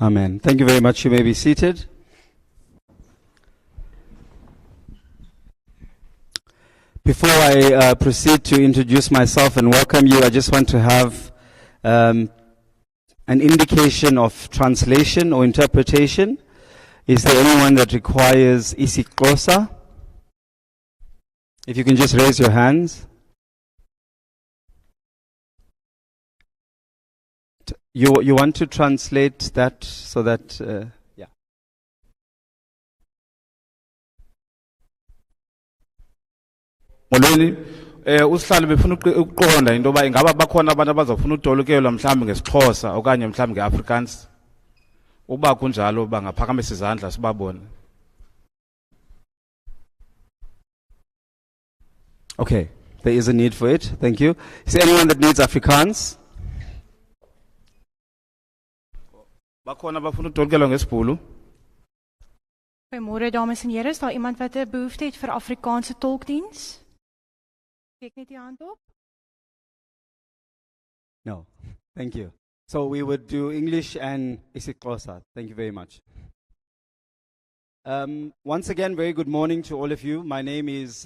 Amen. Thank you very much. You may be seated. Before I proceed to introduce myself and welcome you, I just want to have an indication of translation or interpretation. Is there anyone that requires isiXhosa? If you can just raise your hands. You want to translate that so that, yeah. Molweni usihlalo befuna ukuqonda into ba ingaba bakhona abantu abazofuna udolukelwa mhlawumbe ngesiXhosa okanye mhlawumbe ngeAfrikaans. Uba kunjalo bangaphakamisa izandla sibabone. Okay, there is a need for it. Thank you. Is there anyone that needs Afrikaans? Bakhona abafuna udolukelwa ngesibhulu. Goeiemôre dames en here, is daar iemand wat 'n behoefte het vir Afrikaanse tolkdiens? Steek net die hand op. No. Thank you. So we would do English and isiXhosa. Thank you very much. Once again, very good morning to all of you. My name is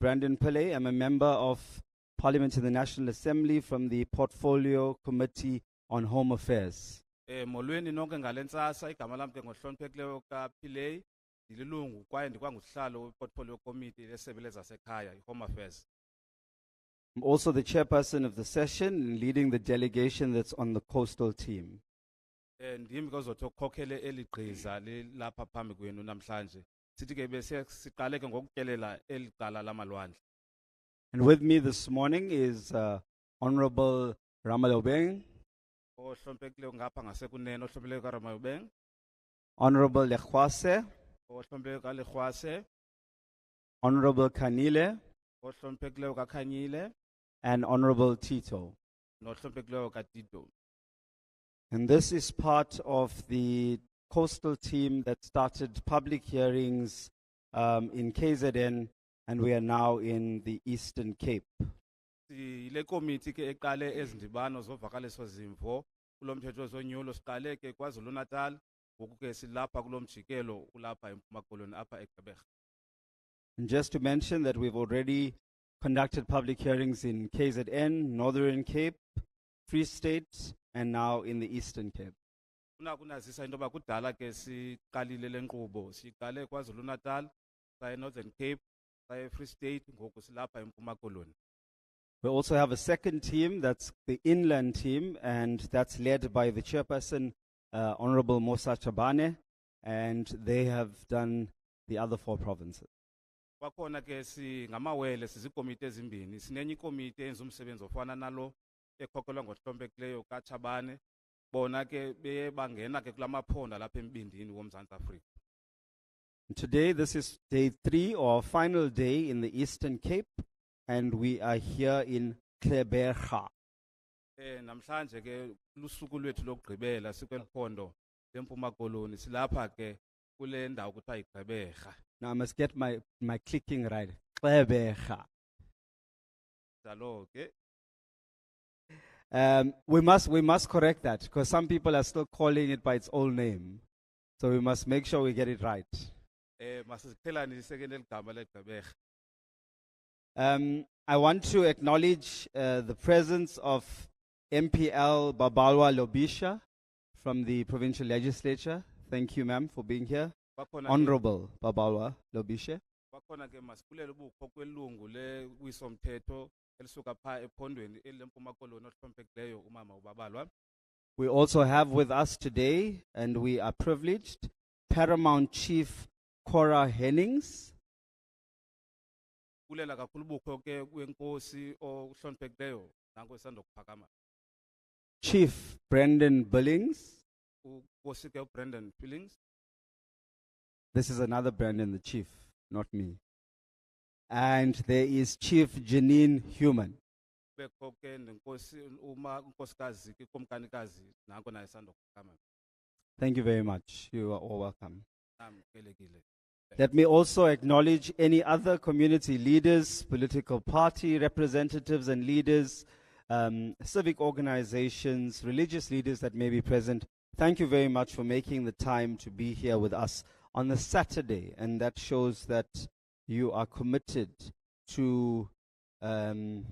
Brandon Pillay. I'm a member of Parliament in the National Assembly from the Portfolio Committee on Home Affairs. Molweni nonke ngalentsasa igama lami ke ngohloniphekileyo kaPillay, ndililungu kwaye ndikwangusihlalo wePortfolio Committee lesebe lezasekhaya, iHome Affairs. I'm also the chairperson of the session and leading the delegation that's on the coastal team. Ndim ke uzothi ukhokhele eligqiza lapha phambi kwenu namhlanje. Sithi ke bese siqale ke ngokutyelela elicala lamalwandle. And with me this morning is Honorable Ramalobeng, Ohloniphekileyo ngapha ngasekunene ohloniphekileyo kaRamayobeng, Honorable Lekhwase, ohloniphekileyo kaLekhwase, Honorable Kanile, ohloniphekileyo kaKhanyile, and Honorable Tito. nohloniphekileyo kaTito. And this is part of the coastal team that started public hearings in KZN, and we are now in the Eastern Cape. Le committee ke eqale ezindibano zovakaliso zimvo kulomthetho wezonyulo siqale ke kwaZulu Natal ngoku ke silapha kulomjikelo ulapha eMpuma Koloni apha eGqeberha. And just to mention that we've already conducted public hearings in KZN, Northern Cape, Free State, and now in the Eastern Cape. Kunazisa into ba kudala ke siqalile lenkqubo siqale kwaZulu Natal, saye Northern Cape, saye Free State ngoku silapha eMpuma Koloni. We also have a second team, that's the inland team, and that's led by the chairperson, Honorable Musa Chabane, and they have done the other 4 provinces. Kwakhona ke ngamawele sizikomite ezimbini, sinenye ikomite enza umsebenzi ofana nalo ekhokelwa ngohloniphekileyo kaChabane, bona ke beye bangena ke kulamaphondo lapha embindini woMzantsi Afrika. Today, this is day 3 or final day in the Eastern Cape, and we are here in Gqeberha. Namhlanje ke lusuku lwethu lokugqibela sikweliphondo leMpuma Koloni silapha ke kule ndawo kuthiwa iGqeberha. Now I must get my clicking right. Gqeberha. Njalo ke We must correct that because some people are still calling it by its old name. So we must make sure we get it right. masiziqhelanise ke neligama leGqeberha. I want to acknowledge the presence of MPL Babalwa Lobisha from the provincial legislature. Thank you, ma'am, for being here. Honorable Babalwa Lobisha. Bakhona ke masipulele ubukho kwelungu lewisomthetho elisuka pha ephondweni eleMpuma Koloni ohloniphekileyo umama uBabalwa. We also have with us today, and we are privileged, Paramount Chief Cora Hennings. Kulela kakhulu ubukho ke kwenkosi ohloniphekileyo nanko esanda kuphakama. Chief Brendan Billings. UNkosi ke uBrendan Billings. This is another Brendan, the chief, not me. And there is Chief Janine Human. Bekho ke nenkosi unkosikazi ke komkanikazi nanko naye esanda kuphakama. Thank you very much. You are all welcome. Namkelekile. Let me also acknowledge any other community leaders, political party representatives and leaders, civic organizations, religious leaders that may be present Thank you very much for making the time to be here with us on a Saturday, and that shows that you are committed to the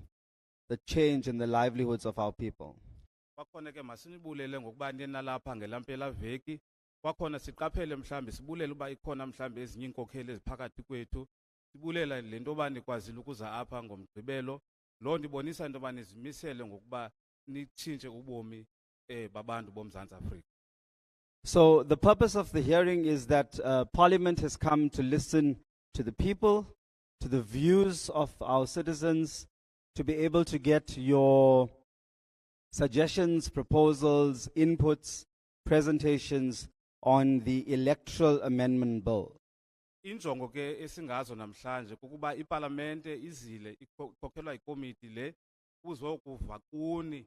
change in the livelihoods of our people. Kwakhona ke masinibulele ngokuba ninalapha ngelampelaveki. Kwakhona siqaphele mhlambe sibulele uba ikhona mhlambe ezinye inkokheli eziphakathi kwethu. Sibulela le nto yoba nikwazile ukuza apha ngomgqibelo. Loo nto ibonisa into yoba nizimisele ngokuba nitshintshe ubomi babantu boMzantsi Afrika. So the purpose of the hearing is that Parliament has come to listen to the people, to the views of our citizens, to be able to get your suggestions, proposals, inputs, presentations on the Electoral Amendment Bill. Injongo ke esingazo namhlanje kukuba iParlamente izile ikhokhelwa ikomiti le kuzokuva kuni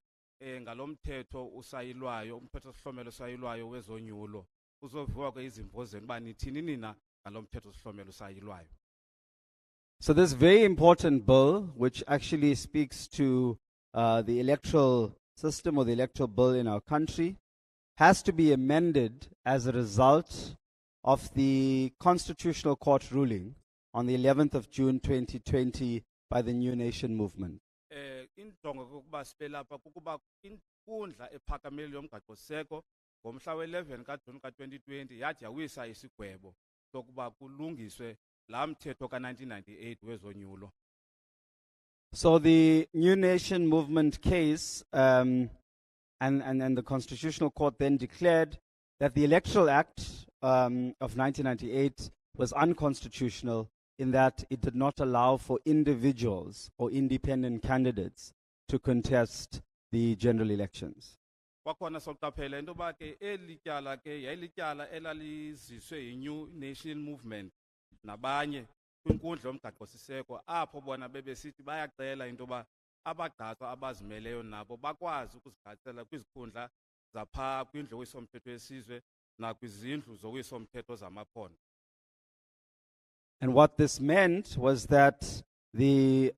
ngalomthetho usayilwayo, umthetho sihlomelo usayilwayo wezonyulo. Kuzoviwa ke izimvo zenu ba nithini nina ngalomthetho sihlomelo usayilwayo. So this very important bill, which actually speaks to the electoral system or the electoral bill in our country, has to be amended as a result of the Constitutional Court ruling on the 11th of June 2020 by the New Nation Movement. Injongo kokuba sipelapha kukuba inkundla ephakamele yomgaqo seko ngomhla we-11 kaJuni ka-2020 yathi yawisa isigwebo sokuba kulungiswe laa mthetho ka-1998 wezonyulo. So the New Nation Movement case and the Constitutional Court then declared that the Electoral Act of 1998 was unconstitutional in that it did not allow for individuals or independent candidates to contest the general elections. Kwakhona soqaphela into yoba ke eli tyala ke yayilityala elaliziswe yi-New Nation Movement nabanye kwinkundla yomgaqo siseko apho bona bebesithi bayacela into yoba abagqatswa abazimeleyo nabo bakwazi ukuzigqatsela kwizikhundla zapha kwindlu yowiso-mthetho yesizwe nakwizindlu zowiso-mthetho zamaphondo. And what this meant was that the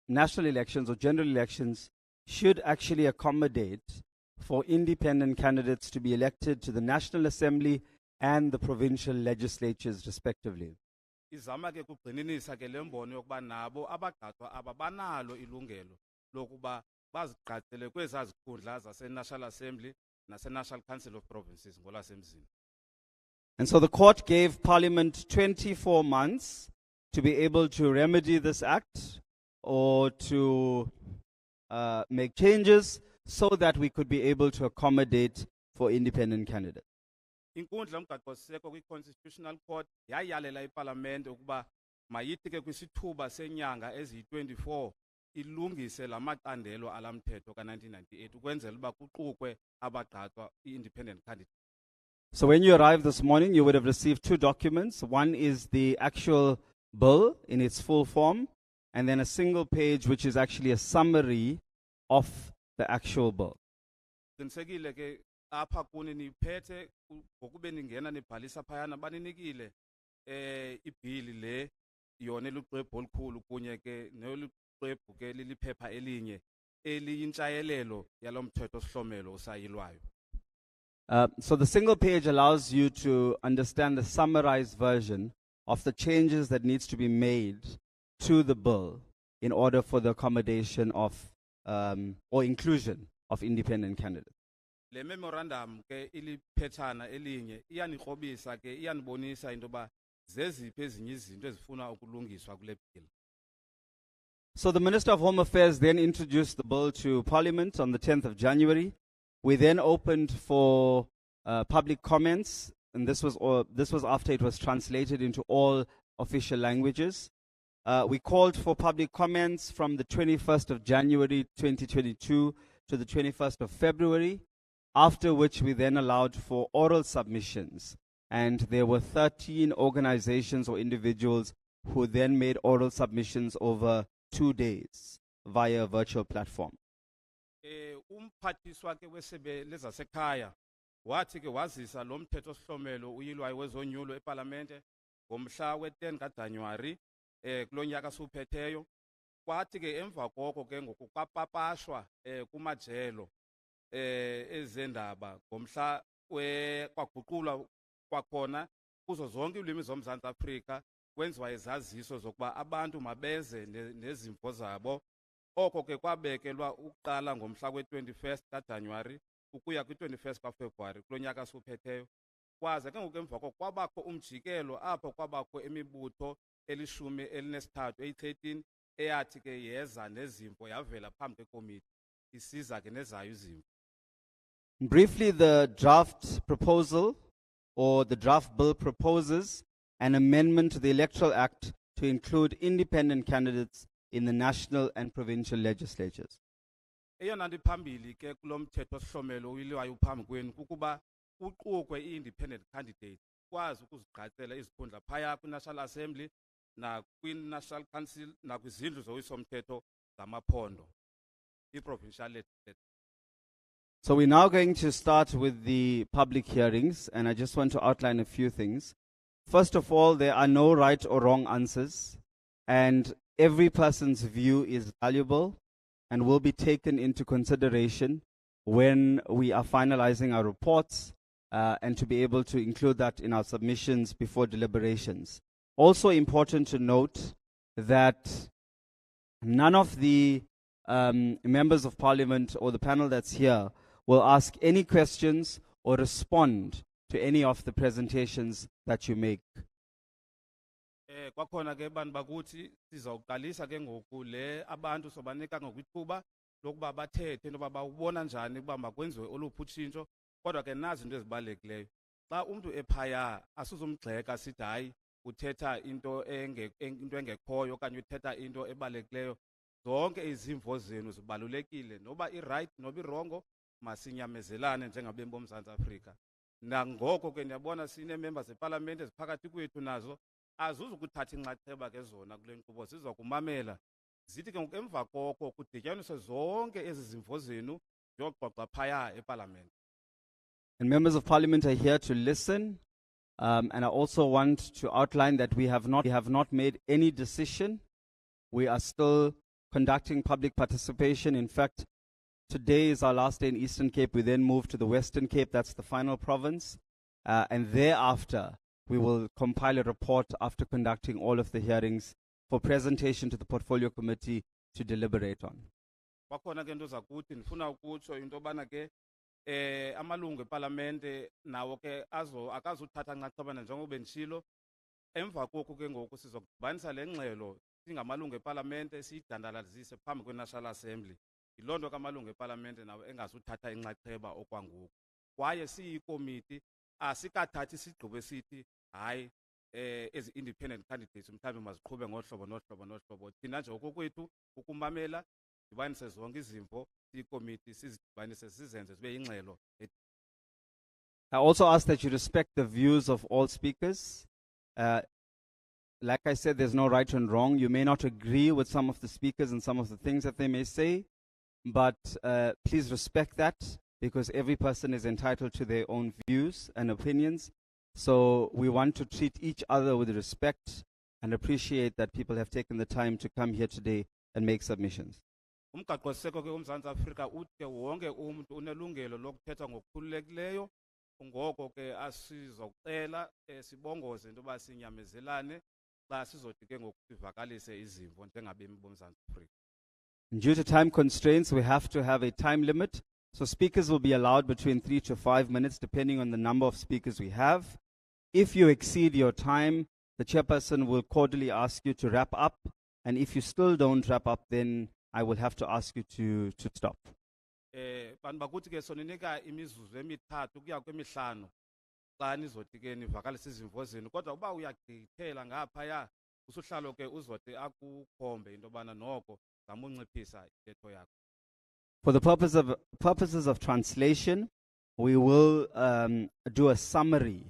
national elections or general elections should actually accommodate for independent candidates to be elected to the National Assembly and the provincial legislatures respectively. Izama ke kugxininisa ke lembono yokuba nabo abagqatswa aba banalo ilungelo lokuba bazigqatsele kwezaa zikhundla zase-National Assembly nase-National Council of Provinces ngolwasemzini. And so the court gave Parliament 24 months to be able to remedy this act or to make changes so that we could be able to accommodate for independent candidates. Inkundla yomgaqo siseko kwi-Constitutional Court yayalela iParlamente ukuba mayithi ke kwisithuba senyanga eziyi-24 ilungise la macandelo ala mthetho ka-1998 ukwenzela uba kuqukwe abagqatswa i-independent candidate. So when you arrived this morning, you would have received two documents. One is the actual bill in its full form, and then a single page which is actually a summary of the actual bill. Qinisekile ke apha kuni niphethe ngokube ningena nibhalisa phayana baninikile ibhili le yona eluxwebhu olukhulu kunye ke neluxwebhu ke liliphepha elinye eliyintshayelelo yalo mthetho sihlomelo usayilwayo. So the single page allows you to understand the summarized version of the changes that needs to be made to the bill in order for the accommodation of or inclusion of independent candidates. Le memorandum ke iliphethana elinye iyanikrobisa ke iyanibonisa into yoba zeziphi ezinye izinto ezifuna ukulungiswa kule bill. So the Minister of Home Affairs then introduced the bill to Parliament on the 10th of January. We then opened for public comments, and this was after it was translated into all official languages. We called for public comments from the 21st of January 2022 to the 21st of February, after which we then allowed for oral submissions. And there were 13 organizations or individuals who then made oral submissions over 2 days via a virtual platform. Umphathiswa ke wesebe lezasekhaya wathi ke wazisa lo mthetho sihlomelo uyilwayo wezonyulo eParlamente ngomhla we-10 kaJanuwari kulo nyaka suphetheyo. Kwathi ke emva koko ke ngokupapashwa kumajelo ezendaba ngomhla kwaguqulwa kwakhona kuzo zonke ulwimi zoMzantsi Afrika kwenziwa izaziso zokuba abantu mabeze nezimvo zabo. Oko ke kwabekelwa ukuqala ngomhla we-21 kaJanuwari ukuya kwi-21 kaFebruwari kulo nyaka siwuphetheyo. Kwaze ke ngoku emva koko kwabakho umjikelo apho kwabakho imibutho elishumi elinesithathu, 13, eyathi ke yeza nezimvo yavela phambi kwekomiti isiza ke nezayo izimvo. Briefly, the draft proposal or the draft bill proposes an amendment to the Electoral Act to include independent candidates in the national and provincial legislatures. Eyona nto iphambili ke kulo mthetho sihlomelo uyilwayo phambi kwenu kukuba uqukwe i-independent candidate kwazi ukuzigqatsela izikhundla phaya kwi-National Assembly nakwi-National Council nakwizindlu zowiso-mthetho zamaphondo, i-provincial legislature. So we're now going to start with the public hearings, and I just want to outline a few things. First of all, there are no right or wrong answers, and every person's view is valuable and will be taken into consideration when we are finalizing our reports and to be able to include that in our submissions before deliberations. Also important to note that none of the members of parliament or the panel that's here will ask any questions or respond to any of the presentations that you make. Kwakhona ke bantu bakuthi sizawuqalisa ke ngoku le abantu sobanika ngokwithuba lokuba bathethe into yoba bawubona njani ukuba makwenziwe oluphi utshintsho, kodwa ke nazi into ezibalulekileyo. Xa umntu ephaya asizumgxeka sithi hayi uthetha into engekhoyo okanye uthetha into ebalulekileyo. Zonke izimvo zenu zibalulekile, noba i-right noba irongo masinyamezelane njengabemi boMzantsi Afrika. Nangoko ke ndiyabona sine-members zepalamente eziphakathi kwethu nazo azuzukuthatha inxaxheba ke zona kule nkqubo, sizokumamela. Zithi ke ngoku emva koko kudityaniswe zonke ezi zimvo zenu ziyoxoxa phaya epalamente. And members of parliament are here to listen. And I also want to outline that we have not made any decision. We are still conducting public participation. In fact, today is our last day in Eastern Cape. We then move to the Western Cape. That's the final province. And thereafter, we will compile a report after conducting all of the hearings for presentation to the Portfolio Committee to deliberate on. Kwakhona ke nto zakuthi ndifuna ukutsho into yobana ke amalungu epalamente nawo ke akazuthatha nxaxheba njengoba benditshilo. Emva koku ke ngoku sizokudibanisa le ngxelo singamalungu epalamente siyidandalazise phambi kwe-National Assembly. Yiloo nto ke amalungu epalamente nawo engazuthatha inxaxheba okwangoku. Kwaye siyikomiti asikathathi isigqibo esithi hayi ezi independent candidates mhlawumbi maziqhube ngohlobo nohlobo nohlobo. Thina nje okokwethu ukumamela dibanise zonke izimvo siyikomiti sizidibanise sizenze zibe yingxelo. I also ask that you respect the views of all speakers. Like I said, there's no right and wrong. You may not agree with some of the speakers and some of the things that they may say, but please respect that, because every person is entitled to their own views and opinions. So we want to treat each other with respect and appreciate that people have taken the time to come here today and make submissions. Umgaqo siseko ke uMzantsi Afrika uthi ke wonke umuntu unelungelo lokuthetha ngokukhululekileyo. Ngoko ke asizokucela sibongoze into yoba sinyamezelane xa sizothi ke ngoku sivakalise izimvo njengabemi boMzantsi Afrika. Due to time constraints, we have to have a time limit. So speakers will be allowed between 3 to 5 minutes, depending on the number of speakers we have. If you exceed your time, the chairperson will cordially ask you to wrap up. And if you still don't wrap up, then I will have to ask you to stop. Bantu bakuthi ke soninika imizuzu emithathu kuya kwemihlanu xa nizothi ke nivakalise izimvo zenu, kodwa uba uyagqithela ngaphaya usuhlalo ke uzothi akukhombe into yobana noko zama unciphisa intetho yakho. For the purposes of translation, we will do a summary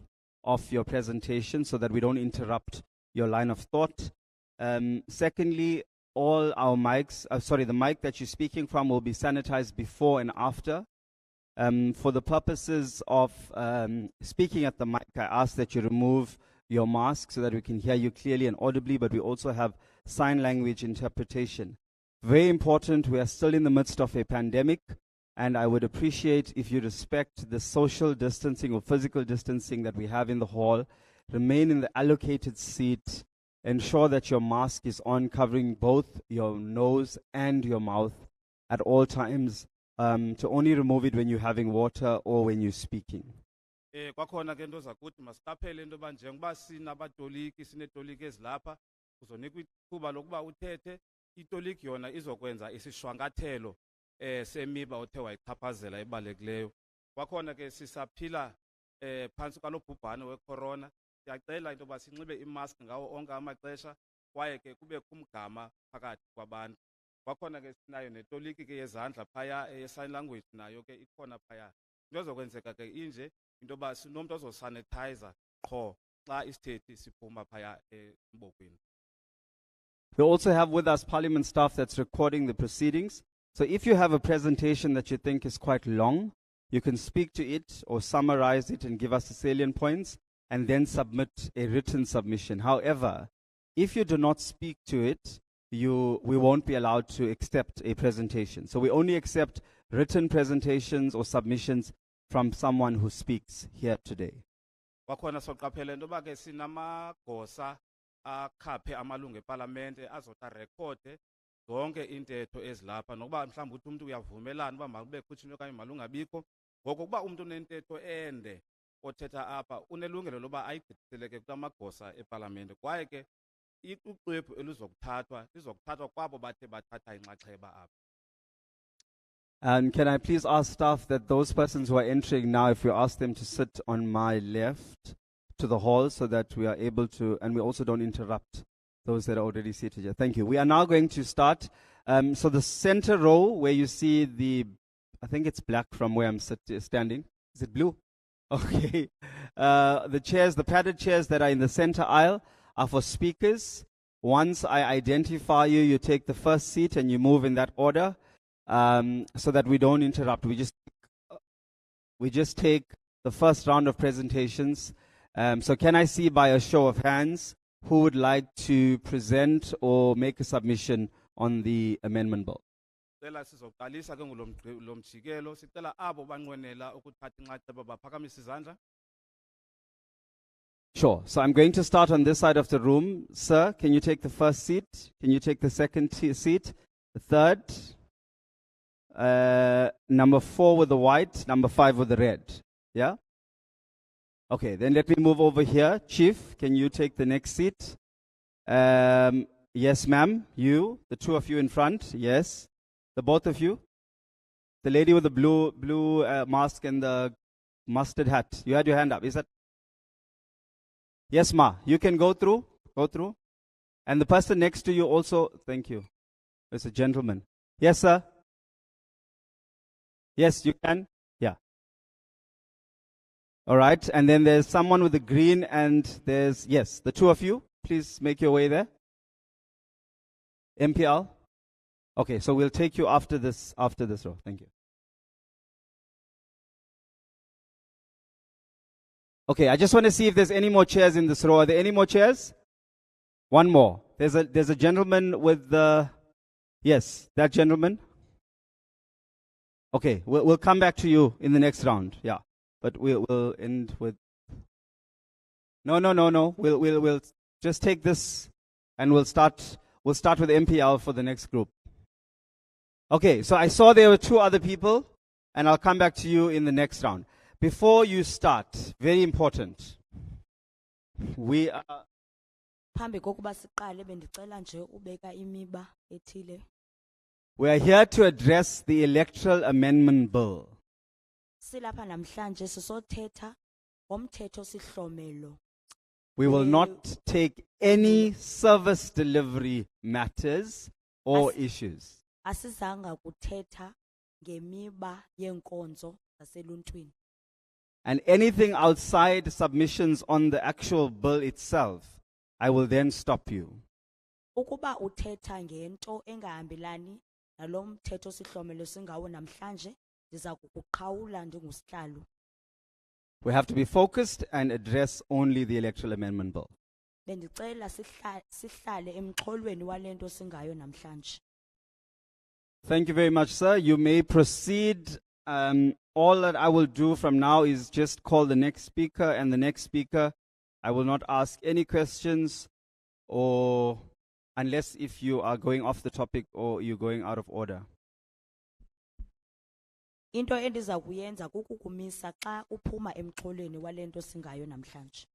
of your presentation so that we don't interrupt your line of thought. Secondly, all our mics, the mic that you're speaking from will be sanitized before and after. For the purposes of speaking at the mic, I ask that you remove your mask so that we can hear you clearly and audibly, but we also have sign language interpretation. Very important, we are still in the midst of a pandemic, And I would appreciate if you respect the social distancing or physical distancing that we have in the hall, remain in the allocated seat, ensure that your mask is on, covering both your nose and your mouth at all times, to only remove it when you're having water or when you're speaking. Kwakhona ke into zakuthi masiqaphele into yoba njengoba sinabatoliki sinetoliki ezilapha uzonikwa ithuba lokuba uthethe itoliki yona izokwenza isishwankathelo semiba othe wayichaphazela ebalulekileyo. Kwakhona ke sisaphila phantsi kwalo bhubhane wecorona, siyacela into yoba sinxibe imask ngawo onke amaxesha kwaye ke kubekho umgama phakathi kwabantu. Kwakhona ke sinayo netoliki ke yezandla phaya sign language nayo ke ikhona phaya. Into ezokwenzeka ke inje into yoba sinomntu ozosanitizer qho xa isithethi siphuma phaya embokweni. We also have with us Parliament staff that's recording the proceedings. So if you have a presentation that you think is quite long, you can speak to it or summarize it and give us the salient points and then submit a written submission. However, if you do not speak to it, we won't be allowed to accept a presentation. So we only accept written presentations or submissions from someone who speaks here today. Kwakhona soqaphela into yoba ke sinamagosa akhaphe amalungu epalamente azota rekhode zonke intetho ezilapha nokuba mhlawumbi uthi umuntu uyavumelana uba makube khutshini okanye malungabikho. Ngoko kuba umuntu unento ende othetha apha unelungelo loba ayigqithiseleke kulamagosa epalamente kwaye ke ixwebhu elizokuthathwa kwabo bathe bathatha inxaxheba apha. And can I please ask staff that those persons who are entering now, if we ask them to sit on my left to the hall so that we are able to, and we also don't interrupt those that are already seated here. Thank you. We are now going to start. So the center row where you see I think it's black from where I'm standing. Is it blue? Okay. The chairs, the padded chairs that are in the center aisle are for speakers. Once I identify you, you take the first seat and you move in that order. So that we don't interrupt. We just take the first round of presentations. So can I see by a show of hands who would like to present or make a submission on the amendment bill? Cela sizoqalisa ke ngulo mjikelo, sicela abo banqwenela ukuthatha inxaxheba baphakamise izandla. Sure. So I'm going to start on this side of the room. Sir, can you take the first seat? Can you take the second seat? The third? Number 4 with the white, number 5 with the red. Yeah? Okay, then let me move over here. Chief, can you take the next seat? Yes, ma'am. You, the two of you in front. Yes. The both of you. The lady with the blue mask and the mustard hat. You had your hand up. Is that? Yes, ma. You can go through. Go through. And the person next to you also. Thank you. It's a gentleman. Yes, sir. Yes, you can. Yeah. All right. And then there's someone with the green and there's, yes, the two of you. Please make your way there. MPL. Okay, so we'll take you after this row. Thank you. Okay, I just want to see if there's any more chairs in this row. Are there any more chairs? One more. There's a gentleman with the, yes, that gentleman. Okay, we'll come back to you in the next round. Yeah, but we'll end with. No. We'll just take this, and we'll start with MPL for the next group. Okay, so I saw there were 2 other people, and I'll come back to you in the next round. Before you start, very important. We are. Phambi kokuba siqale bendicela nje ubeka imiba ethile. We are here to address the Electoral Amendment Bill. Silapha namhlanje sisothetha ngomthetho sihlomelo. We will not take any service delivery matters or issues. Asizanga kuthetha ngemiba yenkonzo zaseluntwini. And anything outside submissions on the actual bill itself, I will then stop you. Ukuba uthetha ngento engahambelani nalo mthetho sihlomelo singawo namhlanje ndiza kukuqhawula ndingusihlalo. We have to be focused and address only the Electoral Amendment Bill. Bendicela sihlale emxholweni walento singayo namhlanje. Thank you very much, sir. You may proceed. All that I will do from now is just call the next speaker and the next speaker. I will not ask any questions or unless if you are going off the topic or you're going out of order. Into endiza kuyenza kukukumisa xa uphuma emxholweni walento singayo namhlanje.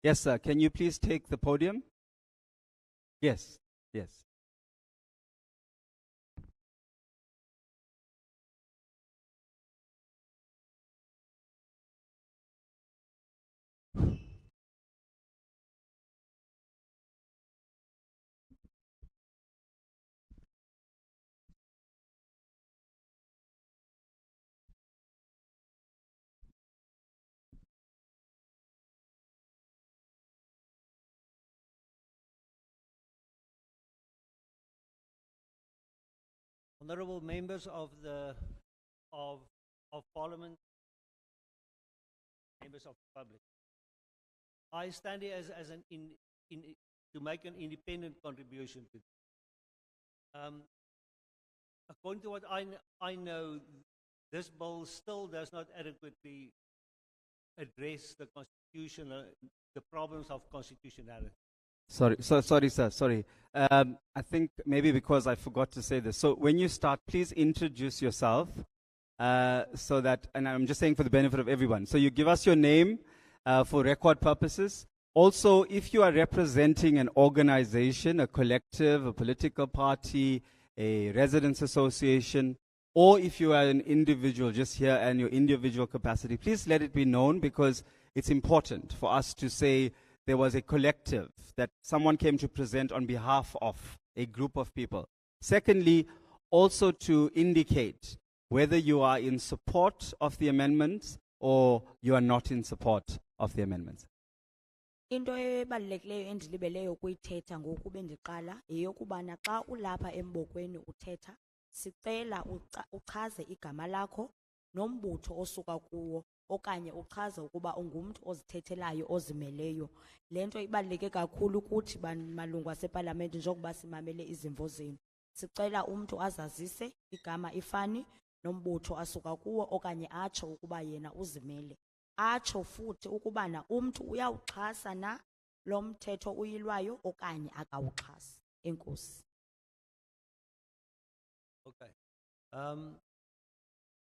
Yes, sir. Can you please take the podium? Yes, yes. Honorable members of Parliament, members of the public, I stand here as to make an independent contribution to. According to what I know, this bill still does not adequately address the problems of constitutionality. Sorry, sir. Sorry. I think maybe because I forgot to say this. So when you start, please introduce yourself so that, and I'm just saying for the benefit of everyone. So you give us your name for record purposes. Also, if you are representing an organization, a collective, a political party, a residents association, or if you are an individual just here and your individual capacity, please let it be known because it's important for us to say there was a collective that someone came to present on behalf of a group of people. Secondly, also to indicate whether you are in support of the amendments or you are not in support of the amendments. Into ebalulekileyo endilibeleyo ukuyithetha ngoku bendiqala yeyokubana xa ulapha embokweni uthetha sicela uchaze igama lakho nombutho osuka kuwo okanye uchaze ukuba ungumntu ozithethelayo ozimeleyo. Lento ibaluleke kakhulu ukuthi malungu aseParliament njengoba simamele izimvo zenu. Sicela umuntu azazise igama ifani nombutho asuka kuwo okanye atsho ukuba yena uzimele. Atsho futhi ukuba na umuntu uyawuxhasa na lo mthetho uyilwayo okanye akawuxhasi. Enkosi. Okay.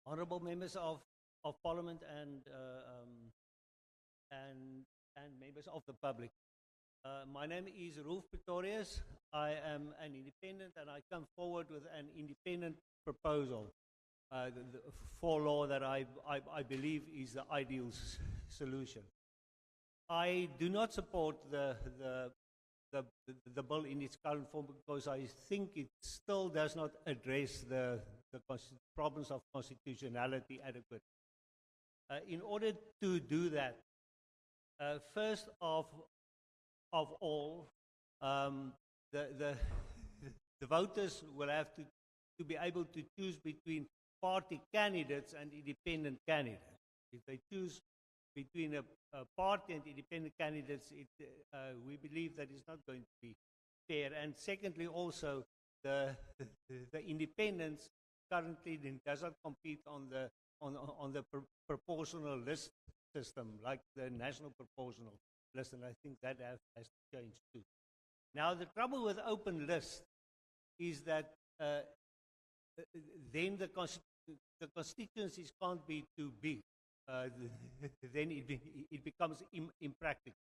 Honorable members of Parliament and members of the public. My name is Rolf Pretorius. I am an independent and I come forward with an independent proposal for law that I believe is the ideal solution. I do not support the bill in its current form because I think it still does not address the problems of constitutionality adequately. In order to do that, first of all, the voters will have to be able to choose between party candidates and independent candidates. If they choose between a party and independent candidates, we believe that is not going to be fair. And secondly, also, the independents currently does not compete on the proportional list system like the national proportional list, and I think that has to change too. Now, the trouble with open list is that then the constituencies can't be too big. Then it becomes impractical.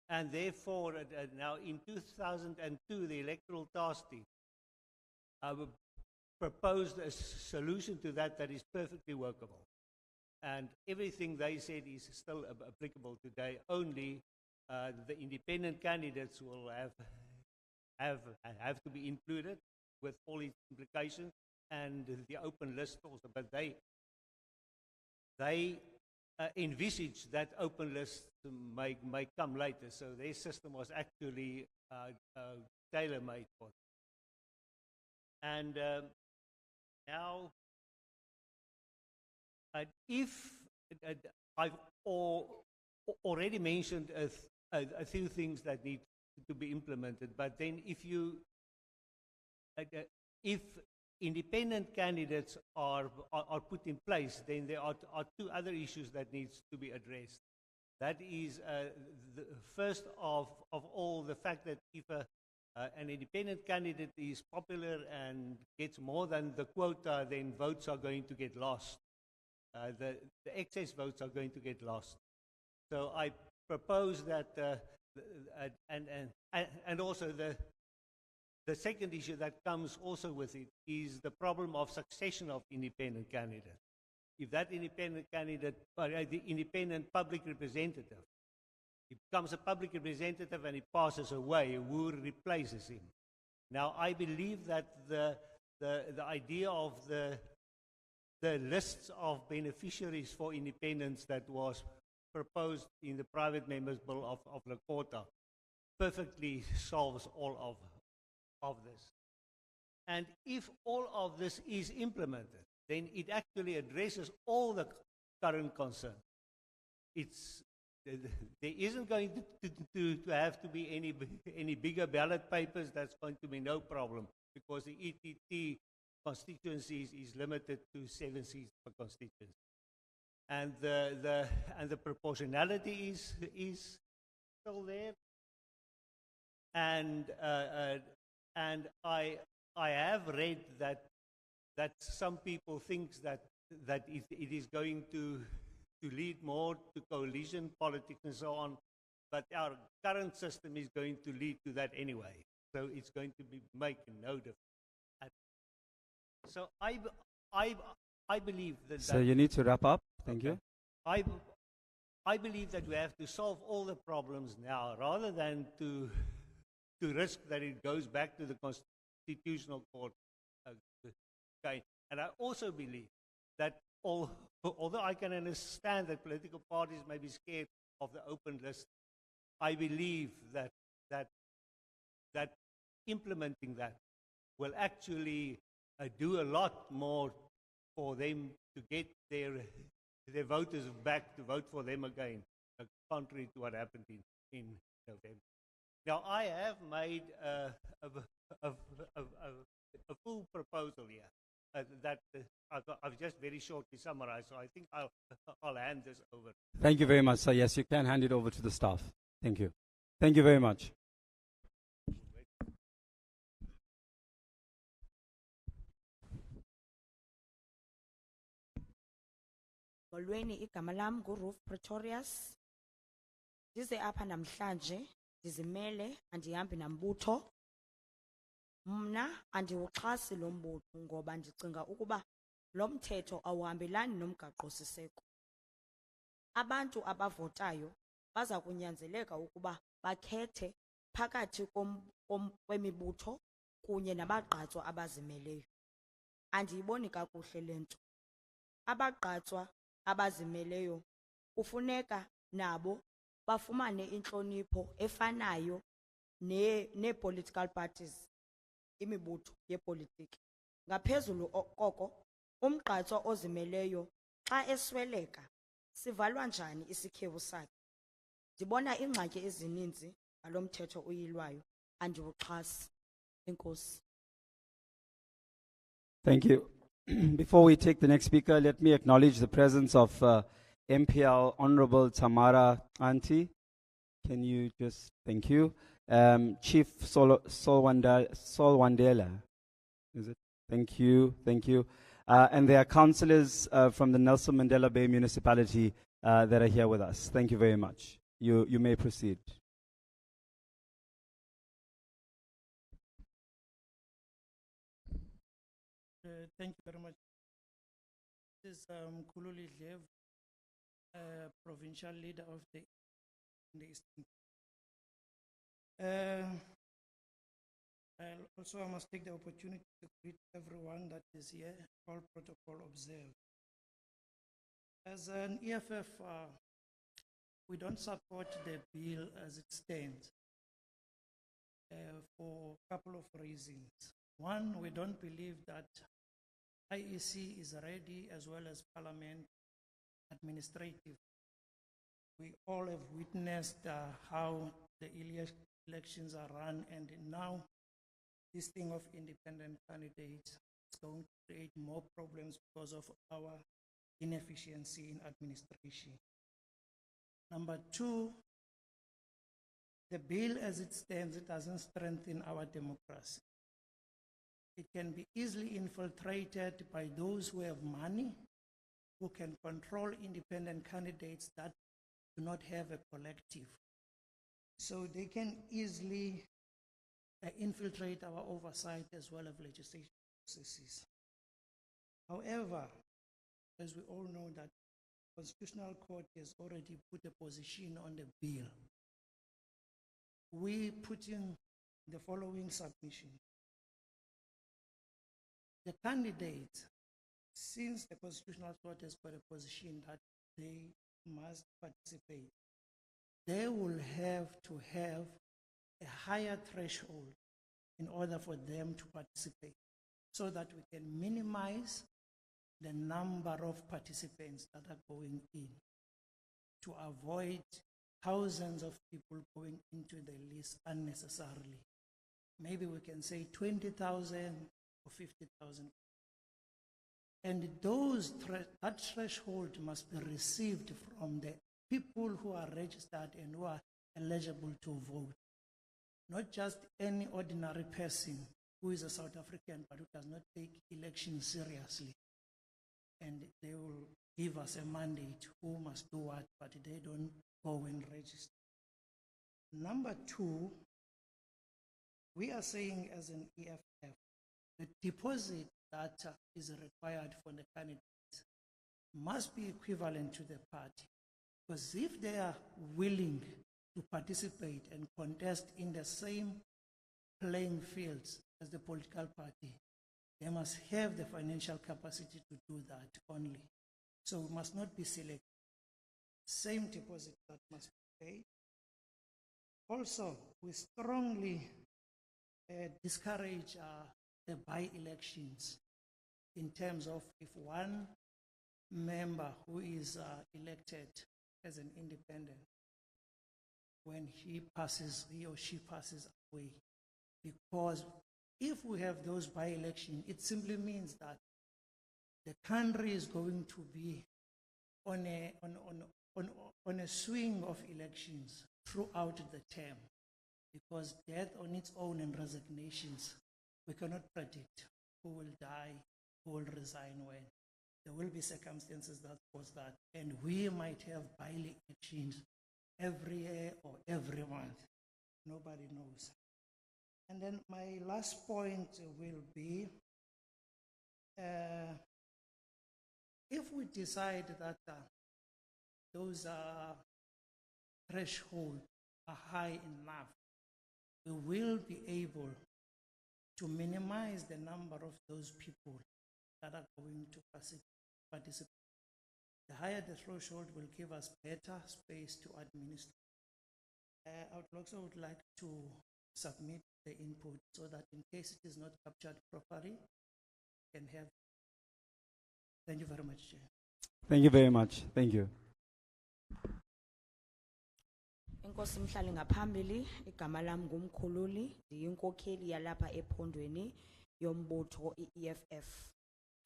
And therefore, now in 2002, the Electoral Task Team proposed a solution to that is perfectly workable. And everything they said is still applicable today. Only the independent candidates will have to be included with all its implications, and the open list also. But they envisage that open list may come later. So their system was actually tailor-made for them. And now, if I've already mentioned a few things that need to be implemented, but then if you if independent candidates are put in place, then there are two other issues that needs to be addressed. That is, the first of all, the fact that if an independent candidate is popular and gets more than the quota, then votes are going to get lost. The excess votes are going to get lost. So I propose that, and also the second issue that comes also with it is the problem of succession of independent candidates. If that independent candidate, the independent public representative, he becomes a public representative and he passes away, who replaces him? Now, I believe that the idea of the lists of beneficiaries for independence that was proposed in the private members' bill of Lekota perfectly solves all of this. And if all of this is implemented, then it actually addresses all the current concerns. There isn't going to have to be any bigger ballot papers. That's going to be no problem, because the ETT constituencies is limited to 7 seats per constituency, and the proportionality is still there. And I have read that some people think that it is going to lead more to coalition politics and so on, but our current system is going to lead to that anyway. So it's going to be making no difference. So I believe that. So you need to wrap up. Thank you. I believe that we have to solve all the problems now, rather than to risk that it goes back to the Constitutional Court. Okay. And I also believe that although I can understand that political parties may be scared of the open list, I believe that implementing that will actually do a lot more for them to get their voters back to vote for them again, contrary to what happened in November. Now, I have made a full proposal here that I've just very shortly summarized, so I think I'll hand this over. Thank you very much, sir. Yes, you can hand it over to the staff. Thank you. Thank you very much. Molweni, igama lam nguRuth Pretorius. Ndize apha namhlanje ndizimele, andihambi nambutho. Mna andiwuxhasi lo mbutho ngoba ndicinga ukuba lo mthetho awuhambelani nomgaqo-siseko. Abantu abavotayo baza kunyanzeleka ukuba bakhethe phakathi kwemibutho kunye nabagqatswa abazimeleyo. Andiyiboni kakuhle le nto. Abagqatswa abazimeleyo kufuneka nabo bafumane intlonipho efanayo nee-political parties, imibutho yepolitiki. Ngaphezulu koko, umgqatswa ozimeleyo xa esweleka sivalwa njani isikhewu sakhe? Ndibona ingxaki ezininzi ngalo mthetho uyilwayo, andiwuxhasi. Enkosi. Thank you. Before we take the next speaker, let me acknowledge the presence of MPL Honorable Tamara Anti. Can you just, thank you. Chief Sol Wandela. Is it? Thank you, thank you. And there are councillors from the Nelson Mandela Bay municipality that are here with us. Thank you very much. You may proceed. Thank you very much. This is Kululi Jebe, provincial leader of the Eastern. I must take the opportunity to greet everyone that is here, all protocol observed. As an EFF, we don't support the bill as it stands for a couple of reasons. One, we don't believe that IEC is ready, as well as Parliament administrative. We all have witnessed how the elections are run, and now this thing of independent candidates is going to create more problems because of our inefficiency in administration. Number two, the bill as it stands, it doesn't strengthen our democracy. It can be easily infiltrated by those who have money, who can control independent candidates that do not have a collective. So they can easily infiltrate our oversight as well as legislation processes. However, as we all know that the Constitutional Court has already put a position on the bill. We put in the following submission. The candidates, since the Constitutional Court has got a position that they must participate, they will have to have a higher threshold in order for them to participate, so that we can minimize the number of participants that are going in, to avoid thousands of people going into the list unnecessarily. Maybe we can say 20,000 or 50,000. And that threshold must be received from the people who are registered and who are eligible to vote. Not just any ordinary person who is a South African but who does not take elections seriously. And they will give us a mandate who must do what, but they don't go and register. Number two, we are saying as an EFF, the deposit that is required for the candidates must be equivalent to the party. Because if they are willing to participate and contest in the same playing fields as the political party, they must have the financial capacity to do that only. So we must not be selective. Same deposit that must be paid. Also, we strongly discourage the by-elections in terms of if one member who is elected as an independent, when he or she passes away. Because if we have those by-elections, it simply means that the country is going to be on a swing of elections throughout the term, because death on its own and resignations, we cannot predict who will die, who will resign when. There will be circumstances that cause that, and we might have by-elections every year or every month. Nobody knows. And then my last point will be, if we decide that those thresholds are high enough, we will be able to minimize the number of those people that are going to participate. The higher the threshold will give us better space to administer. I would also like to submit the input so that in case it is not captured properly, we can have. Thank you very much, Chair. Thank you very much. Thank you. Enkosi mhlali ngaphambili, igama lam ngumkhululi, ndiyinkokheli yalapha ephondweni yombutho i-EFF.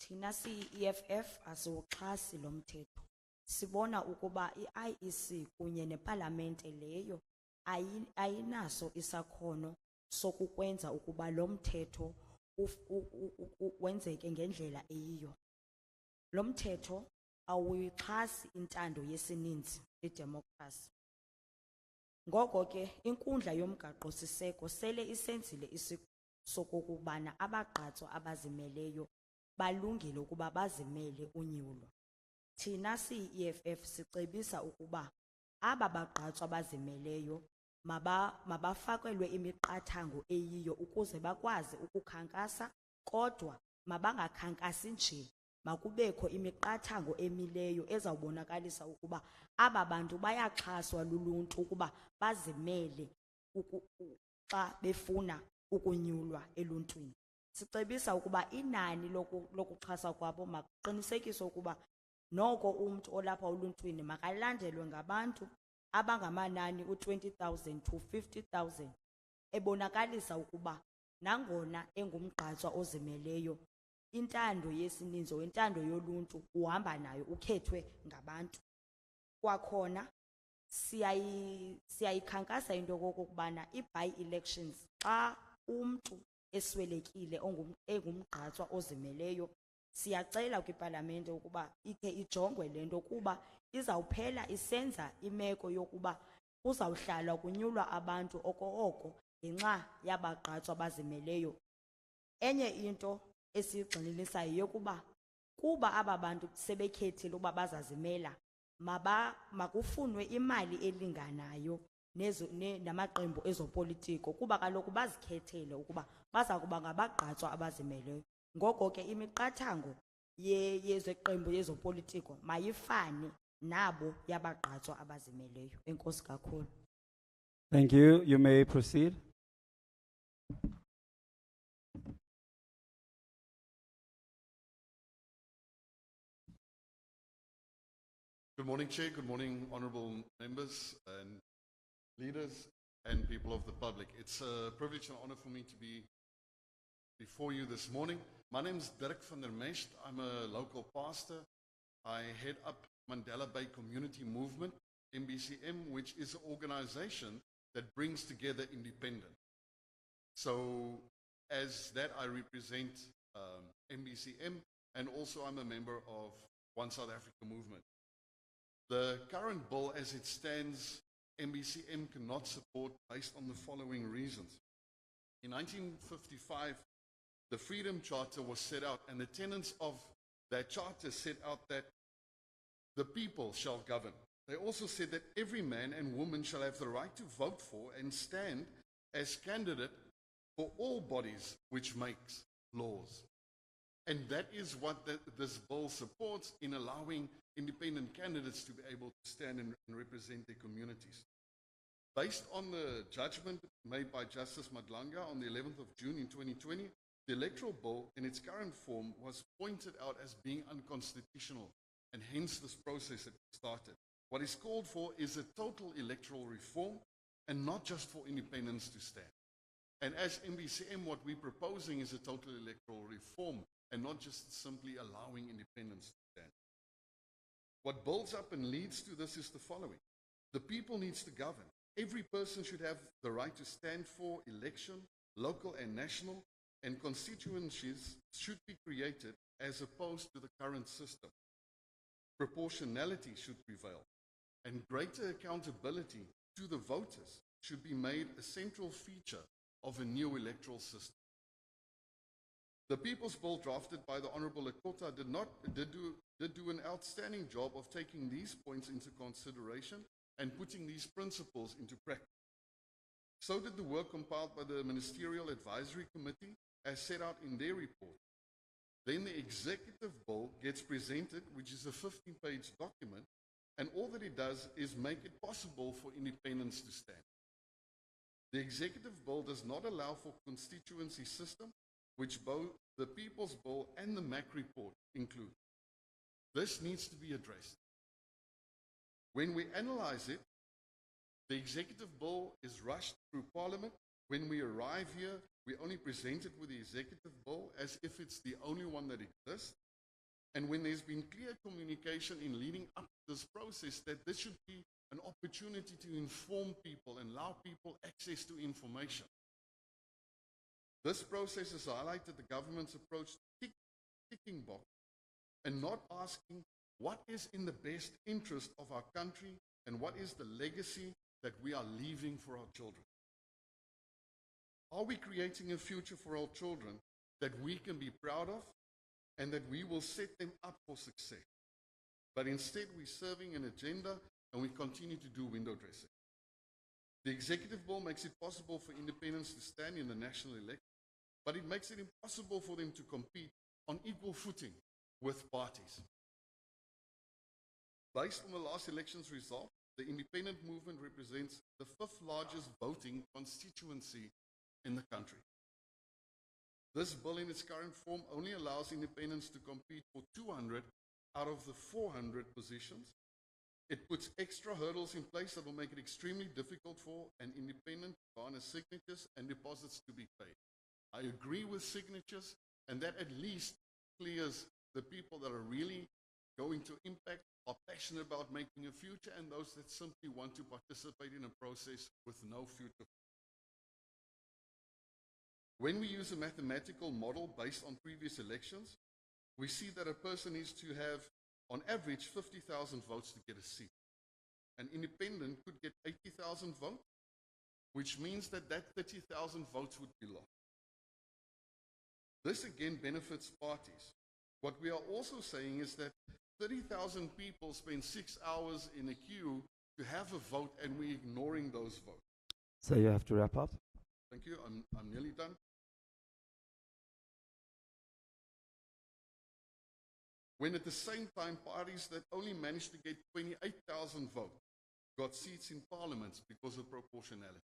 Thina siyi-EFF asiwuxhasi lo mthetho. Sibona ukuba i-IEC kunye nepalamente leyo ayinaso isakhono sokukwenza ukuba lo mthetho wenzeke ngendlela eyiyo. Lo mthetho awuyixhasi intando yesininzi, idemocracy. Ngoko ke inkundla yomgaqo siseko sele isenzile isokokubana abagqatswa abazimeleyo balungile ukuba bazimele unyulo. Thina siyi-EFF sicebisa ukuba aba bagqatswa abazimeleyo mabafakelwe imiqathango eyiyo ukuze bakwazi ukukhankasa, kodwa mabangakhankasi nje, makubekho imiqathango emileyo ezawubonakalisa ukuba aba bantu bayaxhaswa luluntu ukuba bazimele xa befuna ukunyulwa eluntwini. Sicebisa ukuba inani lokuxhasa kwabo makuqinisekiswe ukuba noko umntu olapha uluntwini makalandelwe ngabantu abangamanani u-20,000 to 50,000 ebonakalisa ukuba nangona engumgqatswa ozimeleyo, intando yesininzi or intando yoluntu uhamba nayo ukhethwe ngabantu. Kwakhona siyayikhankasa into okokubana ii-by-elections xa umntu eswelekile engumgqatswa ozimeleyo, siyacela kwipalamente ukuba ikhe ijongwe le nto kuba izawuphela isenza imeko yokuba kuzawuhlalwa kunyulwa abantu oko ngenxa yabagqatswa abazimeleyo. Enye into esiyigxininisayo yokuba kuba aba bantu sebekhethile ukuba bazazimela, makufunwe imali elinganayo namaqembu ezopolitiko kuba kaloku bazikhethele ukuba baza kuba ngabagqatswa abazimeleyo. Ngoko ke imiqathango yezeqembu yezopolitiko mayifane nabo yabagqatswa abazimeleyo. Enkosi kakhulu. Thank you. You may proceed. Good morning, Chair. Good morning, honourable members and leaders and people of the public. It's a privilege and honour for me to be before you this morning. My name is Dirk van der Mest. I'm a local pastor. I head up Mandela Bay Community Movement, MBCM, which is an organisation that brings together independent. So as that, I represent MBCM, and also I'm a member of One South Africa Movement. The current bill as it stands, MBCM cannot support based on the following reasons. In 1955, the Freedom Charter was set out, and the tenets of that charter set out that the people shall govern. They also said that every man and woman shall have the right to vote for and stand as candidate for all bodies which makes laws. And that is what this bill supports in allowing independent candidates to be able to stand and represent their communities. Based on the judgment made by Justice Madlanga on the 11th of June in 2020, the electoral bill in its current form was pointed out as being unconstitutional, and hence this process that started. What is called for is a total electoral reform and not just for independents to stand. And as MBCM, what we're proposing is a total electoral reform and not just simply allowing independents to stand. What builds up and leads to this is the following. The people needs to govern. Every person should have the right to stand for election, local and national, and constituencies should be created as opposed to the current system. Proportionality should prevail, and greater accountability to the voters should be made a central feature of a new electoral system. The People's Bill drafted by the Honourable Lekota did do an outstanding job of taking these points into consideration and putting these principles into practice. So did the work compiled by the Ministerial Advisory Committee as set out in their report. Then the executive bill gets presented, which is a 15-page document, and all that it does is make it possible for independents to stand. The executive bill does not allow for constituency system, which both the People's Bill and the MAC report include. This needs to be addressed. When we analyze it, the executive bill is rushed through Parliament. When we arrive here, we only present it with the executive bill as if it's the only one that exists. And when there's been clear communication in leading up to this process that this should be an opportunity to inform people and allow people access to information. This process has highlighted the government's approach to ticking box and not asking what is in the best interest of our country and what is the legacy that we are leaving for our children. Are we creating a future for our children that we can be proud of and that we will set them up for success? But instead we're serving an agenda and we continue to do window dressing. The executive bill makes it possible for independents to stand in the national election, but it makes it impossible for them to compete on equal footing with parties. Based on the last election's result, the independent movement represents the 5th largest voting constituency in the country. This bill in its current form only allows independents to compete for 200 out of the 400 positions. It puts extra hurdles in place that will make it extremely difficult for an independent to garner signatures and deposits to be paid. I agree with signatures, and that at least clears the people that are really going to impact, are passionate about making a future, and those that simply want to participate in a process with no future. When we use a mathematical model based on previous elections, we see that a person needs to have, on average, 50,000 votes to get a seat. An independent could get 80,000 votes, which means that 30,000 votes would be lost. This again benefits parties. What we are also saying is that 30,000 people spend 6 hours in a queue to have a vote, and we're ignoring those votes. So you have to wrap up. Thank you. I'm nearly done. When at the same time, parties that only managed to get 28,000 votes got seats in parliaments because of proportionality.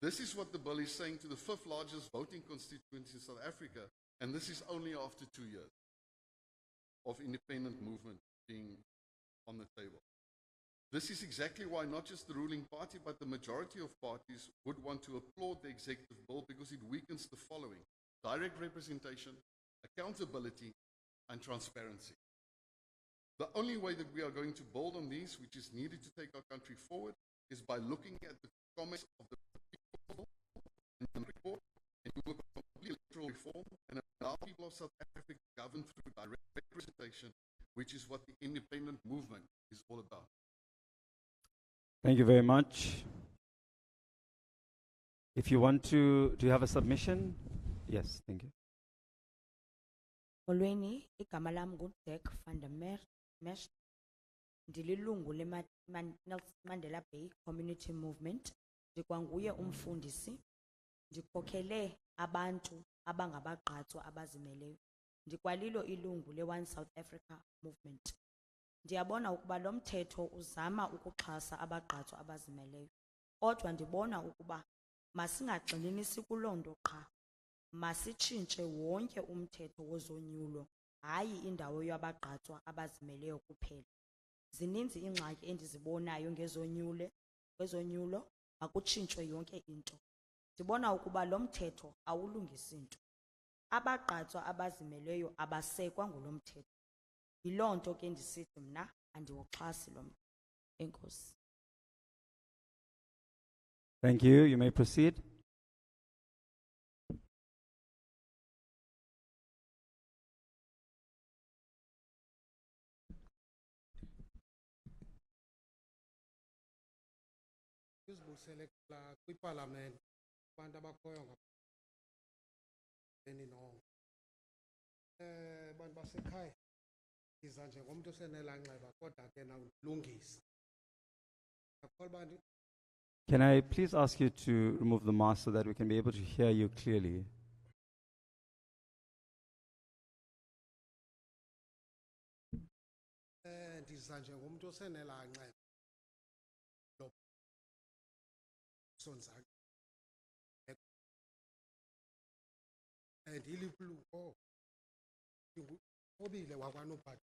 This is what the bill is saying to the 5th largest voting constituency in South Africa, and this is only after 2 years of independent movement being on the table. This is exactly why not just the ruling party, but the majority of parties would want to applaud the executive bill, because it weakens the following: direct representation, accountability, and transparency. The only way that we are going to build on these, which is needed to take our country forward, is by looking at the comments of the people in the report and do a complete electoral reform and allow people of South Africa to govern through direct representation, which is what the independent movement is all about. Thank you very much. If you want to, do you have a submission? Yes, thank you. Molweni, igama lam nguDek van der Merch. Ndililungu Nelson Mandela Bay Community Movement. Ndikwanguye umfundisi. Ndikhokhele abantu abangabagqatswa abazimeleyo. Ndikwalilo ilungu le-One South Africa Movement. Ndiyabona ukuba lo mthetho uzama ukuxhasa abagqatswa abazimeleyo. Kodwa ndibona ukuba masingagxininisi kuloo nto qha. Masitshintshe wonke umthetho wozonyulo, hayi indawo yabagqatswa abazimeleyo kuphela. Zininzi ingxaki endizibonayo ngezonyulo, makutshintshwe yonke into. Ndibona ukuba lo mthetho awulungisi nto. Abagqatswa abazimeleyo abasekwa ngulo mthetho. Yiloo nto ke ndisithi mna andiwuxhasi lo mthetho. Enkosi. Thank you. You may proceed. Izibusele kwiparlament abantu abakhoyo ngaphandle nonke abantu basekhaya ndiza njengomntu osenelanxeba kodwa ke nawulungisa akholwa bantu. Can I please ask you to remove the mask so that we can be able to hear you clearly? Ndiza njengomntu osenelanxeba lo sonzakala ndilipluko ndingubile wakwanobhati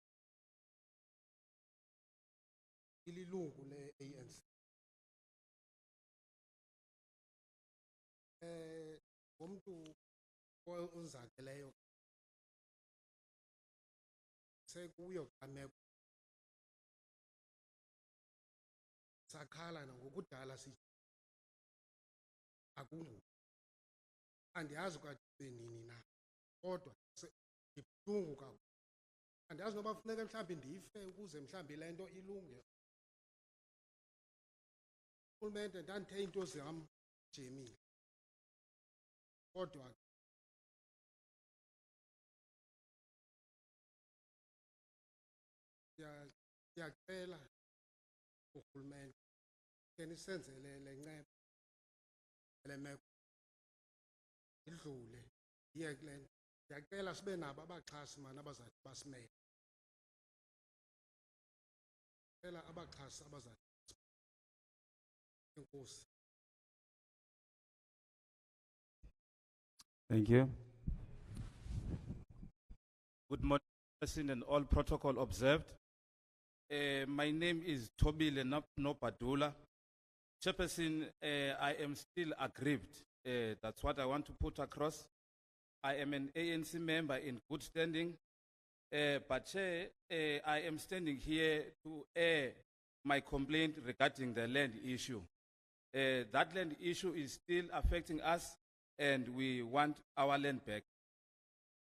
ililungu le-ANC. Ngomntu onzakeleyo sekuyo kameko sakhala nangokudala sithi akungoku. Andiyazi kwadibe nini na, kodwa ndibuhlungu kakhulu. Andiyazi noba funeka mhlawumbi ndife ukuze mhlawumbi le nto ilunge. Urhulumente ndandithe iinto zam jemile, kodwa ndiyacela urhulumente ke nisenzele le nceba le meko idlule ndiye kule nto. Ndiyacela sibe nabo abaxhasi mani abazathi basimele. Cela abaxhasi abazathi enkosi. Thank you. Good morning, President, and all protocol observed. My name is Tobile Nopadula. Chairperson, I am still aggrieved That's what I want to put across. I am an ANC member in good standing, but Chair, I am standing here to air my complaint regarding the land issue. That land issue is still affecting us, and we want our land back.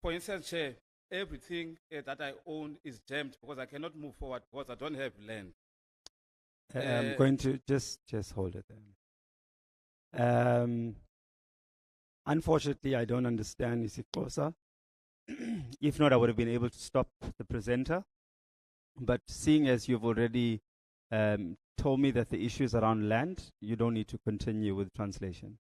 For instance, Chair, everything that I own is jammed because I cannot move forward because I don't have land. I'm going to just hold it then. Unfortunately, I don't understand isiXhosa. If not, I would have been able to stop the presenter. But seeing as you've already told me that the issue is around land, you don't need to continue with translation.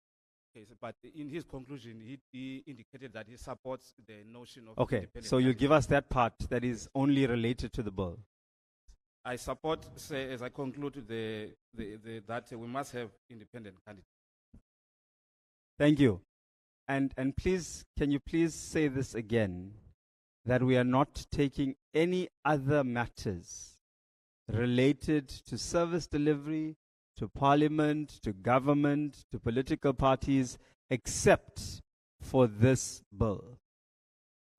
Okay, but in his conclusion, he indicated that he supports the notion of Okay, independent so you candidate. give us that part that is only related to the bill. I support, say, as I conclude that we must have independent candidates. Thank you. And please, can you please say this again, that we are not taking any other matters related to service delivery, to parliament, to government, to political parties, except for this bill.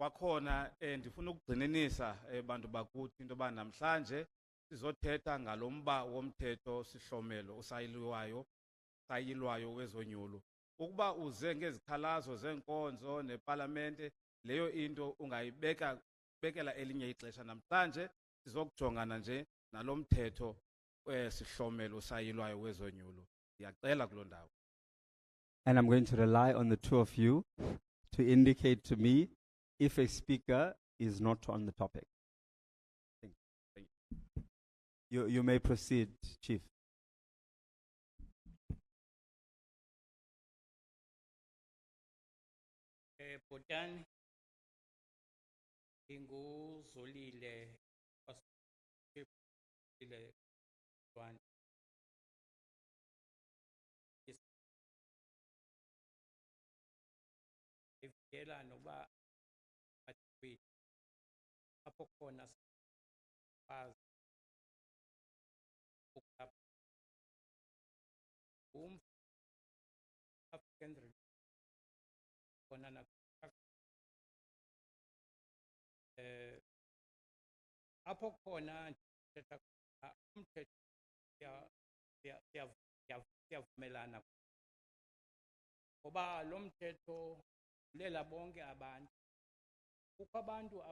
Kwakhona ndifuna ukugxininisa bantu bakuthi into yoba namhlanje sizothetha ngalomba womthetho sihlomelo usayilwayo wezonyulo. Ukuba uze ngezikhalazo zenkonzo nepalamente, leyo into ungayibekela elinye ixesha. Namhlanje sizokujongana nje nalomthetho sihlomelo usayilwayo wezonyulo. Ndiyacela kuloo ndawo. And I'm going to rely on the two of you to indicate to me if a speaker is not on the topic. Thank you. You may proceed, Chief. Botani inguzolile wasile one ivela noba athi apho khona bazi ukapha African khona na apho khona thetha umthetho siyavumelana ngoba lo mthetho ulela bonke abantu. Kukho abantu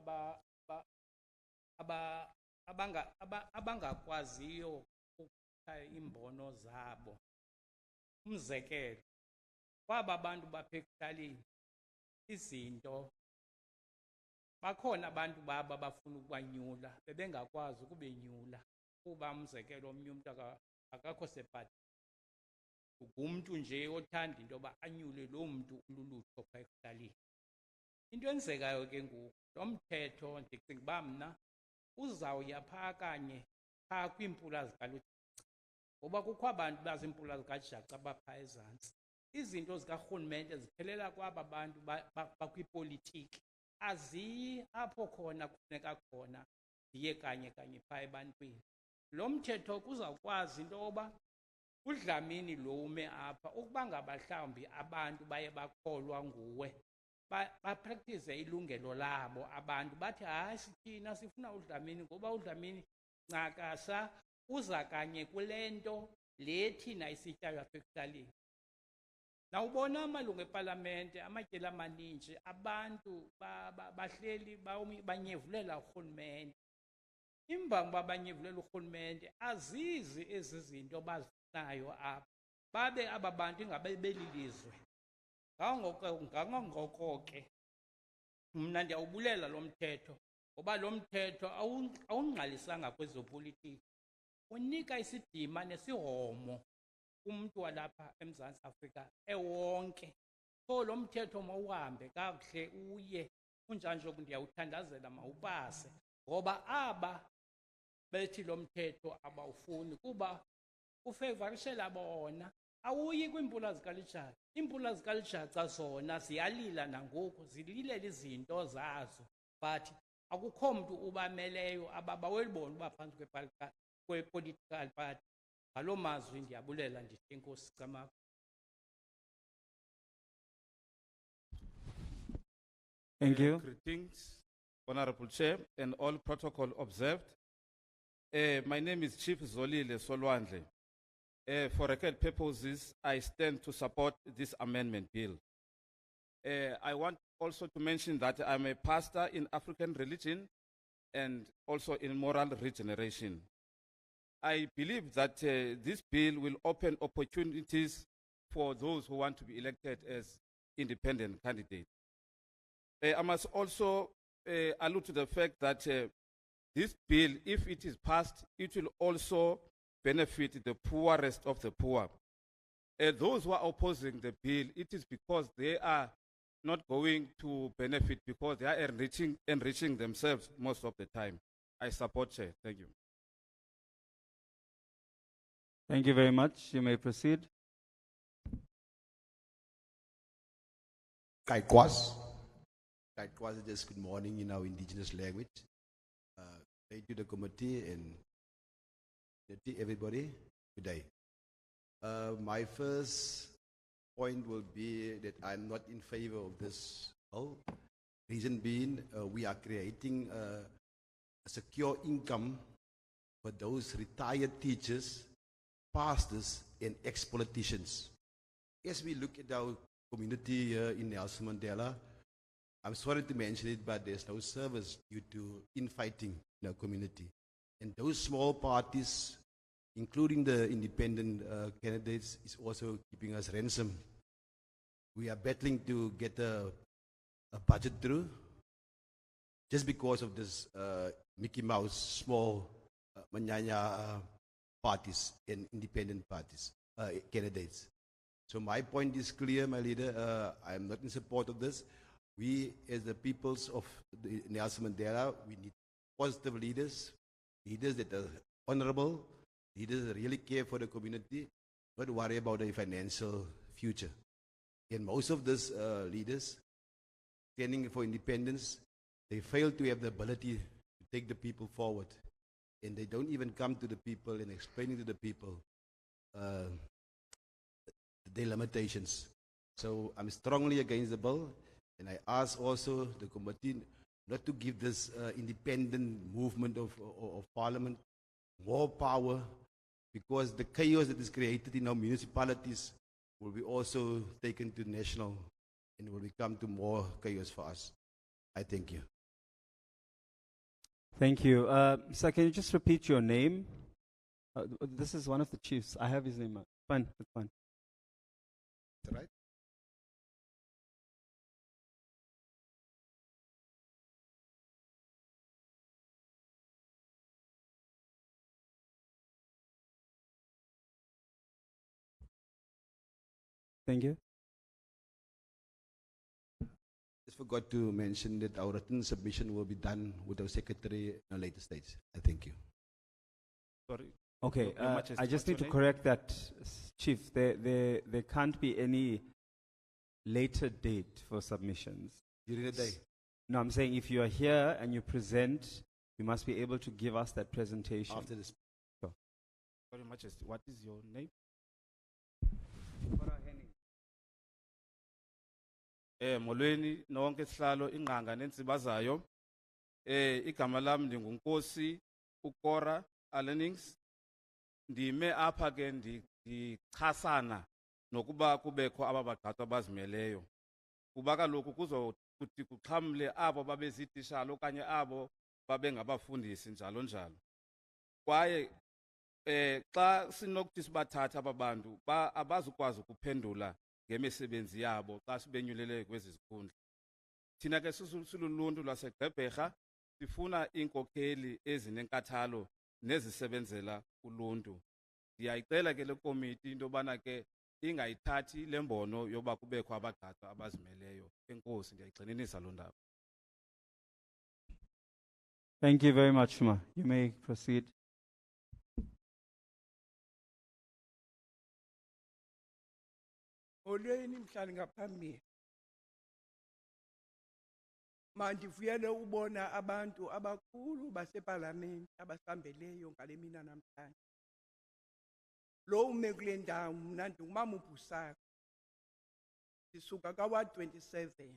abangakwaziyo ukuthatha imbono zabo. Umzekelo, kwaba abantu bapha ekuhlaleni izinto, bakhona abantu baba bafuna ukwanyula bebengakwazi ukubenyula kuba umzekelo omnye umuntu akakho sepati, ngumntu nje othanda into yoba anyule loo mntu ululutho phaa ekuhlaleni. Into enzekayo ke ngoku lo mthetho ndicinga uba mna uzawuya phaa kanye phaa kwiimpula zikalujaca, ngoba kukho abantu baziimpula zikajaca abaphaa ezantsi. Izinto zikarhulumente ziphelela kwaba bantu bakwipolitiki, aziyi apho khona kufuneka khona ziye kanye kanye phaa ebantwini. Lo mthetho kuzawukwazi into yoba uDlamini lo ume apha ukuba ngaba mhlawumbi abantu baye bakholwa nguwe bapractice ilungelo labo, abantu bathi hayi sithina sifuna uDlamini ngoba uDlamini ncakasa uza kanye kule nto le thina isityayo apha ekuhlaleni. Nawubona amalungu epalamente amatyeli amaninji abantu bahleli banyevulela urhulumente. Imbangi banyevulela urhulumente azizi ezi zinto bazifunayo apha, babe aba bantu ingabe belilizwe. Ngangoko ke mna ndiyawubulela lo mthetho ngoba lo mthetho awungqalisanga kwezopolitiki, unika isidima nesihomo kumntu walapha eMzantsi Afrika ewonke. So lo mthetho mawuhambe kakuhle uye kunjanje ndiyawuthandazela mawupase, ngoba aba bethi lo mthetho abawufuni kuba ufevorishela bona. Awuyi kwiimpula zikalujaca, iimpula zikalujaca zona ziyalila nangoku, zililela izinto zazo, but akukho mntu ubameleyo ababawelibona uba phantsi kwe-political party. Ngaloo mazwi ndiyabulela, ndithi enkosi Camagu. Thank you. Greetings, Honorable Chair, and all protocol observed. My name is Chief Zolile Solwandle. For record purposes, I stand to support this amendment bill. I want also to mention that I'm a pastor in African religion and also in moral regeneration. I believe that this bill will open opportunities for those who want to be elected as independent candidates. I must also allude to the fact that this bill, if it is passed, it will also benefit the poorest of the poor. Those who are opposing the bill, it is because they are not going to benefit because they are enriching themselves most of the time. I support Chair. Thank you. Thank you very much. You may proceed. Kaikwas. Kaikwas is just good morning in our indigenous language. Thank you to the committee and everybody. Good day. My first point will be that I'm not in favor of this bill. Reason being, we are creating a secure income for those retired teachers, pastors, and ex-politicians. As we look at our community here in Nelson Mandela, I'm sorry to mention it, but there's no service due to infighting in our community. And those small parties, including the independent candidates, is also keeping us ransom. We are battling to get a budget through just because of this Mickey Mouse small manyanya parties and independent parties, candidates. So my point is clear, my leader. I am not in support of this. We, as the peoples of the Nelson Mandela, we need positive leaders, leaders that are honorable, leaders that really care for the community, not worry about their financial future. And most of these leaders standing for independence, they fail to have the ability to take the people forward. And they don't even come to the people and explaining to the people their limitations. So I'm strongly against the bill, and I ask also the committee not to give this independent movement of parliament more power, because the chaos that is created in our municipalities will be also taken to national and will become to more chaos for us. I thank you. Thank you. Sir, can you just repeat your name? This is one of the chiefs. I have his name. Fine, that's fine. Is that right? Thank you. Just forgot to mention that our written submission will be done with our secretary at a later stage. I thank you. Sorry. Okay, Your Majesty, I just what's need to your name? correct that, Chief. There can't be any later date for submissions. During the day. No, I'm saying if you are here and you present, you must be able to give us that presentation. After this. Sorry, Majesty. What is your name? Molweni nonke sihlalo ingqanga nentsibazayo. Igama lam ndingunkosi uKora Allenings. Ndime apha ke ndichasana nokuba kubekho ababagqatswa abazimeleyo. Kuba kaloku kuzokuthi kuxhamle abo babeziititshala okanye abo babengabafundisi njalo njalo. Kwaye xa sinokuthi sibathatha aba bantu abazukwazi ukuphendula ngemisebenzi yabo xa sibenyulele kwezi zikhundla. Thina ke siluluntu lwaseGqeberha sifuna iinkokheli ezinenkathalo nezisebenzela uluntu. Ndiyayicela ke le komiti into yobana ke ingayithathi le mbono yoba kubekho abagqatswa abazimeleyo. Enkosi, ndiyayigxininisa loo ndaba. Thank you very much, Ma. You may proceed. Molweni mhlali ngaphambili. Mandivuyele ubona abantu abakhulu baseParliament abasambeleyo ngale mina namhlanje. Lo ume kule ndawo mna ndingumama uBhusaka. Sisuka kaWard 27.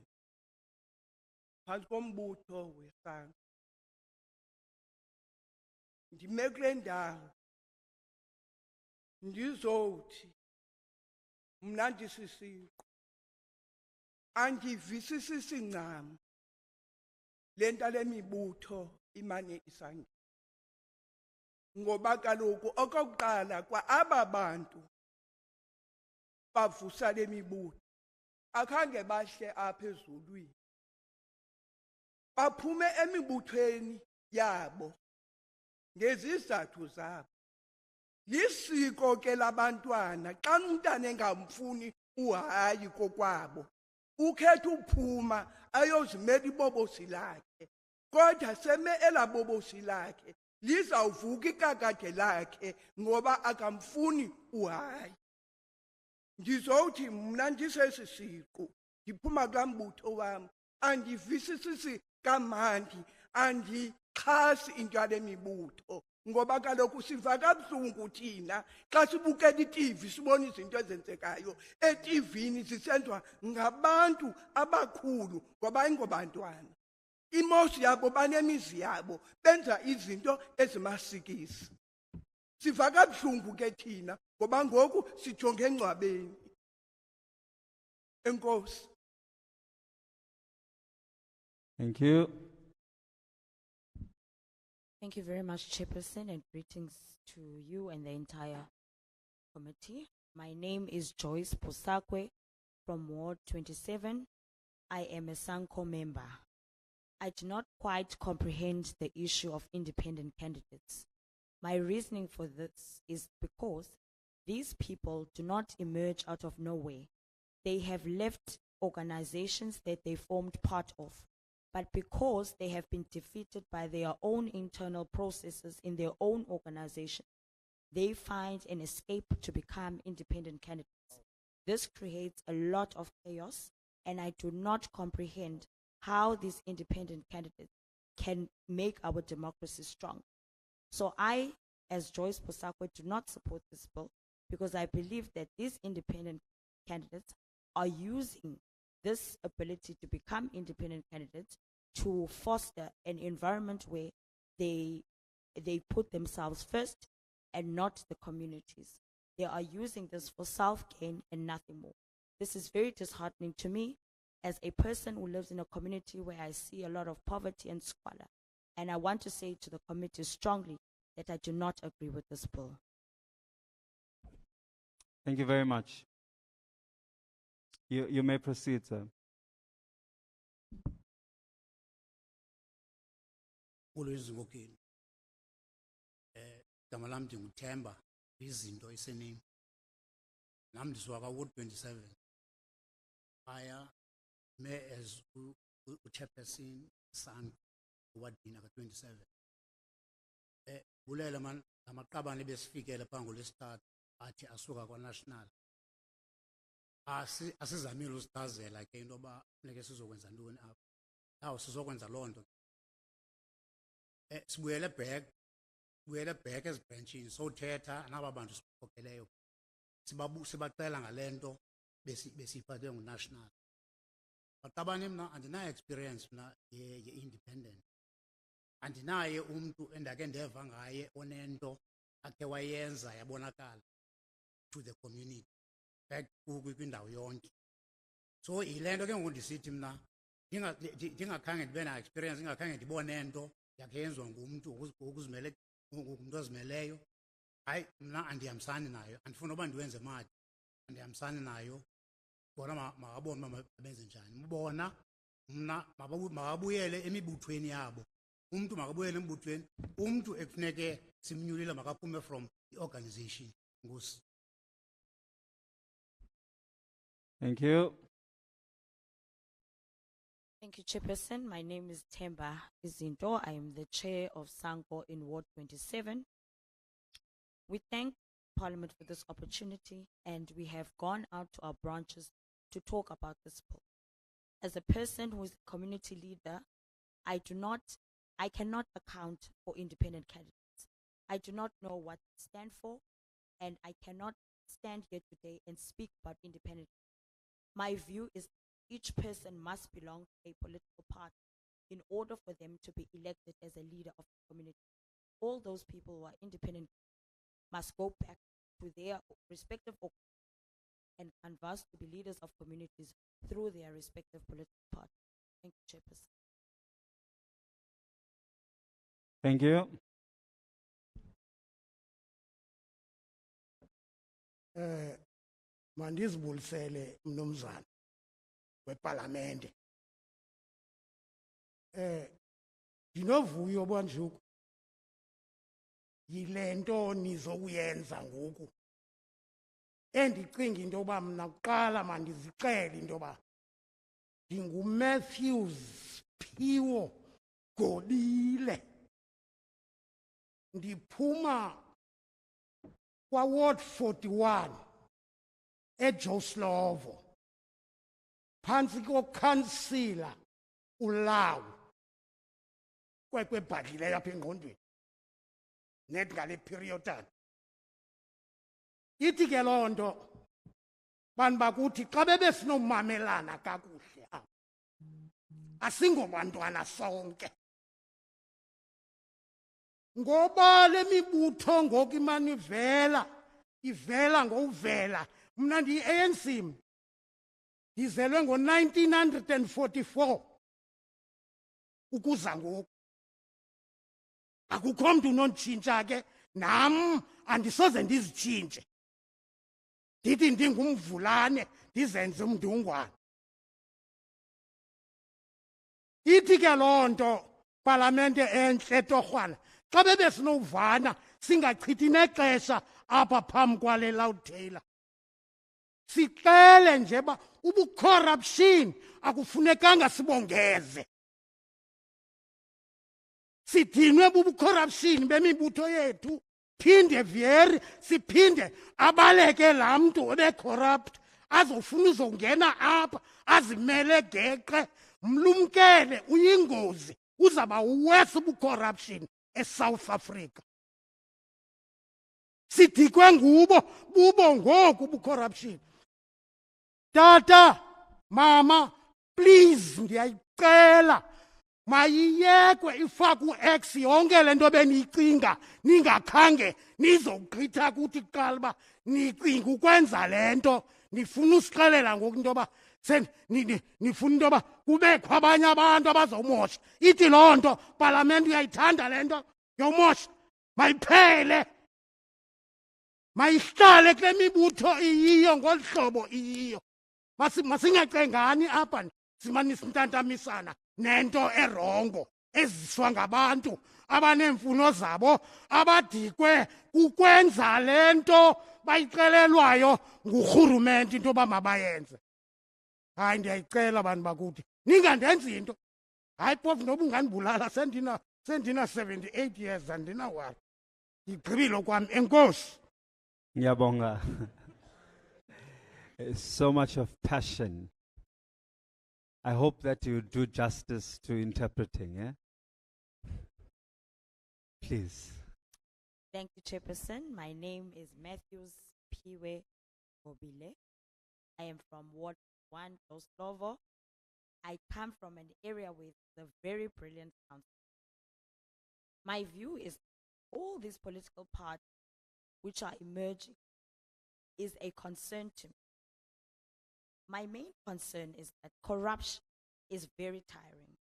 phantsi kombutho wesanga. Ndime kule ndawo ndizothi mna ndisisiqu andivisisisi ncam le nto le mibutho imane isangena. Ngoba kaloku okokuqala kwa aba bantu bavusa le mibutho akhange bahle apha ezulwini, baphume emibuthweni yabo ngezizathu zabo. Lisiko ke labantwana xa umntana engamfuni uhayi kokwabo ukhetha uphuma ayozimela ibobosi lakhe, kodwa seme elabobosi lakhe lizawuvuka ikakade lakhe ngoba akamfuni uhayi. Ndizothi mna ndisesi siqu ndiphuma kambutho wam andivisisisi kamandi, andixhasi into yale mibutho ngoba kaloku siva kabuhlungu thina xa sibukela iTV sibona izinto ezenzekayo eTVini zisenziwa ngabantu abakhulu ngoba ingobantwana. Imosi yabo banemizi yabo benza izinto ezimasikisi. Siva kabuhlungu ke thina ngoba ngoku sijonge engcwabeni. Enkosi. Thank you. Thank you very much, Chairperson, and greetings to you and the entire committee. My name is Joyce Posakwe from Ward 27. I am a SANCO member. I do not quite comprehend the issue of independent candidates. My reasoning for this is because these people do not emerge out of nowhere. They have left organizations that they formed part of. But because they have been defeated by their own internal processes in their own organization, they find an escape to become independent candidates. This creates a lot of chaos, and I do not comprehend how these independent candidates can make our democracy strong. So I, as Joyce Posakwe, do not support this bill because I believe that these independent candidates are using this ability to become independent candidates to foster an environment where they put themselves first and not the communities. They are using this for self-gain and nothing more. This is very disheartening to me as a person who lives in a community where I see a lot of poverty and squalor. And I want to say to the committee strongly that I do not agree with this bill. Thank you very much. You may proceed, sir. Ulwezingokeni igama lam ndinguThemba izinto esenimi nam ndisuka ka-Ward 27 phaya me as uchairperson SANCO ewadini ka-27 bulela amaqabane besifikele phaa ngolwesithathu athi asuka kwa-national asizamile usichazela ke into yoba funeke sizokwenza ntoni apha. Naw sizokwenza loo nto sibuyele back ezibhrentshini sowuthetha naba bantu sibakhokeleyo sibacela ngale nto besiyiphathwe ngunational. Baqabane mna andinayo-experience mna ye-independent, andinaye umntu endake ndeva ngaye onento akhe wayenza yabonakala to the community back kwindawo yonke. So yile nto ke ngoku ndisithi mna ndingakhange ndibe na-experience, ndingakhange ndibone nto yakhe yenziwa ngumntu ngumntu ozimeleyo, hayi mna andihambisani nayo, andifuna uba ndiwenze mali, andihambisani nayo. Bona makabone uba benze njani. Bona mna makabuyele emibuthweni yabo, umntu makabuyele embuthweni, umntu ekufuneke simnyulile makaphume from i-organization. Ngosi. Thank you. Thank you, Chairperson. My name is Themba Izinto. I am the chair of SANCO in Ward 27. We thank Parliament for this opportunity, and we have gone out to our branches to talk about this bill. As a person who is a community leader, I cannot account for independent candidates. I do not know what they stand for, and I cannot stand here today and speak about independent. My view is each person must belong to a political party in order for them to be elected as a leader of the community. All those people who are independent must go back to their respective and canvass to be leaders of communities through their respective political parties. Thank you, Chairperson. Thank you. Mandizibulisele mnumzana weParlamente. Ndinovuyo Banjuku. Yile nto nizokuyenza ngoku. Endicinga into yoba mna kuqala mandizixele into yoba ndinguMatthews Phiwo Gqobile. Ndiphuma kwaWard 41 eJoslovo phantsi kokhansila uLawu kwebhadlileyo apha engqondweni net ngale period. Ithi ke loo nto bantu bakuthi xa bebesinomamelana kakuhle apha asingobantwana sonke. Ngoba le mibutho ngoku imane ivela ngokuvela. Mna ndiyi-ANC, ndizelwe ngo-1944 ukuza ngoku. Akukho mntu unonditshintsha ke, nam andisoze ndizitshintshe. Ndithi ndingumvulane ndizenze umndungwane. Ithi ke loo nto Palamente entle torhwana xa bebesinowuvana singachithi nexesha apha phambi kwale Loud Taylor. Sixele nje ba ubucorruption akufunekanga sibongeze. Sidinwe bubucorruption bemibutho yethu. Phinde Vieri siphinde abaleke laa mntu obecorrupt azofuna uzongena apha azimele geqe. Mlumkele uyingozi uzaba worse ubucorruption eSouth Africa. Sidikwe ngubo bubo ngoku ubucorruption. Tata, mama, please ndiyayicela mayiyekwe ifakwe X yonke le nto beniyicinga ningakhange nizogqitha kuthi kuqala uba nicinga ukwenza le nto. Nifuna usixelela ngoku into yoba nifuna into yoba kubekho abanye abantu abazomosha. Ithi loo nto Palamente uyayithanda le nto yomosha. Mayiphele. Mayihlale kule mibutho iyiyo ngolu hlobo iyiyo. Masingacengani apha simane sintantamisana nento erongo eziswa ngabantu abaneemfuno zabo abadikwe ukwenza le nto bayixelelwayo ngurhurumente into yoba mabayenze. Hayi ndiyayicela bantu bakuthi ningandenzi into. Hayi phofu noba ungandibulala sendina 78 years andinawari. Ndigqibile kwam. Enkosi. Ngiyabonga. So much of passion. I hope that you do justice to interpreting, eh? Please. Thank you, Chairperson. My name is Matthews Phiwo Gqobile. I am from Ward 1, Joslovo. I come from an area with a very brilliant council. My view is all these political parties which are emerging is a concern to me. My main concern is that corruption is very tiring.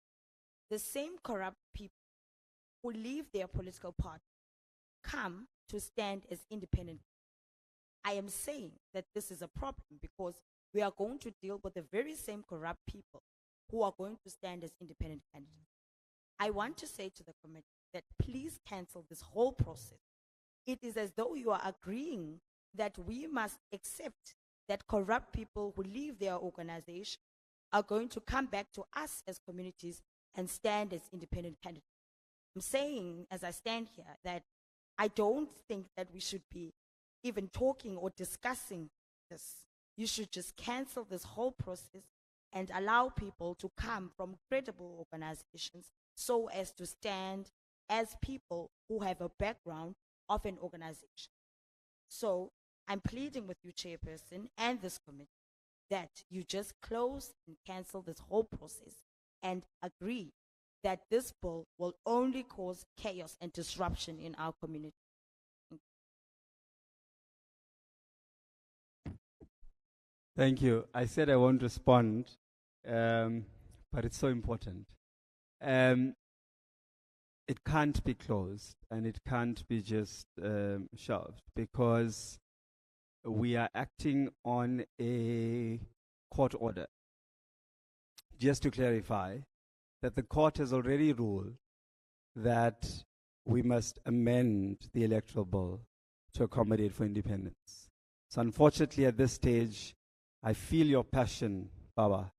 The same corrupt people who leave their political party come to stand as independent. I am saying that this is a problem because we are going to deal with the very same corrupt people who are going to stand as independent candidates. I want to say to the committee that please cancel this whole process. It is as though you are agreeing that we must accept that corrupt people who leave their organization are going to come back to us as communities and stand as independent candidates. I'm saying, as I stand here, that I don't think that we should be even talking or discussing this. You should just cancel this whole process and allow people to come from credible organizations so as to stand as people who have a background of an organization. So I'm pleading with you, Chairperson, and this committee, that you just close and cancel this whole process and agree that this bill will only cause chaos and disruption in our community. Thank you. I said I won't respond, but it's so important. It can't be closed and it can't be just shelved because we are acting on a court order. Just to clarify, that the court has already ruled that we must amend the electoral bill to accommodate for independence. So unfortunately at this stage, I feel your passion, Baba.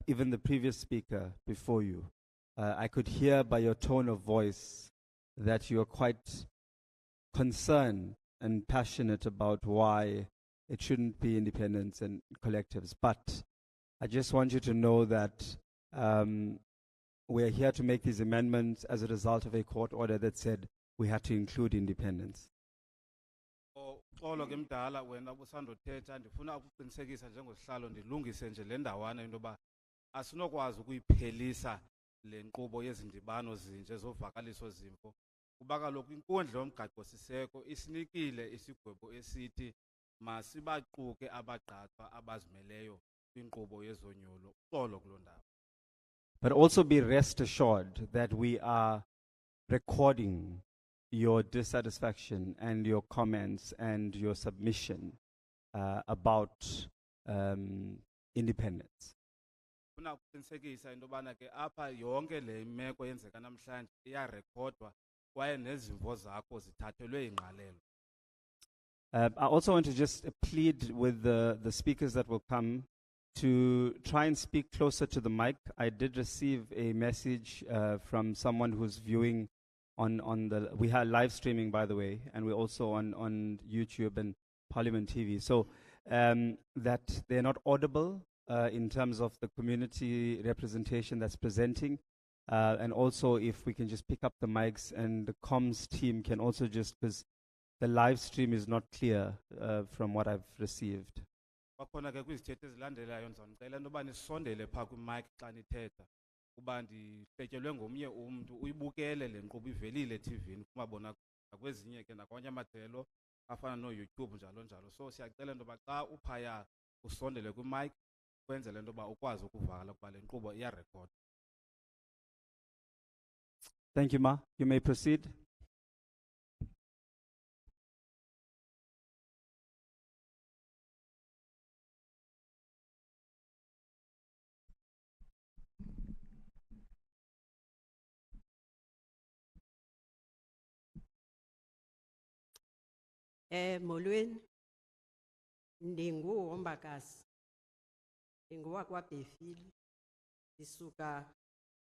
Even the previous speaker before you, I could hear by your tone of voice that you are quite concerned and passionate about why it shouldn't be independents and collectives. But I just want you to know that we're here to make these amendments as a result of a court order that said we had to include independence. Xolo ke mdala wena busandothetha ndifuna ukuqinisekisa njengosihlalo ndilungise nje le ndawana into yoba asinokwazi ukuyiphelisa le nkqubo yezindibano zinje zovakaliso zimvo kuba kaloku inkundla yomgaqo-siseko isinikile isigwebo esithi masibaquke abagqatswa abazimeleyo kwinkqubo yezonyulo. Xolo kuloo ndawo. But also be rest assured that we are recording your dissatisfaction and your comments and your submission about independence. Funa ukuqinisekisa into yobana ke apha yonke le imeko yenzeka namhlanje iyarekhodwa kwaye nezimvo zakho zithathelwe ingqalelo. I also want to just plead with the speakers that will come to try and speak closer to the mic. I did receive a message from someone who's viewing on the, we have live streaming, by the way, and we're also on YouTube and Parliament TV. So that they're not audible in terms of the community representation that's presenting. And also if we can just pick up the mics and the comms team can also just, because the live stream is not clear from what I've received. Bakhona ke kwizithethe ezilandelayo ndizawunicela into yoba nisondele phaa kwimic xa nithetha kuba ndihletyelwe ngomnye umntu uyibukele le nkqubo ivelile eTV-ni kumabona nakwezinye ke nakwamanye amajelo afana nooYouTube njalo njalo. So siyacela into yoba xa uphaya usondele kwimic kwenzele into yoba ukwazi ukuvala kuba le nkqubo iyarekhodwa. Thank you, Ma. You may proceed. Molweni, ndinguHombakazi, ndingowakwaBhefile, ndisuka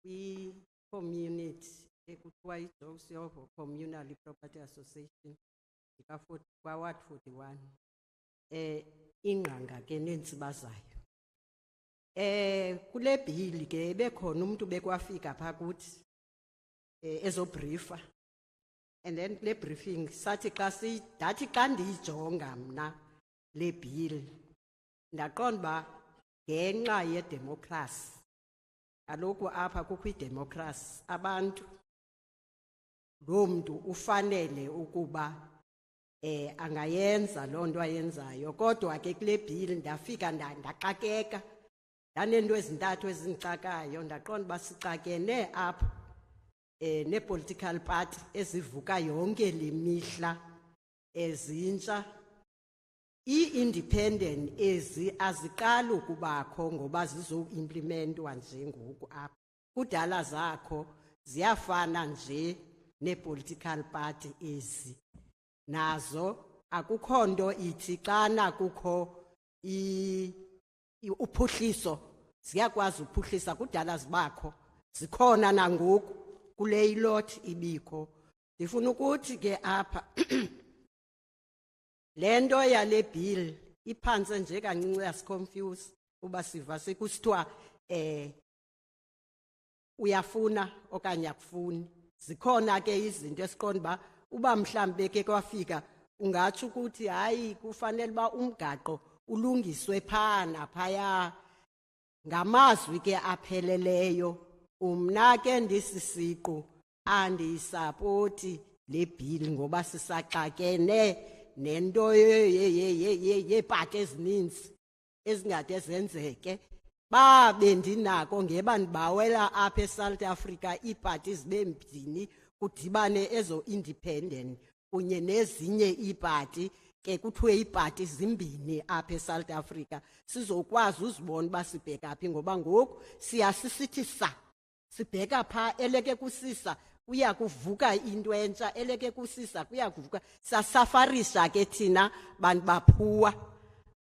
kwi-community ekuthiwa iJogsiyoko Communal Property Association kwa-Ward 41. Ingqanga ke nentsiba zayo. Kule bhili ke bekhona umuntu bekwafika phaa kuthi ezobriefa. And then le briefing sathi dathi xa ndiyijonga mna le bill ndaqonda ba ngenxa yedemocracy kaloku apha kukho idemocracy abantu lo mntu ufanele ukuba angayenza loo nto ayenzayo kodwa ke kule bill ndafika ndaxakeka ndanento ezintathu ezindixakayo ndaqonda uba sixakene apha ne-political party ezivuka yonke le mihla ezintsha i-independent ezi aziqali ukubakho ngoba zizo-implementwa nje ngoku apha kudala zakho ziyafana nje ne-political party ezi nazo akukho nto ithi xana kukho uphuhliso ziyakwazi uphuhlisa kudala zibakho zikhona nangoku kule ilot ibikho. Ndifuna ukuthi ke apha le nto yale bill iphantse nje kancinci yasiconfuse uba siva sekusithiwa uyafuna okanye akufuni. Zikhona ke izinto esiqonda uba mhlambe ke kwafika ungatsho ukuthi hayi kufanele uba umgaqo ulungiswe phaa naphaya ngamazwi ke apheleleyo Umna ke ndisisiqu andiyisapoti le bill ngoba sisaxakene nento yeepati ezininzi ezingade zenzeke. Bendinako ngeba ndibawela apha eSouth Africa iipati zibe mbini kudibane ezo independent kunye nezinye iipati ke kuthiwe iipati zimbini apha eSouth Africa sizokwazi uzibona uba sibheka phi ngoba ngoku siyasisithi sibheka pha eleke kusisa kuya kuvuka into entsha eleke kusisa kuya kuvuka sasafarisha ke thina bantu baphuwa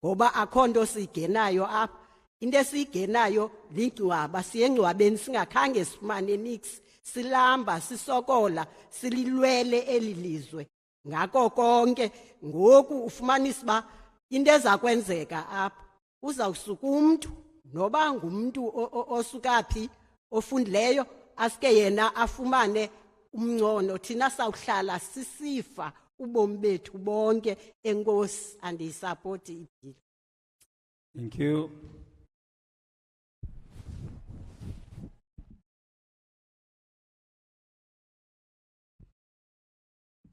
ngoba akho nto siyigenayo apha. Into esiyigenayo lingcwaba, siye engcwabeni singakhange sifumane nix, silamba sisokola sililwele eli lizwe ngako konke. Ngoku ufumanisa uba into eza kwenzeka apha uzawusuka umntu noba ngumntu osuka phi ofundileyo aske yena afumane umncono, thina sawuhlala sisifa ubomi bethu bonke. Enkosi, andiyisapoti ibhili. Thank you.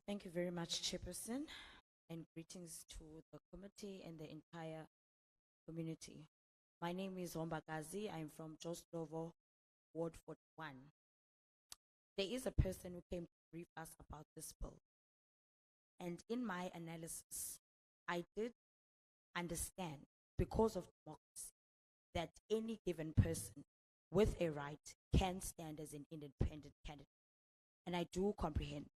Thank you very much, Chairperson, and greetings to the committee and the entire community. My name is Wombagazi. I'm from Joslovo, Ward 41. There is a person who came to brief us about this bill. And in my analysis, I did understand, because of democracy, that any given person with a right can stand as an independent candidate. And I do comprehend.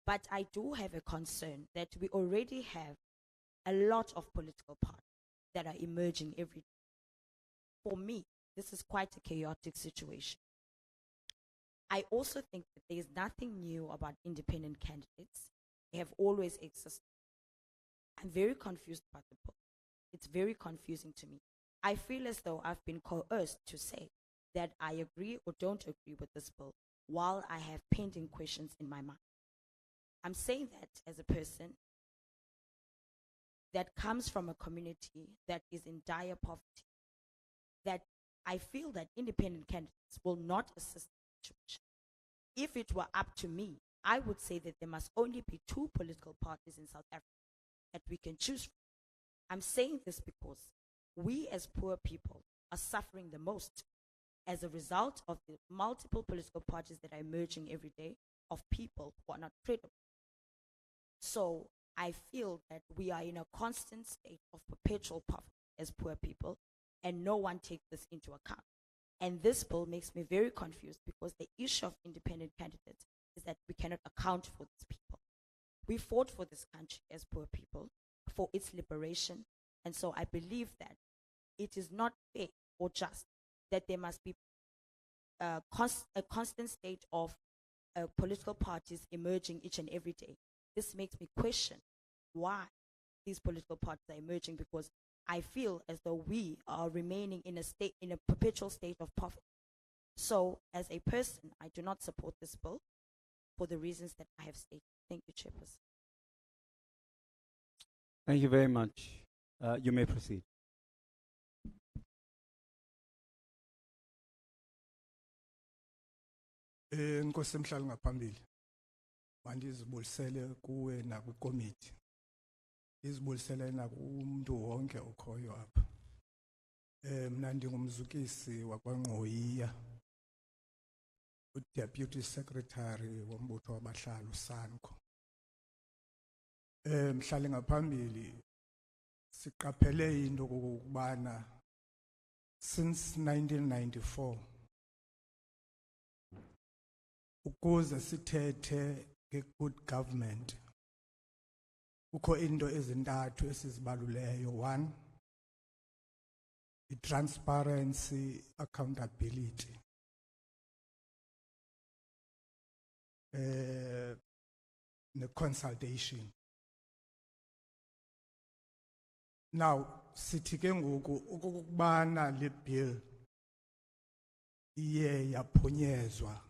But I do have a concern that we already have a lot of political parties that are emerging every day. For me, this is quite a chaotic situation. I also think that there is nothing new about independent candidates. They have always existed. I'm very confused about the bill. It's very confusing to me. I feel as though I've been coerced to say that I agree or don't agree with this bill while I have pending questions in my mind. I'm saying that as a person that comes from a community that is in dire poverty, that I feel that independent candidates will not assist the situation. If it were up to me, I would say that there must only be 2 political parties in South Africa that we can choose from. I'm saying this because we as poor people are suffering the most as a result of the multiple political parties that are emerging every day of people who are not credible. So I feel that we are in a constant state of perpetual poverty as poor people, and no one takes this into account. And this bill makes me very confused because the issue of independent candidates is that we cannot account for these people. We fought for this country as poor people, for its liberation, and so I believe that it is not fair or just that there must be a constant state of political parties emerging each and every day. This makes me question why these political parties are emerging, because I feel as though we are remaining in a perpetual state of poverty. So as a person, I do not support this bill for the reasons that I have stated. Thank you, Chairperson. Thank you very much. You may proceed. Nkosi emhlali ngaphambili mandizibulisele kuwe nakwikomiti, izibulisele nakumuntu wonke okhoyo apha. Mna ndingumzukisi wakwaNgqoyiya, uDeputy Secretary wombutho wabahlali uSanko. Mhlali ngaphambili siqaphele into kokubana since 1994 ukuze sithethe nge-good government kukho into ezintathu esizibaluleyo. 1, i-transparency, accountability. Ne-consultation. Now sithi ke ngoku ukubana le bill iye yaphunyezwa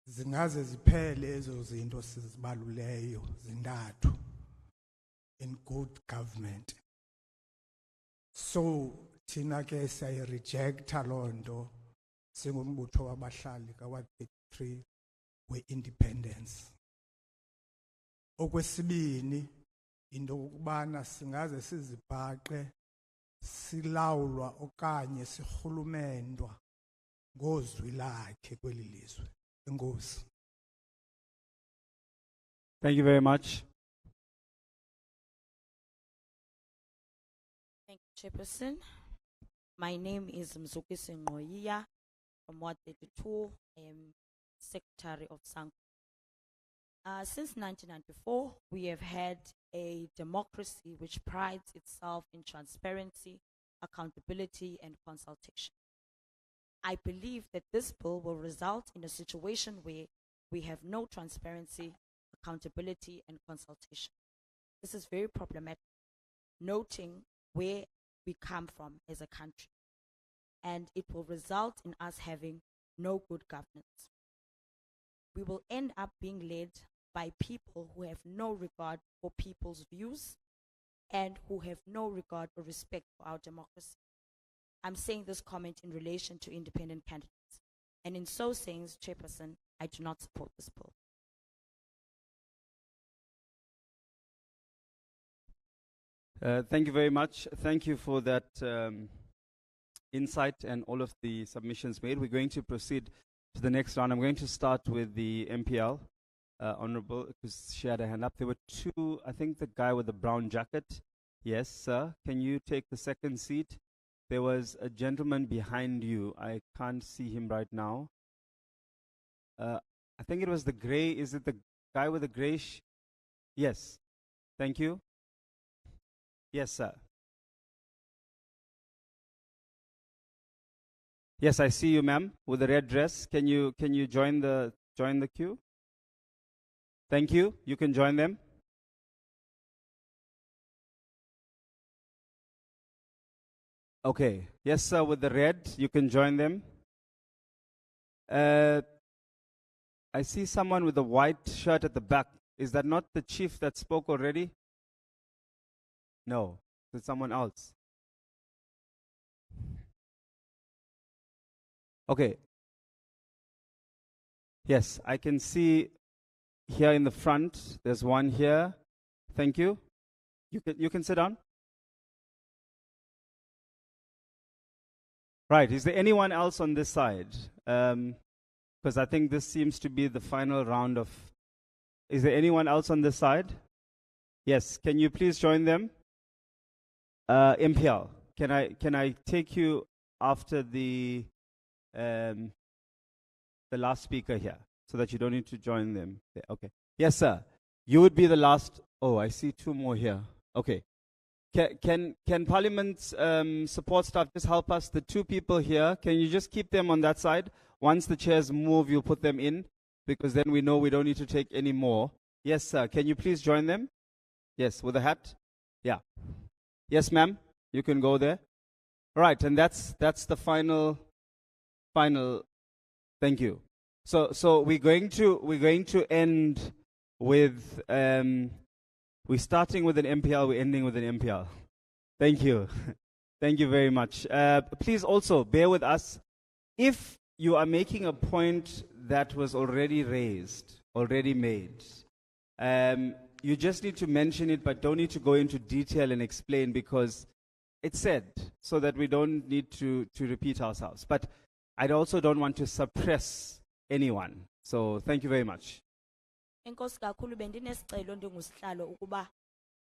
zingaze ziphele ezo zinto sizibaluleyo zintathu in good government. So thina ke siyayirejecta loo nto, singumbutho wabahlali kaWard 33 we-independence. Okwesibini into ukubana singaze sizibhaqe silawulwa okanye sirhulumendwa ngozwi lakhe kweli lizwe. Enkosi. Thank you very much. Thank you, Chairperson. My name is Mzukisi Ngoyiya from Ward 32. I am Secretary of Sanko. Since 1994, we have had a democracy which prides itself in transparency, accountability, and consultation. I believe that this bill will result in a situation where we have no transparency, accountability, and consultation. This is very problematic, noting where we come from as a country, and it will result in us having no good governance. We will end up being led by people who have no regard for people's views and who have no regard or respect for our democracy. I'm saying this comment in relation to independent candidates, and in so saying, Chairperson, I do not support this bill. Thank you very much. Thank you for that insight and all of the submissions made. We're going to proceed to the next round. I'm going to start with the MPL, Honorable, because she had a hand up. There were two, I think the guy with the brown jacket. Yes, sir. Can you take the second seat? There was a gentleman behind you. I can't see him right now. I think it was the gray. Is it the guy with the grayish? Yes. Thank you. Yes, sir. Yes, I see you, ma'am, with the red dress. Can you join the queue? Thank you. You can join them. Okay. Yes, sir, with the red, you can join them. I see someone with a white shirt at the back. Is that not the chief that spoke already? No, it's someone else. Okay. Yes, I can see here in the front. There's one here. Thank you. You can sit down. Right. Is there anyone else on this side? Because I think this seems to be the final round of. Is there anyone else on this side? Yes. Can you please join them? MPL. Can I take you after the last speaker here, so that you don't need to join them? Okay. Yes, sir. You would be the last. Oh, I see two more here. Okay. Can Parliament's support staff just help us? The two people here, can you just keep them on that side? Once the chairs move, you'll put them in, because then we know we don't need to take any more. Yes, sir. Can you please join them? Yes, with a hat. Yeah. Yes, ma'am. You can go there. Right, and that's the final. Thank you. So we're going to end with we're starting with an MPL. We're ending with an MPL. Thank you. Thank you very much. Please also bear with us. If you are making a point that was already raised, already made, you just need to mention it, but don't need to go into detail and explain, because it's said, so that we don't need to repeat ourselves. But I also don't want to suppress anyone. So thank you very much. Enkosi kakhulu bendinesicelo ndingusihlalo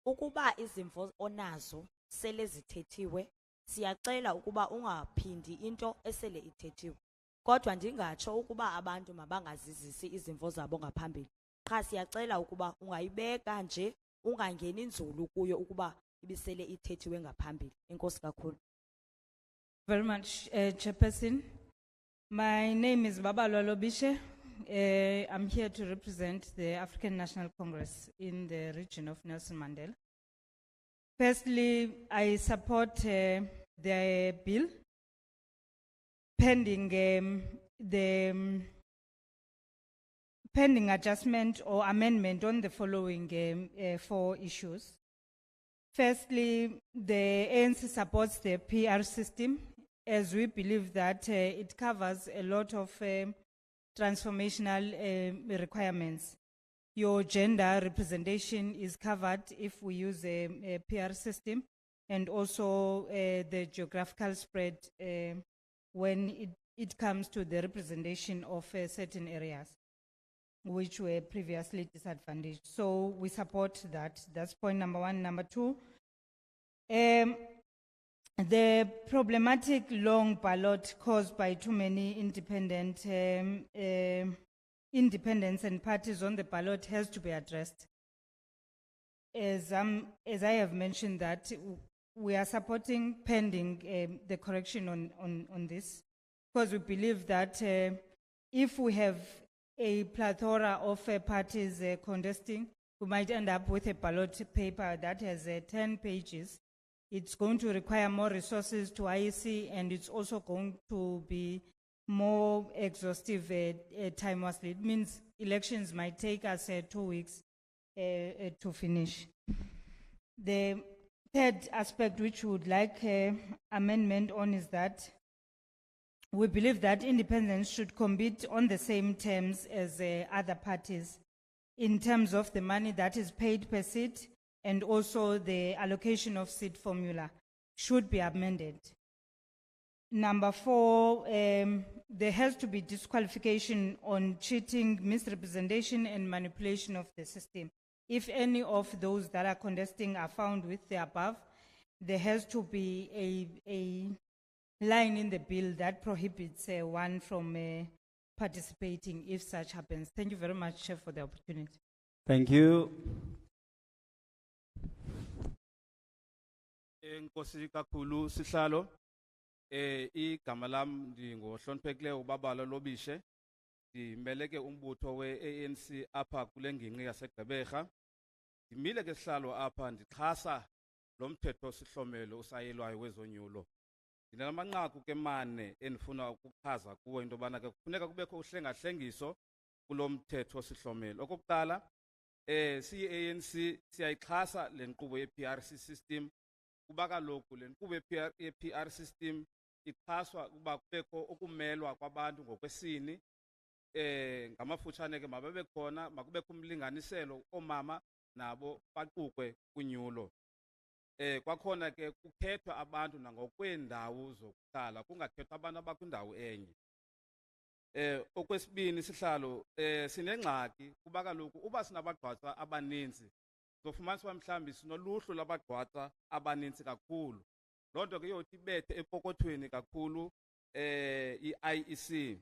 ukuba izimvo onazo sele zithethiwe, siyacela ukuba ungaphindi into esele ithethiwe. Kodwa ndingatsho ukuba abantu mabangazizisi izimvo zabo ngaphambili. Qha siyacela ukuba ungayibeka nje, ungangeni nzulu kuyo ukuba ibisele ithethiwe ngaphambili. Enkosi kakhulu. Very much, Chairperson. My name is Babalwa Lobishe. I'm here to represent the African National Congress in the region of Nelson Mandela. Firstly, I support the bill pending the pending adjustment or amendment on the following 4 issues. Firstly, the ANC supports the PR system as we believe that it covers a lot of transformational requirements. Your gender representation is covered if we use a PR system, and also the geographical spread when it comes to the representation of certain areas which were previously disadvantaged. So we support that. That's point number one. Number two, the problematic long ballot caused by too many independents and parties on the ballot has to be addressed. As I have mentioned that we are supporting pending the correction on this, because we believe that if we have a plethora of parties contesting, we might end up with a ballot paper that has 10 pages. It's going to require more resources to IEC, and it's also going to be more exhaustive time-wastely. It means elections might take us 2 weeks to finish. The third aspect which we would like amendment on is that we believe that independents should compete on the same terms as other parties in terms of the money that is paid per seat, and also the allocation of seat formula should be amended. Number four, there has to be disqualification on cheating, misrepresentation, and manipulation of the system. If any of those that are contesting are found with the above, there has to be a line in the bill that prohibits one from participating if such happens. Thank you very much, Chair, for the opportunity. Thank you. Enkosi kakhulu sihlalo, igama lam ndingohloniphekileyo uBabalo Lobishe, ndimele ke umbutho we-ANC apha kule ngingqi yaseGqeberha. Ndimile ke sihlalo apha ndixhasa lo mthetho sihlomelo usayelwayo wezonyulo. Ndinamanqaku ke mane endifuna ukuchaza kuwo into yobana ke kufuneka kubekho uhlengahlengiso kulo mthetho sihlomelo. Okokuqala, siyi-ANC siyayixhasa le nkqubo ye-PRC system, kuba kaloku le nkqubo ye-PR system ixhaswa ukuba kubekho ukumelwa kwabantu ngokwesini. Ngamafutshane ke mababe khona, makubekho umlinganiselo, oomama nabo baqukwe kunyulo. Kwakhona ke kukhethwa abantu nangokweendawo zokuhlala, kungakhethwa abantu abakwindawo enye. Okwesibini sihlalo, sinengxaki kuba kaloku uba sinabagqatswa abaninzi, sofumanisa mhlawumbi sinoluhlu labagqatswa abaninzi kakhulu. Loo nto ke yothi ibethe epokothweni kakhulu i-IEC,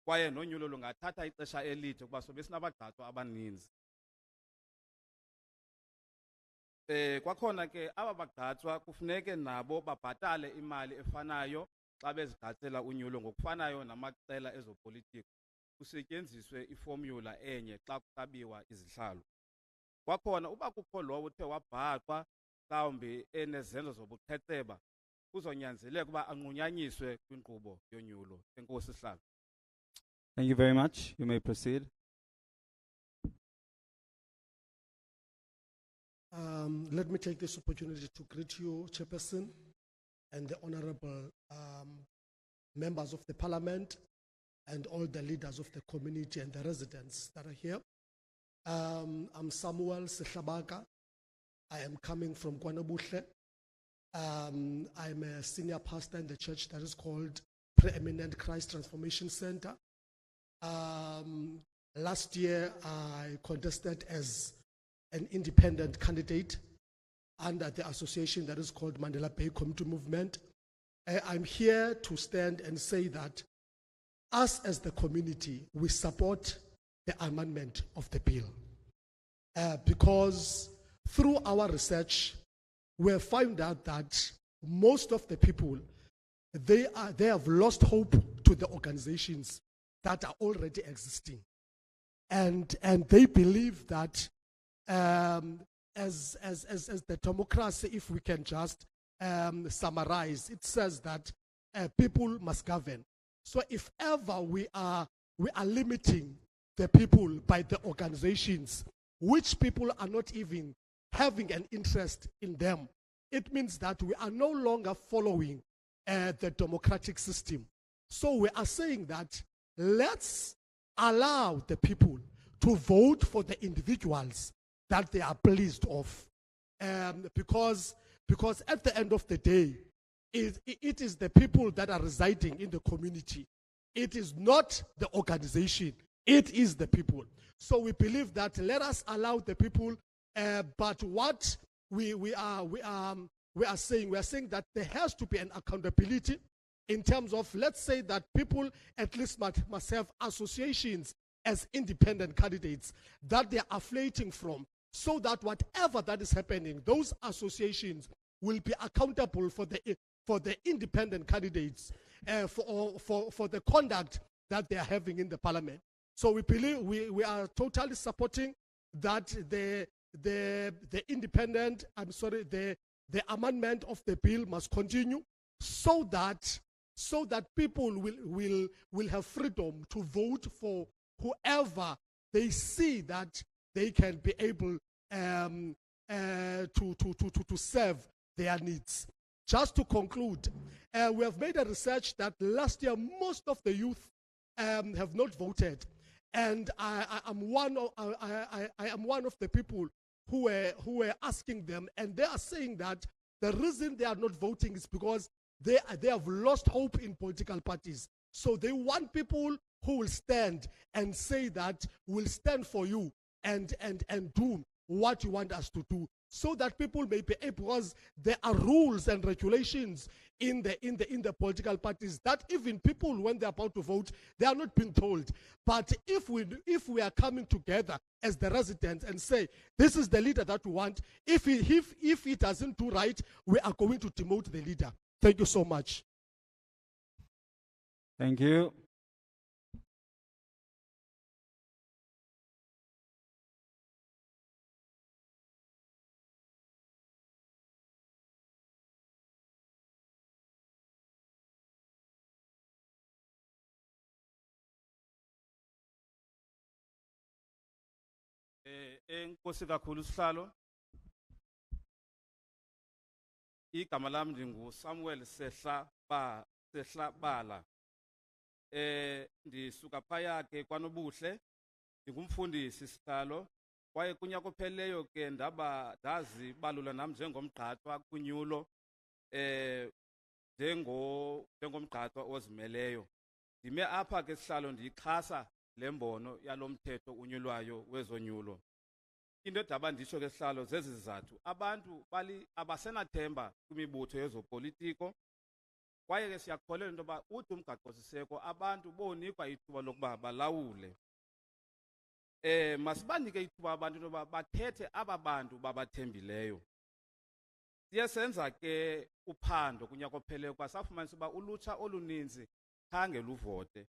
kwaye nonyulo lungathatha ixesha elide kuba sobe sinabagqatswa abaninzi. Kwakhona ke aba bagqatswa kufuneke nabo babhatale imali efanayo xa bezigqatsela unyulo ngokufanayo namaqela ezopolitiko, kusetyenziswe iformula enye xa kuqabiwa izihlalo. Kwakhona uba kukho lowo uthe wabhaqwa mhlawumbi enezenzo zobuqhetseba, kuzonyanzeleka uba anqunyanyiswe kwinkqubo yonyulo. Enkosi sihlalo. Thank you very much. You may proceed. Let me take this opportunity to greet you, Chairperson, and the honorable members of the Parliament, and all the leaders of the community and the residents that are here. I'm Samuel Sehlabaka. I am coming from Kwanabuhle. I'm a senior pastor in the church that is called Preeminent Christ Transformation Center. Last year, I contested as an independent candidate under the association that is called Mandela Bay Community Movement. I'm here to stand and say that us as the community, we support the amendment of the bill. Because through our research, we have found out that most of the people, they have lost hope to the organizations that are already existing. And they believe that as the democracy, if we can just summarize, it says that people must govern. So if ever we are limiting the people by the organizations, which people are not even having an interest in them, it means that we are no longer following the democratic system. So we are saying that let's allow the people to vote for the individuals that they are pleased of. Because at the end of the day, it is the people that are residing in the community. It is not the organization. It is the people. So we believe that let us allow the people. But what we are saying that there has to be an accountability in terms of, let's say that people at least must have associations as independent candidates that they are affiliating from, so that whatever that is happening, those associations will be accountable for the independent candidates for the conduct that they are having in the parliament. So we believe we are totally supporting that the amendment of the bill must continue, so that people will have freedom to vote for whoever they see that they can be able to serve their needs. Just to conclude, we have made a research that last year most of the youth have not voted, and I am one of the people who were asking them, and they are saying that the reason they are not voting is because they have lost hope in political parties. So they want people who will stand and say that we'll stand for you and do what you want us to do, so that people may be able, because there are rules and regulations in the political parties that even people, when they're about to vote, they are not being told. But if we are coming together as the residents and say, this is the leader that we want, if he doesn't do right, we are going to demote the leader. Thank you so much. Thank you. Enkosi kakhulu sihlalo. Igama lami ndingu Samuel Sehla Bala. Ndisuka phaya ke kwaNobuhle, ndingumfundisi sihlalo, kwaye kunyaka opheleyo ke ndazi balula nam njengomgqatswa kunyulo njengomgqatswa ozimeleyo. Ndime apha ke sihlalo ndiyixhasa lembono yalomthetho unyulwayo wezonyulo. Into edaba nditsho ke sihlalo zezi zizathu, abantu abasenathemba kwimibutho yezopolitiko, kwaye ke siyakholelwa into yoba uthi umgaqo-siseko abantu bonikwa ithuba lokuba balawule. Masibanike ithuba abantu into yoba bakhethe aba bantu babathembileyo. Siye senza ke uphando kunyaka opheleyo kwa safumanisa uba ulutsha oluninzi khange luvote.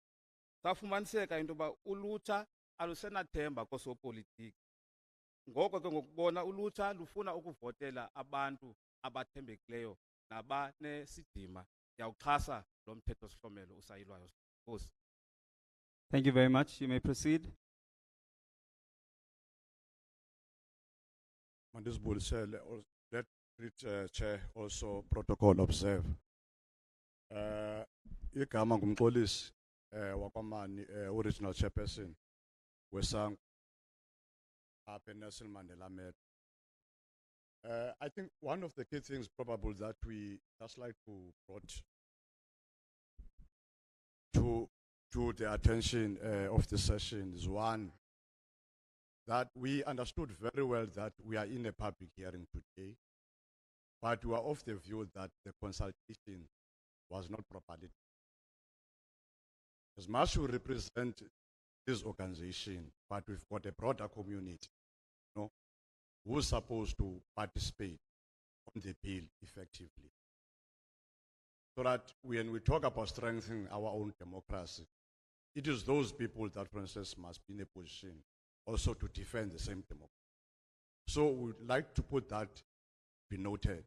Safumaniseka into yoba ulutsha alusenathemba koosopolitiki. Ngoko ke ngokubona ulutsha lufuna ukuvotela abantu abathembekileyo nabanesidima. Ndiyawuxhasa lo mthetho-sihlomelo usayilwayo. Nkosi. Thank you very much. You may proceed. Mandisibulisele, let Chair also protocol observe. Igama ngumxolisi wakwamani original chairperson weSANQ apha Nelson Mandela Met. I think one of the key things probably that we just like to brought to the attention of the session is one, that we understood very well that we are in a public hearing today, but we are of the view that the consultation was not properly. As much as we represent this organization, but we've got a broader community, you know, who's supposed to participate on the bill effectively. So that when we talk about strengthening our own democracy, it is those people that, for instance, must be in a position also to defend the same democracy. So we'd like to put that be noted.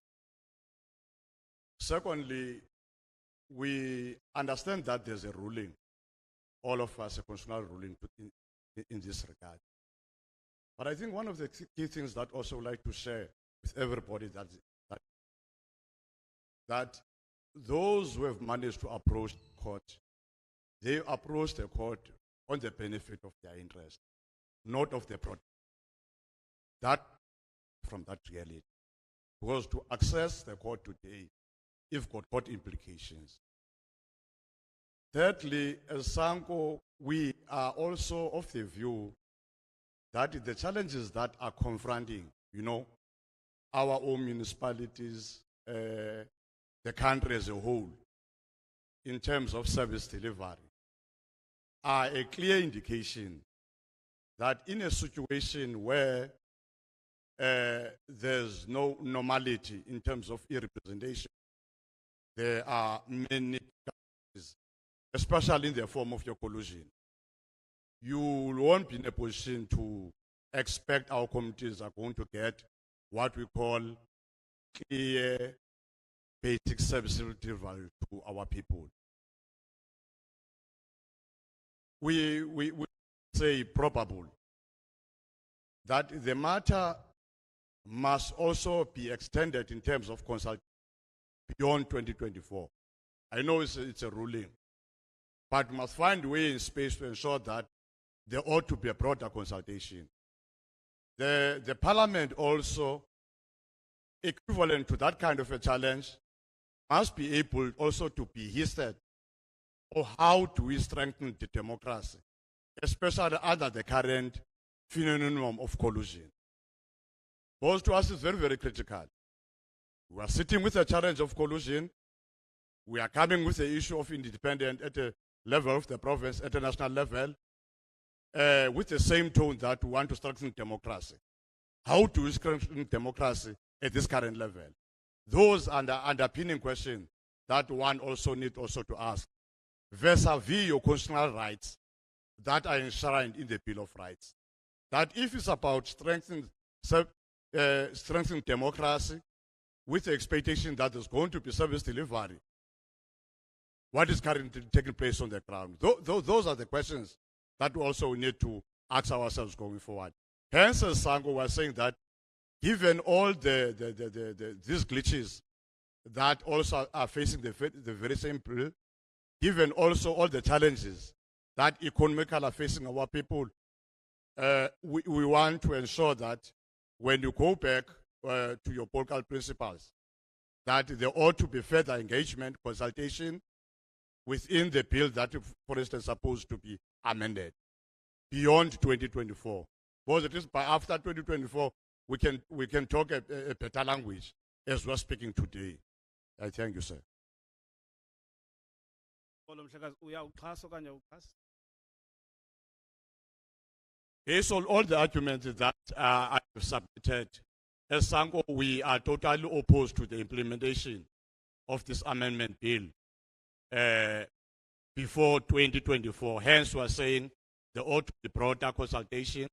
Secondly, we understand that there's a ruling, all of us, a constitutional ruling in this regard. But I think one of the key things that also would like to share with everybody that those who have managed to approach the court, they approach the court on the benefit of their interest, not of the product. That, from that reality. Because to access the court today, if got implications. Thirdly, as Sanko, we are also of the view that the challenges that are confronting, our own municipalities, the country as a whole, in terms of service delivery, are a clear indication that in a situation where there's no normality in terms of representation, there are many challenges, especially in the form of your collusion. You won't be in a position to expect our communities are going to get what we call clear basic service delivery to our people. We say probable that the matter must also be extended in terms of consultation beyond 2024. I know it's a ruling, but we must find a way in space to ensure that there ought to be a broader consultation. The Parliament also, equivalent to that kind of a challenge, must be able also to be histed on how do we strengthen the democracy, especially under the current phenomenon of collusion. Because to us is very, very critical. We are sitting with the challenge of collusion. We are coming with the issue of independence at the level of the province, at the national level, with the same tone that we want to strengthen democracy. How do we strengthen democracy at this current level? Those are the underpinning questions that one also needs also to ask, vis-a-vis your constitutional rights that are enshrined in the Bill of Rights. That if it's about strengthening democracy with the expectation that there's going to be service delivery, what is currently taking place on the ground? Those are the questions that we also need to ask ourselves going forward. Hence, as Sango was saying that, given all these glitches that also are facing the very same bill, given also all the challenges that economically are facing our people, we want to ensure that when you go back to your political principles, that there ought to be further engagement, consultation within the bill that, for instance, is supposed to be amended beyond 2024. Because it is by after 2024, we can talk a better language as we're speaking today. I thank you, sir. Based on all the arguments that I have submitted, as Sango, we are totally opposed to the implementation of this amendment bill before 2024. Hence, we are saying there ought to be broader consultation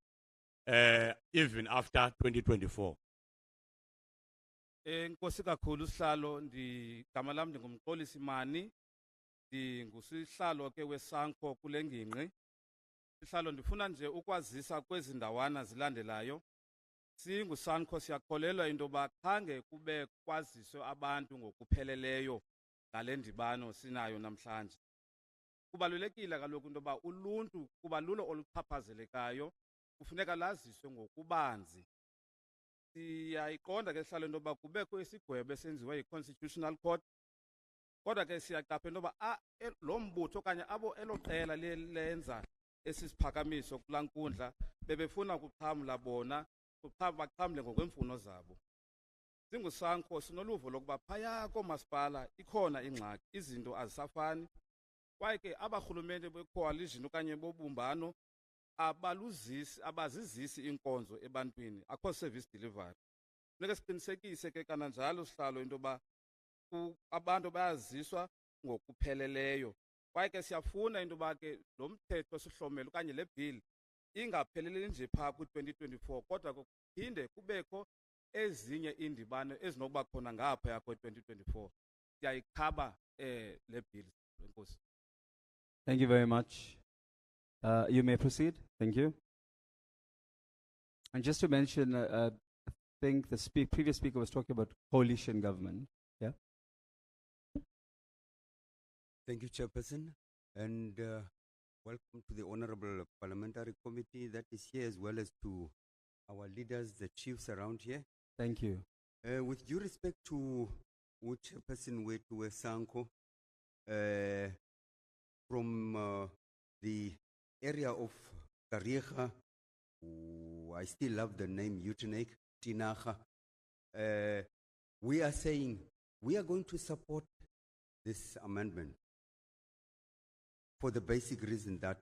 even after 2024. Enkosi kakhulu sihlalo igama lami ndingumxolisi Mani ndingusihlalo ke weSanko kule ngingqi. Sihlalo ndifuna nje ukwazisa kwezi ndawana zilandelayo. SinguSanko siyakholelwa into yoba khange kube kwaziswe abantu ngokupheleleyo ngale ndibano sinayo namhlanje. Kubalulekile kaloku into yoba uluntu kuba lulo oluchaphazelekayo kufuneka laziswe ngokubanzi. Siyayiqonda ke sihlalo into yoba kubekho isigwebo esenziwe yi-Constitutional Court, kodwa ke siyaqapha into yoba lo mbutho okanye abo elo qela lenza esi siphakamiso kulaa nkundla bebefuna ukuxhamla bona baxhamle ngokwemfuno zabo. SinguSanko sinoluvo lokuba phaya koomasipala ikhona ingxaki, izinto azisafani kwaye ke abarhulumente be-coalition okanye bobumbano abazizisi inkonzo ebantwini, akho service delivery. Funeka siqinisekise ke kananjalo sihlalo into yoba abantu bayaziswa ngokupheleleyo. Kwaye ke siyafuna into yoba ke lo mthetho sihlomelo okanye le bill ingapheleli nje phaa kwi-2024 kodwa kuphinde kubekho ezinye iindibano ezinokuba khona ngaphaya kwe-2024. Siyayikhaba le bill. Enkosi. Thank you very much. You may proceed. Thank you. And just to mention, I think the previous speaker was talking about coalition government. Yeah. Thank you, Chairperson, and welcome to the Honorable Parliamentary Committee that is here, as well as to our leaders, the chiefs around here. Thank you. With due respect to Chairperson Wetu Sanko, from the area of Gqeberha, I still love the name Utenek, Tinaha, we are saying we are going to support this amendment for the basic reason that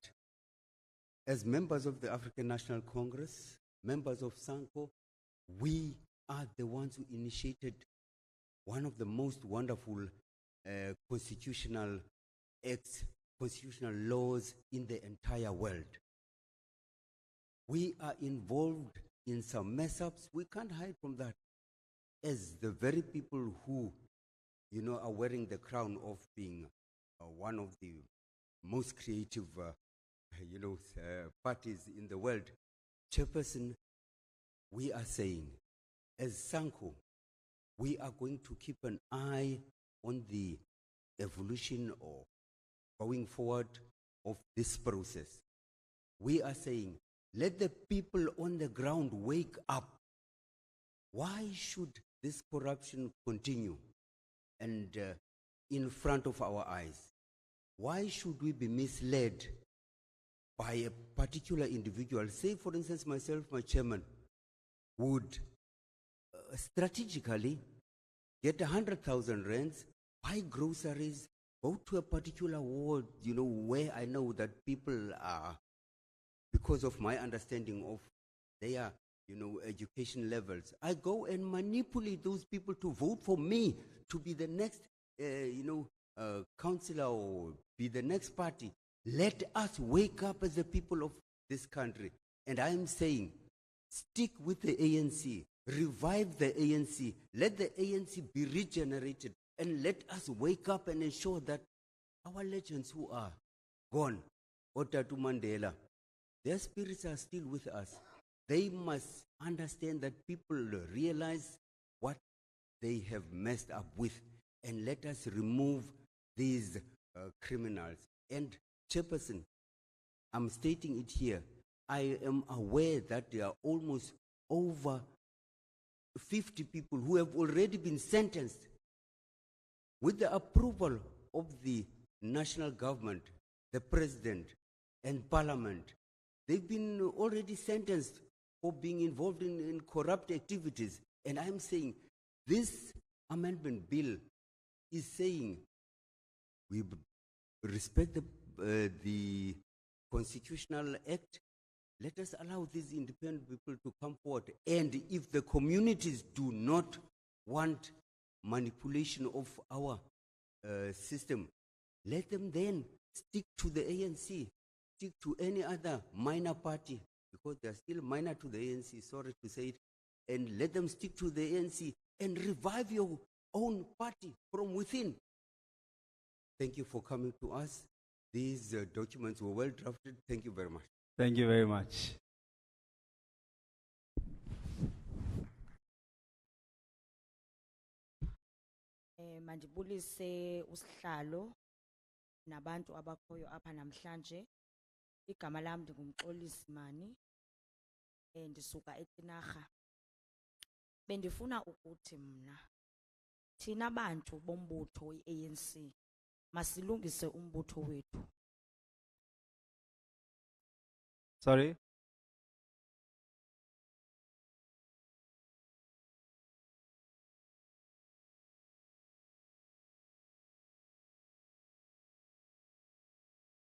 as members of the African National Congress, members of SANCO, we are the ones who initiated one of the most wonderful constitutional acts, constitutional laws in the entire world. We are involved in some mess-ups. We can't hide from that. As the very people who, you know, are wearing the crown of being one of the most creative, parties in the world, Chairperson, we are saying, as SANCO, we are going to keep an eye on the evolution or going forward of this process. We are saying, let the people on the ground wake up. Why should this corruption continue and in front of our eyes? Why should we be misled by a particular individual? Say, for instance, myself, my chairman, would strategically get 100,000 rands, buy groceries, go to a particular ward, you know, where I know that people are, because of my understanding of their, education levels. I go and manipulate those people to vote for me to be the next, councillor or be the next party. Let us wake up as the people of this country. And I am saying, stick with the ANC, revive the ANC, let the ANC be regenerated, and let us wake up and ensure that our legends who are gone, Otatu Mandela, their spirits are still with us. They must understand that people realize what they have messed up with, and let us remove these criminals. And Chairperson, I'm stating it here, I am aware that there are almost over 50 people who have already been sentenced with the approval of the national government, the president, and parliament. They've been already sentenced for being involved in corrupt activities. And I'm saying this amendment bill is saying we respect the Constitutional Act. Let us allow these independent people to come forward. And if the communities do not want manipulation of our system, let them then stick to the ANC, stick to any other minor party, because they are still minor to the ANC, sorry to say it, and let them stick to the ANC and revive your own party from within. Thank you for coming to us. These documents were well drafted. Thank you very much. Thank you very much. Mandibulise usihlalo nabantu abakhoyo apha namhlanje. Igama lami ndingumxolisi mani. Ndisuka eTinarha. Bendifuna ukuthi mna thina bantu bombutho iANC masilungise umbutho wethu. Sorry?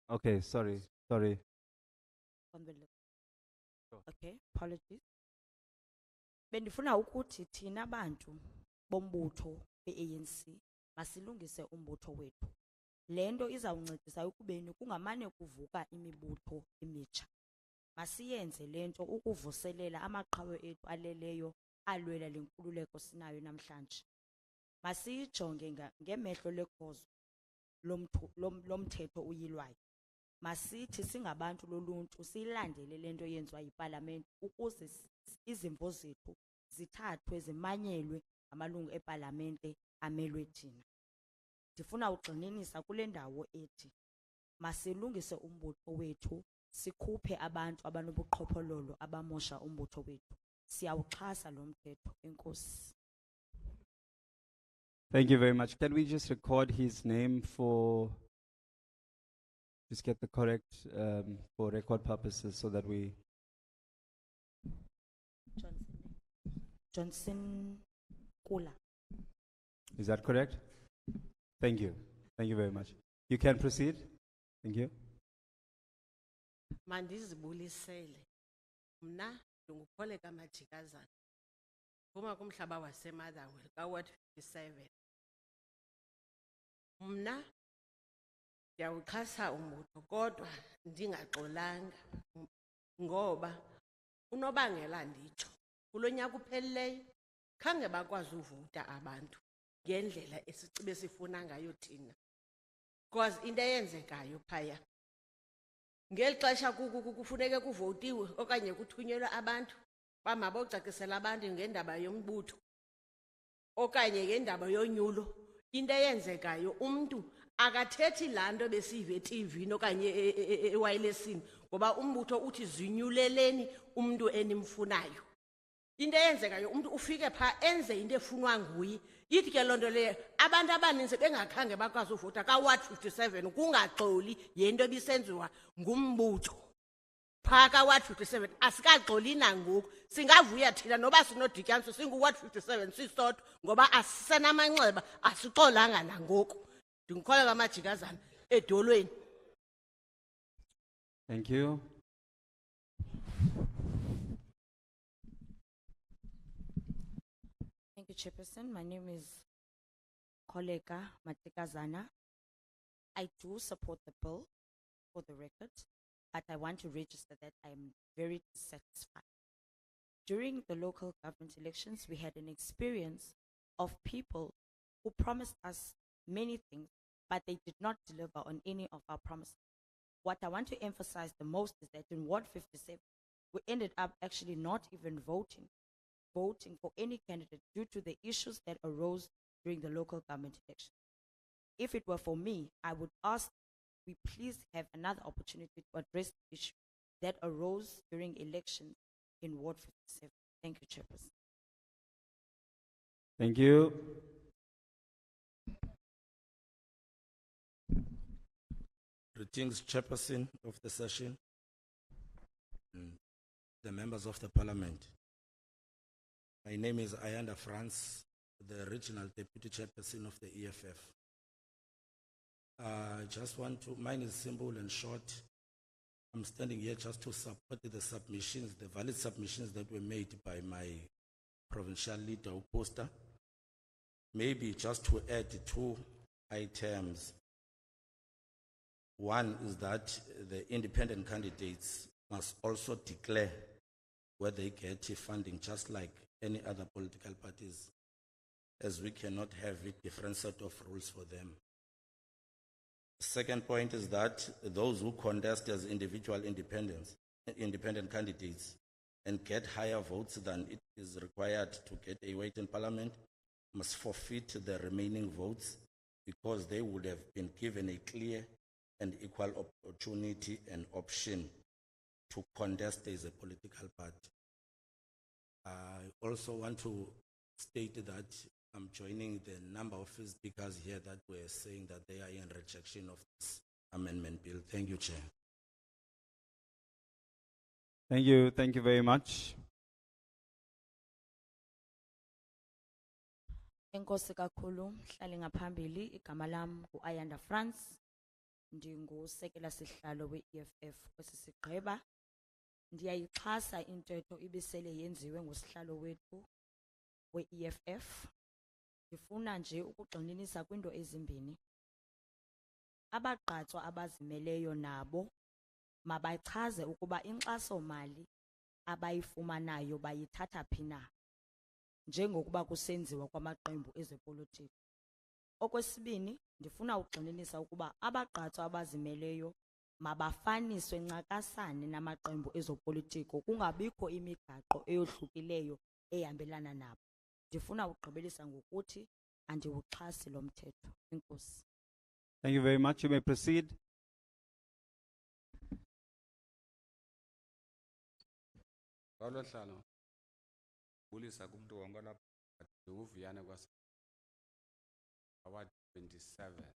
Okay, sorry. On the left. Okay, apologies. Bendifuna ukuthi thina bantu bombutho beANC masilungise umbutho wethu. Lento izawuncedisa ukubeni kungamane kuvuka imibutho emitsha. Masiyenze lento ukuvuselela amaqhawe ethu aleleyo alwela lenkululeko sinayo namhlanje. Masiyijonge ngemehlo lekhozo lomthetho uyilwayo. Masithi singabantu loluntu silandele lento yenziwa yiParliament ukuze izimvo zethu zithathwe zimanyelwe amalungu eParliament amelwe thina. ndifuna ugxininisa kule ndawo ethi masilungise umbutho wethu sikhuphe abantu abanobuqhophololo abamosha umbutho wethu. Siyawuxhasa lo mthetho. Enkosi. Thank you very much. Can we just record his name for, just get the correct, for record purposes so that we... Johnson Kula. Is that correct? Thank you. Thank you very much. You can proceed. Thank you. Mandizibulisele. Mna ndingukholeka Majikazana. Phuma kumhlaba waseMotherwell kaWard 57. Mna ndiyawuxhasa umbutho kodwa ndingaxolanga ngoba unobangela nditsho kulo nyaka uphelileyo khange bakwazi uvota abantu ngendlela esicibe sifuna ngayo thina. Because into eyenzekayo phaya ngeli xesha kufuneke kuvotiwe okanye kuthunyelwa abantu bamabocacisela abantu ngendaba yombutho okanye ngendaba yonyulo, into eyenzekayo umuntu akathethi lanto besive eTV okanye ewayilesini ngoba umbutho uthi zinyuleleni umuntu enimfunayo. Into eyenzekayo umuntu ufike pha enze into efunwa nguye. Yithi ke lonto le abantu abaninzi bengakhange bakwazi uvota kaWard 57 kungaxoli yento ebisenziwa ngumbutho pha kaWard 57. Asikaxoli nangoku, singavuya thina noba sinodityanisa singuWard 57 sisodwa ngoba asisenamanxeba, asixolanga nangoku. Ndingukholeka Majikazana edolweni. Thank you. Thank you, Chairperson. My name is Koleka Matikazana. I do support the bill for the record, but I want to register that I am very dissatisfied. During the local government elections, we had an experience of people who promised us many things, but they did not deliver on any of our promises. What I want to emphasize the most is that in Ward 57, we ended up actually not even voting for any candidate due to the issues that arose during the local government election. If it were for me, I would ask we please have another opportunity to address the issue that arose during elections in Ward 57. Thank you, Chairperson. Thank you. Greetings, Chairperson of the session, and the members of the Parliament. My name is Ayanda Franz, the Regional Deputy Chairperson of the EFF. I just want to, mine is simple and short. I'm standing here just to support the submissions, the valid submissions that were made by my provincial leader, Poster. Maybe just to add 2 items. One is that the independent candidates must also declare where they get funding, just like any other political parties, as we cannot have a different set of rules for them. Second point is that those who contest as individual independent candidates and get higher votes than it is required to get a weight in Parliament must forfeit the remaining votes because they would have been given a clear and equal opportunity and option to contest as a political party. I also want to state that I'm joining the number of speakers here that were saying that they are in rejection of this amendment bill. Thank you, Chair. Thank you. Thank you very much. Enkosi kakhulu, mhlali ngaphambili, igama lam nguAyanda Franz, ndingusekela sihlalo we-EFF kwesi Gqeberha. Ndiyayixhasa intetho ibisele yenziwe ngusihlalo wethu we-EFF. Ndifuna nje ukugxininisa kwiinto ezimbini. Abagqatswa abazimeleyo nabo mabachaze ukuba inkxaso mali abayifumanayo bayithatha phi na, njengokuba kusenziwa kwamaqembu ezepolitiko. Okwesibini, ndifuna ukugxininisa ukuba abagqatswa abazimeleyo mabafaniswe ncakasane namaqembu ezopolitiko, kungabikho imigaqo eyohlukileyo ehambelana nabo. Ndifuna ukugqibelisa ngokuthi andiwuxhasi lo mthetho. Enkosi. Thank you very much. You may proceed. Kwalohlalo bulisa kumuntu wonke lapha uviyane kwase award 27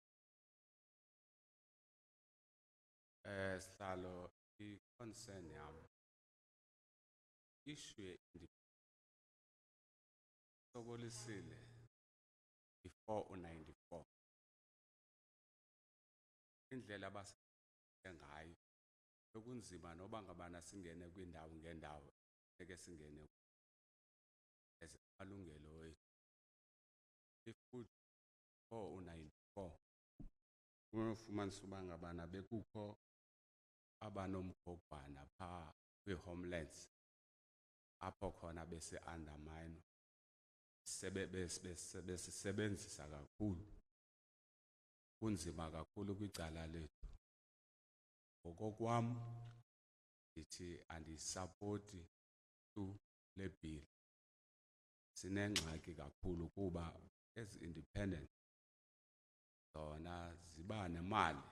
sihlalo I concern yami issue sokolisile before u94 indlela ngayo okunzima noba ngabana singene kwindawo ngendawo eke singene ezamalungelo wethu ifuthi u94 ufumanisa uba ngabana bekukho abanomgogwana pha kwi-homelands apho khona bese undermine sebesebenzisa kakhulu kunzima kakhulu kwicala lethu ngokokwam ndithi andisapoti tu le bill sinengxaki kakhulu kuba ezi independent zona ziba nemali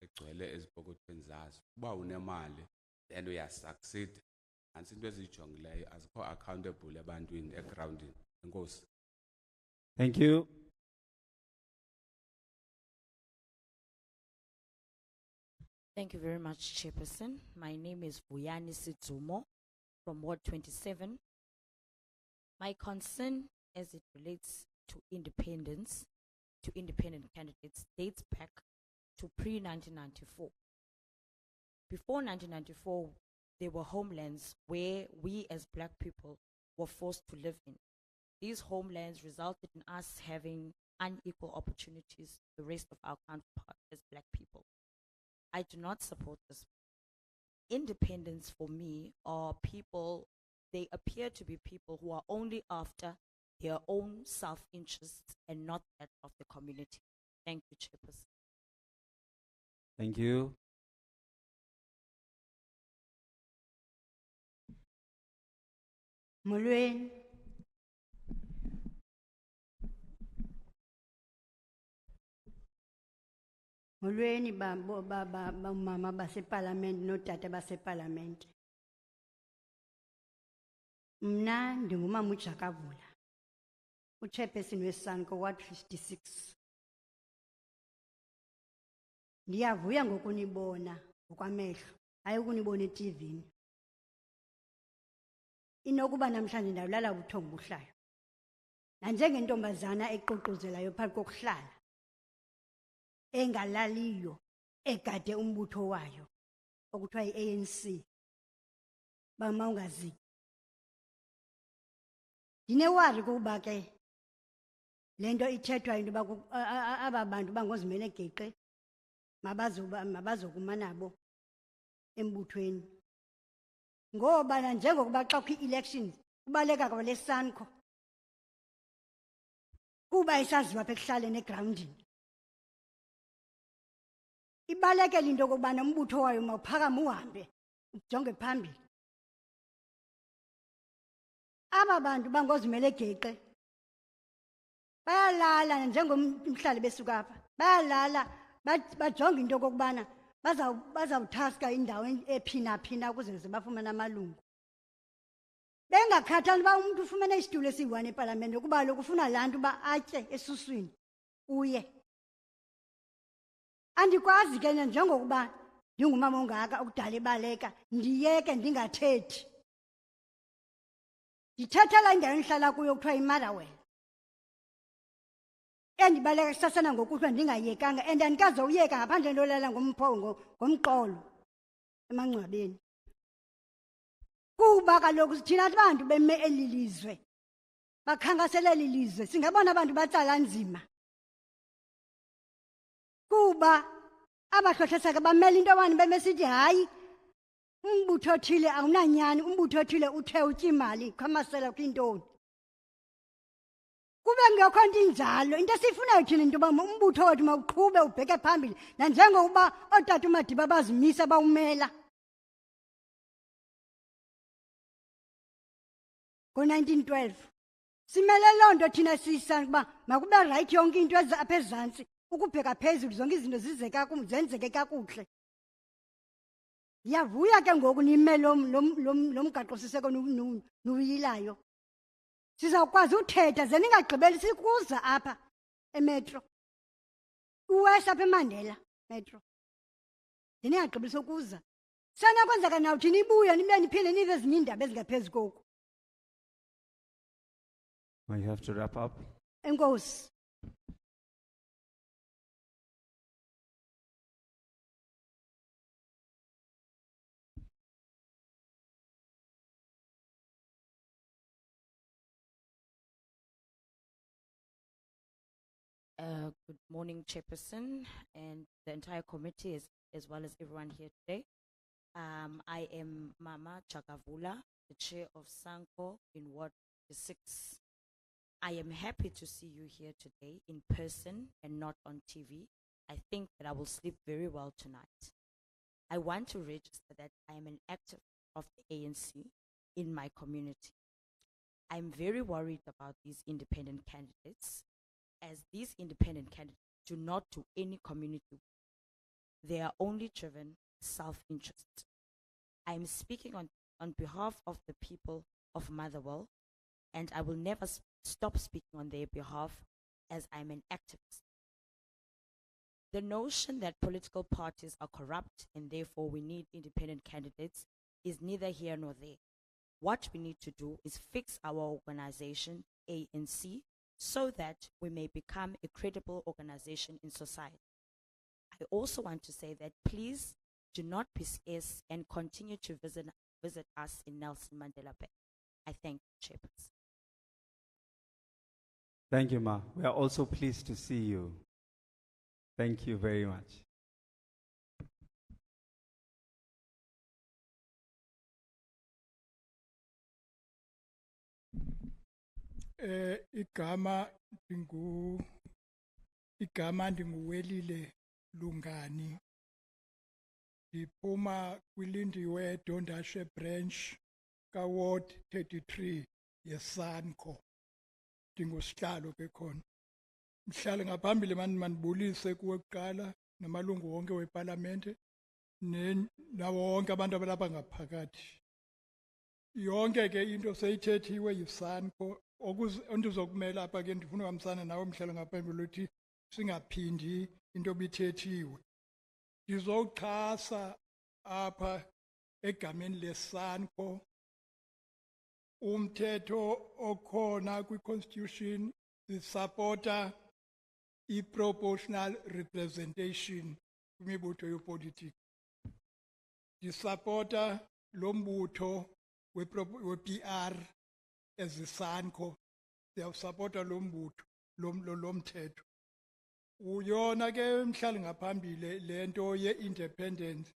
egcwele ezipokothweni zazo uba unemali then uyasucceed nansi into ezijongileyo azikho accountable ebantwini egroundini. Enkosi. Thank you. Thank you very much, Chairperson. My name is Vuyani Sidzumo from Ward 27. My concern as it relates to independence, to independent candidates, dates back to pre-1994. Before 1994, there were homelands where we as Black people were forced to live in. These homelands resulted in us having unequal opportunities to the rest of our counterparts as Black people. I do not support this. Independents for me are people, they appear to be people who are only after their own self-interests and not that of the community. Thank you, Chairperson. Thank you. Molweni. Molweni mama baseparlament notata baseparlament. Mna ndingumama uJakavula. Uchairperson weSANCO Ward 56. Ndiyavuya ngokunibona ngokwamehlo, hayi ukunibona eTVini. Inokuba namhlanje ndawulala ubuthongo buhlayo. Nanjengentombazana eqoqozelayo phakathi kokuhlala. Engalaliyo egade umbutho wayo okuthiwa iANC. Bama ungazi. Ndinewari kuba ke lento ithethwa into aba bantu bangozimele geqe mabazokuma nabo embuthweni. Ngoba njengokuba xa kwi-elections kubaleka kwale SANCO kuba isaziwa apha ekuhlaleni egroundini. Ibalekela into okubana umbutho wayo mawuphakame uhambe ujonge phambili. Aba bantu bangozimele geqe bayalala njengomhlali besuka apha, bayalala bajonga into okubana bazawuthaska indawo ephina ukuze bafumane amalungu. Bengakhathali uba umuntu ufumene isitulo esiyi-1 epalamente kuba lokhu ufuna laa nto uba atye esuswini uye. Andikwazi ke njengokuba ndingumama ongaka ukudala ibaleka ndiyeke ndingathethi. Ndithethela indawo endihlala kuyo kuthiwa iMotherwell. Endibaleka kusasana ngokuthiwa ndingayekanga and andikazowuyeka ngaphandle ndolala ngomqolo emangcwabeni. Kuba kaloku thina abantu beme eli lizwe bakhangasela eli lizwe singabona abantu batsala nzima. Kuba abahlohleseka bamela into wani bemesithi hayi umbutho othile awunanyani, umbutho othile uthe utya imali kwamasela kwintoni. Kube ngekho nto injalo, into esiyifunayo thina into yoba umbutho wethu mawuqhube ubheke phambili nanjengokuba ootata uMadiba bazimisa bawumela. Ngo-1912 Simele loo nto thina siyisana ukuba makube right yonke into apha ezantsi ukubheka phezulu zonke izinto zenzeke kakuhle. Ndiyavuya ke ngoku nime lo mgaqo-siseko nuyilayo. Sizawukwazi uthetha ze ningagqibeli sikuza apha emetro. Uwest apha eMandela metro. Ze ningagqibeli sokuza. Sanakwenzeka nawuthi nibuye nibe niphinde nive ezinye iindaba ezingaphezu koku. You have to wrap up. Enkosi. Good morning, Chairperson, and the entire committee, as well as everyone here today. I am Mama Chakavula, the chair of Sanko in Ward 6. I am happy to see you here today in person and not on TV. I think that I will sleep very well tonight. I want to register that I am an active of the ANC in my community. I'm very worried about these independent candidates, as these independent candidates do not do any community. They are only driven self-interest. I'm speaking on behalf of the people of Motherwell, and I will never stop speaking on their behalf, as I'm an activist. The notion that political parties are corrupt and therefore we need independent candidates is neither here nor there. What we need to do is fix our organization, ANC, so that we may become a credible organization in society. I also want to say that please do not be scarce and continue to visit us in Nelson Mandela Bay. I thank you, Chairperson. Thank you, Ma. We are also pleased to see you. Thank you very much. igama ndinguwelile Lungani. Ndiphuma kwilindiwe Dondashe branch kaWard 33 yeSanko. Ndingusihlalo ke khona. Mhlali ngaphambili mandibulise kuwe kuqala namalungu wonke weParlamente nawo wonke abantu abalapha ngaphakathi. Yonke ke into seyithethiwe yiSanko ondizokumela apha ke ndifuna uhambiselana nawe mhlali ngaphambili uthi singaphindi into obithethiwe. Ndizoxhasa apha egameni leSanko umthetho okhona kwi-constitution sisupporta i-proportional representation kwimibutho yopolitiki. Ndisupporta lo mbutho we-PR eziSanko. Siyawusupporta lo mbutho lo mthetho. Uyona ke mhlali ngaphambili lento ye-independence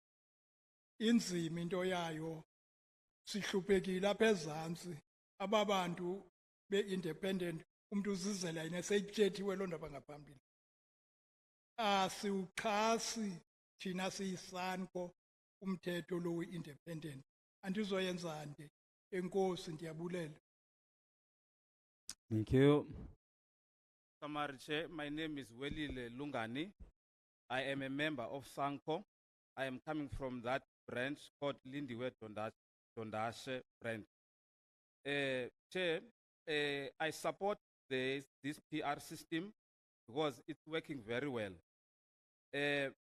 inzima into yayo. Sihluphekile apha ezantsi ababantu be-independent umuntu uzizela yena seyithethiwe loo ndaba ngaphambili. Asiwuxhasi thina siyiSanko umthetho lo we-independent. Andizoyenza nje. Enkosi, ndiyabulela. Thank you. Samariche, my name is Welile Lungani. I am a member of Sanko. I am coming from that branch called Lindiwe Dondashe branch. Chair, I support this PR system because it's working very well.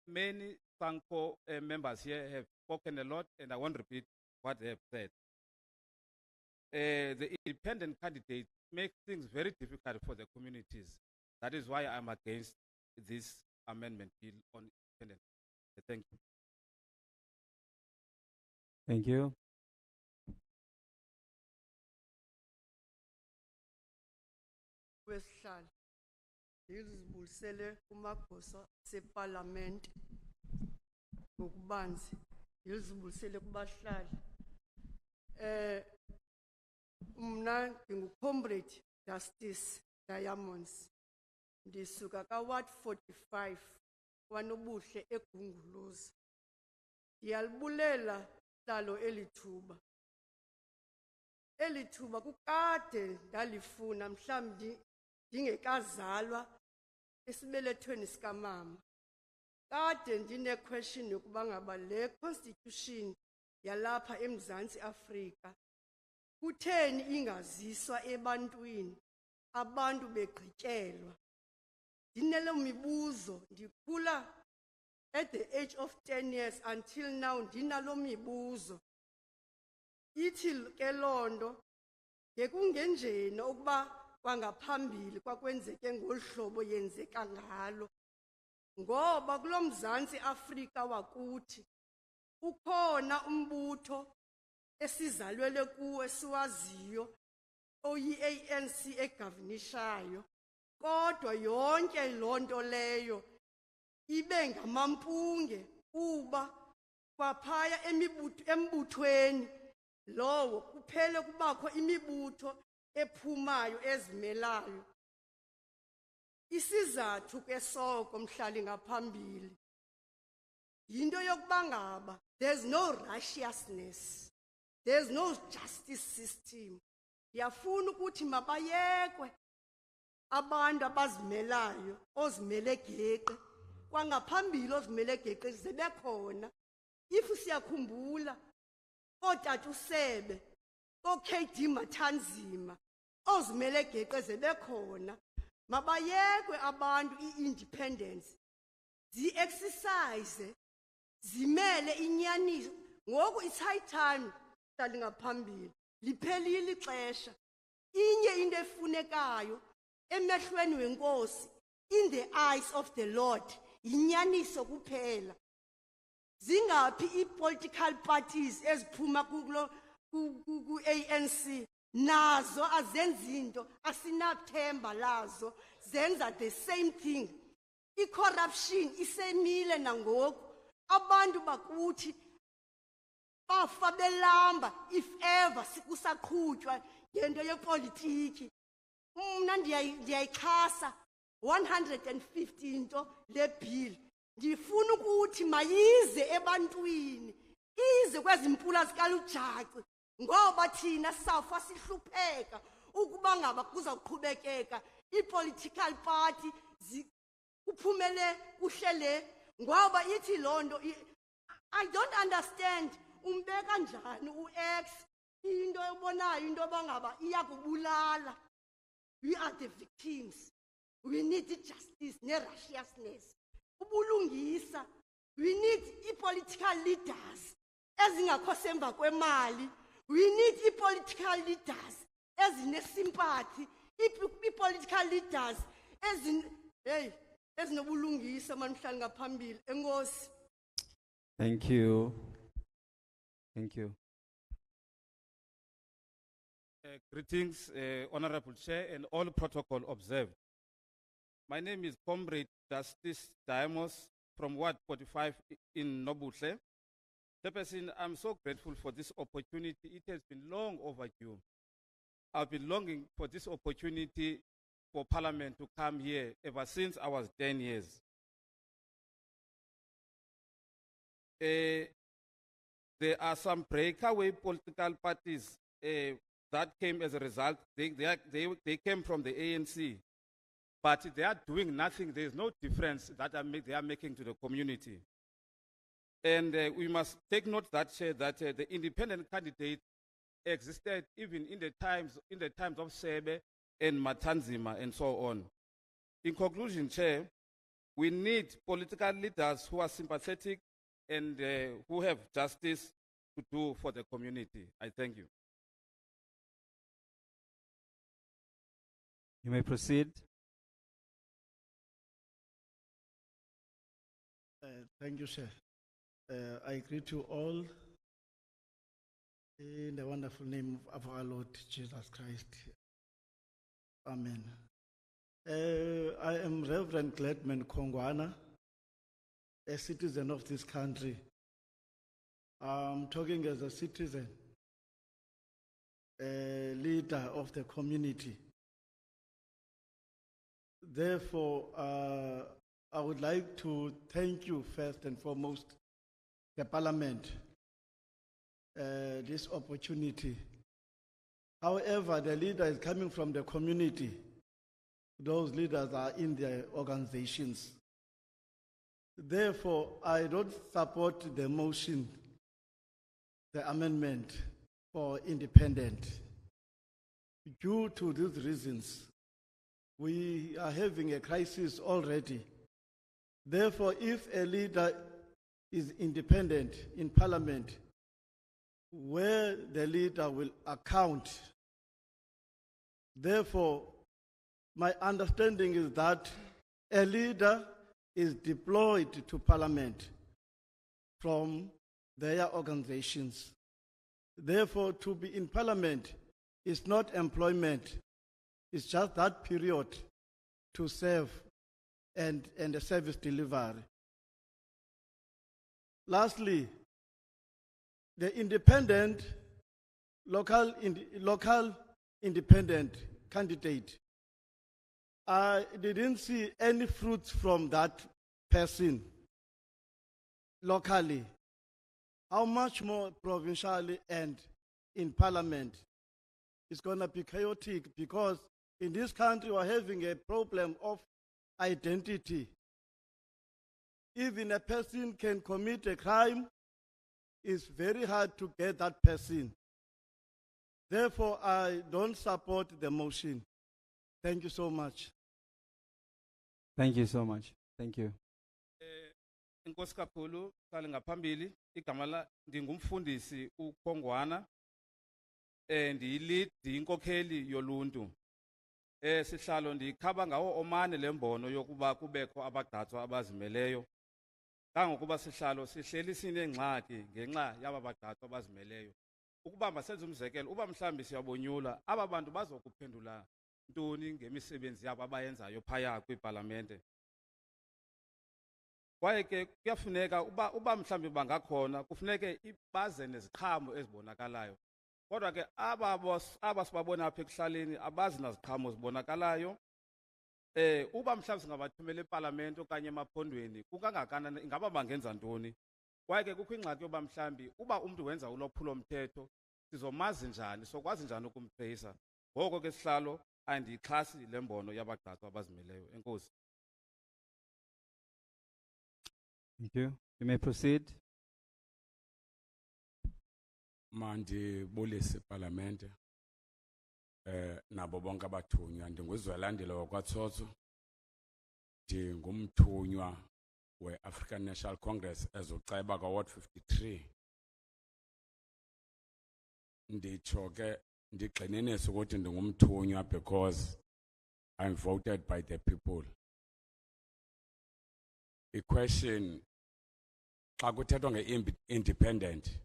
Many Sanko members here have spoken a lot, and I won't repeat what they have said. The independent candidates make things very difficult for the communities. That is why I'm against this amendment bill on independence. Thank you. Thank you. Wesihlalo ngizibulisele kumagosa seParliament ngokubanzi ngizibulisele kubahlali. Mna ngingumcomrade Justice Diamonds ndisuka kaWard 45 kwanobuhle eGunguluza. Ndiyalibulela hlalo elithuba. Eli thuba kukade ndalifuna mhlawumbi ndingekazalwa esibelethweni sikamama. Kade ndine-question yokuba ngaba le constitution yalapha eMzantsi Afrika kutheni ingaziswa ebantwini abantu begqityelwa. Ndinelo mibuzo ndikhula at the age of 10 years until now ndinalo mibuzo. Ithi ke londo ngekungenjeni ukuba kwangaphambili kwakwenzeke ngolu hlobo yenzeka ngalo. Ngoba kulo Mzantsi Afrika wakuthi ukhona umbutho esizalwele kuwo esiwaziyo oyi-ANC egovernishayo, kodwa yonke lonto leyo ibe ngamampunge kuba kwaphaya embuthweni lowo kuphele kubakho imibutho ephumayo ezimelayo. Isizathu ke soko mhlali ngaphambili yinto yokuba ngaba there's no righteousness, there's no justice system. Ndiyafuna ukuthi mabayekwe abantu abazimelayo ozimele geqe kwangaphambili ozimele geqe zibekhona. If siyakhumbula ootata uSebe oKD Mathanzima ozimele geqe zibekhona. Mabayekwe abantu i-independence zi-exercise zimele inyaniso. Ngoku it's high time hlali ngaphambili liphelile ixesha. Inye into efunekayo emehlweni wenkosi, in the eyes of the Lord, inyaniso kuphela. Zingaphi i-political parties eziphuma ku-ANC nazo azenzi into, asinathemba lazo, zenza the same thing. I-corruption isemile nangoku. Abantu bakuthi bafa belamba if ever sikusaqhutywa ngento yepolitiki. Mna ndiyayixhasa 150 into le bill. Ndifuna ukuthi mayize ebantwini, ize kwezi mpula zikalujaci, ngoba thina sawufa sihlupheka ukuba ngaba kuzawuqhubekeka i-political party kuphumele kuhlele. Ngoba ithi londo, I don't understand umbeka njani u-X into ebonayo into bangaba iyakubulala. We are the victims. We need justice ne-righteousness. Ubulungisa. We need i-political leaders ezingakho semva kwemali. We need political leaders ezine-sympathy, i-political leaders ezinobulungisa manmhlali ngaphambili. Enkosi. Thank you. Thank you. Greetings, Honorable Chair and all protocol observed. My name is Comrade Justice Diamos from Ward 45 in Nobuhle. Chairperson, I'm so grateful for this opportunity. It has been long overdue. I've been longing for this opportunity for Parliament to come here ever since I was 10 years. There are some breakaway political parties that came as a result. They came from the ANC, but they are doing nothing. There is no difference that they are making to the community. And we must take note that the independent candidate existed even in the times of Jebe and Mathanzima and so on. In conclusion, Chair, we need political leaders who are sympathetic and who have justice to do for the community. I thank you. You may proceed. Thank you, sir. I greet you all in the wonderful name of our Lord Jesus Christ. Amen. I am Reverend Gladman Kongwana, a citizen of this country. I'm talking as a citizen, a leader of the community. Therefore, I would like to thank you first and foremost, the Parliament, this opportunity However, the leader is coming from the community. Those leaders are in their organizations. Therefore, I don't support the motion, the amendment for independent. Due to these reasons, we are having a crisis already. Therefore, if a leader is independent in parliament, where the leader will account. Therefore, my understanding is that a leader is deployed to parliament from their organizations. Therefore, to be in parliament is not employment, it's just that period to serve and a service delivery. Lastly, the independent, local independent candidate, I didn't see any fruits from that person locally. How much more provincially and in parliament? It's going to be chaotic because in this country we're having a problem of identity. Even a person can commit a crime, it's very hard to get that person. Therefore, I don't support the motion. Thank you so much. Thank you so much. Thank you. Inkosi kakhulu, qale ngaphambili, igama la ndingumfundisi uKhongwana, ndiyinkokheli yoluntu. Sihlalo ndikhaba ngawo omane lembono yokuba kubekho abagqatswa abazimeleyo. Kangokuba sihlalo sihleli sinengxaki ngenxa yaba bagqatswa abazimeleyo. Ukuba masenze umzekelo, uba mhlambi siyabonyula, aba bantu bazokuphendula ntoni ngemisebenzi yabo abayenzayo phaya kwiParlamente. Kwaye ke kuyafuneka uba mhlambi bangakhona, kufuneke baze neziqhamo ezibonakalayo. Kodwa ke aba sibabona apha ekuhlaleni abazi naziqhamo zibonakalayo. Uba mhlawumbi singabathumela eParlamente okanye emaphondweni, kukangakanani ingaba bangenza ntoni? Kwaye ke kukho ingxaki yoba mhlambi uba umntu wenza ulwaphulo mthetho, sizomazi njani, sokwazi njani ukumtreyisa. Ngoko ke sihlalo andiyixhasi le mbono yabagqatswa abazimeleyo. Enkosi. Thank you. You may proceed. Mandibulise iParlamente nabo bonke abathunywa. Ndinguzwelandile wakwaTsotso, ndingumthunywa we-African National Congress ezoCeba ka-Ward 53. Nditsho ke ndigxininise ukuthi ndingumthunywa because I'm voted by the people. I-question, xa kuthethwa nge-independent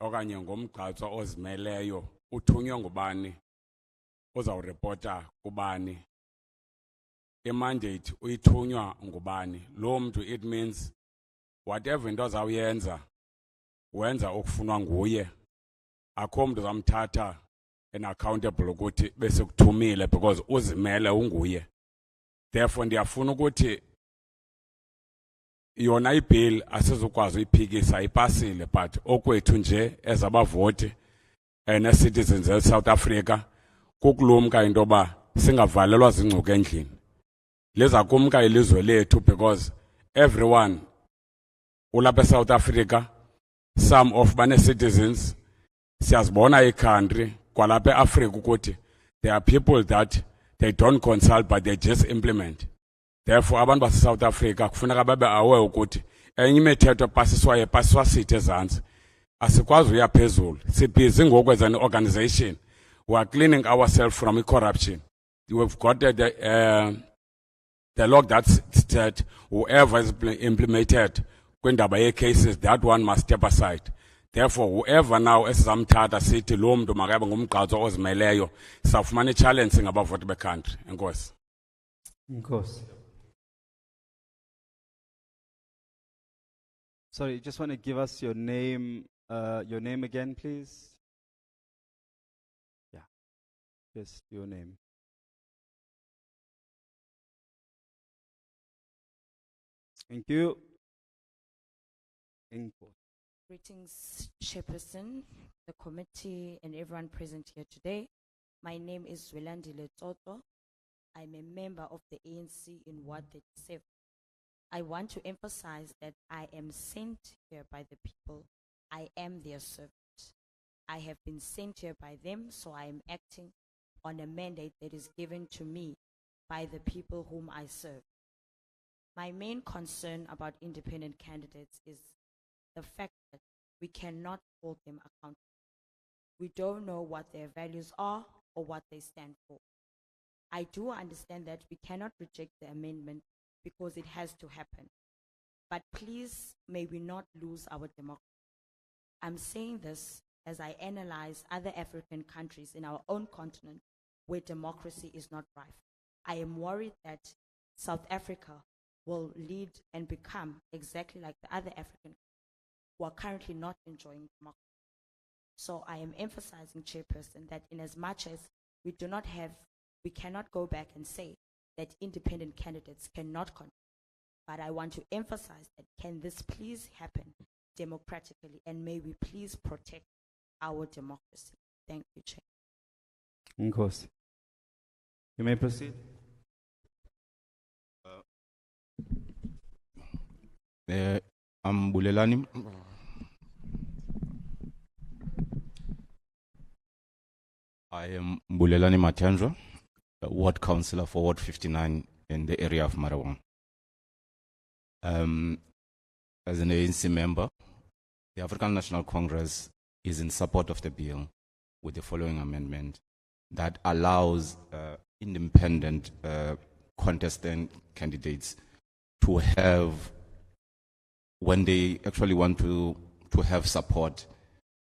okanye ngomgqatswa ozimeleyo, uthunywa ngubani, uzawurepota kubani, i-mandate uyithunywa ngubani. Lo mntu, it means whatever into azawuyenza wenza okufunwa nguye, akho mntu zamthatha accountable ukuthi bese kuthumile because uzimele unguye. Therefore ndiyafuna ukuthi yona ibill asizukwazi uyiphikisa, ipasile, but okwethu nje ezabavoti citizens eSouth Africa kukulumka into yoba singavalelwa zingcuku endlini. Liza kumka ilizwe lethu because everyone ulapha eSouth Africa, some of bane-citizens, siyazibona i-country kwalapha eAfrika ukuthi there are people that they don't consult but they just implement. Therefore, abantu base-South Africa kufuneka babe aware ukuthi enye imithetho pasiswa sithi ezantsi, asikwazi uya phezulu. Sibhizi ngoku as an organization, we are cleaning ourselves from corruption. We've got the law that said whoever is implemented kwindaba ye-cases, that one must step aside. Therefore, whoever now esizamthatha sithi lo mntu makabe ngumgqatswa ozimeleyo, sawufumana i-challenge ngabavoti be-country. Enkosi. Enkosi. Sorry, you just want to give us your name again, please? Yeah, just your name. Thank you. Enkosi. Greetings, Chairperson, the committee, and everyone present here today. My name is Zwelandile Toto. I'm a member of the ANC in Ward 37. I want to emphasize that I am sent here by the people. I am their servant. I have been sent here by them, so I am acting on a mandate that is given to me by the people whom I serve. My main concern about independent candidates is the fact that we cannot hold them accountable. We don't know what their values are or what they stand for. I do understand that we cannot reject the amendment because it has to happen. But please, may we not lose our democracy. I'm saying this as I analyze other African countries in our own continent where democracy is not rife. I am worried that South Africa will lead and become exactly like the other African countries who are currently not enjoying democracy. So I am emphasizing, Chairperson, that in as much as we cannot go back and say that independent candidates cannot contest. But I want to emphasize that can this please happen democratically, and may we please protect our democracy. Thank you, Chair. Of course. You may proceed. I'm Bulelani. I am Bulelani Matandra, Ward Councillor for Ward 59 in the area of Marawang. As an ANC member, the African National Congress is in support of the bill with the following amendment that allows independent contestant candidates to have, when they actually want to have support,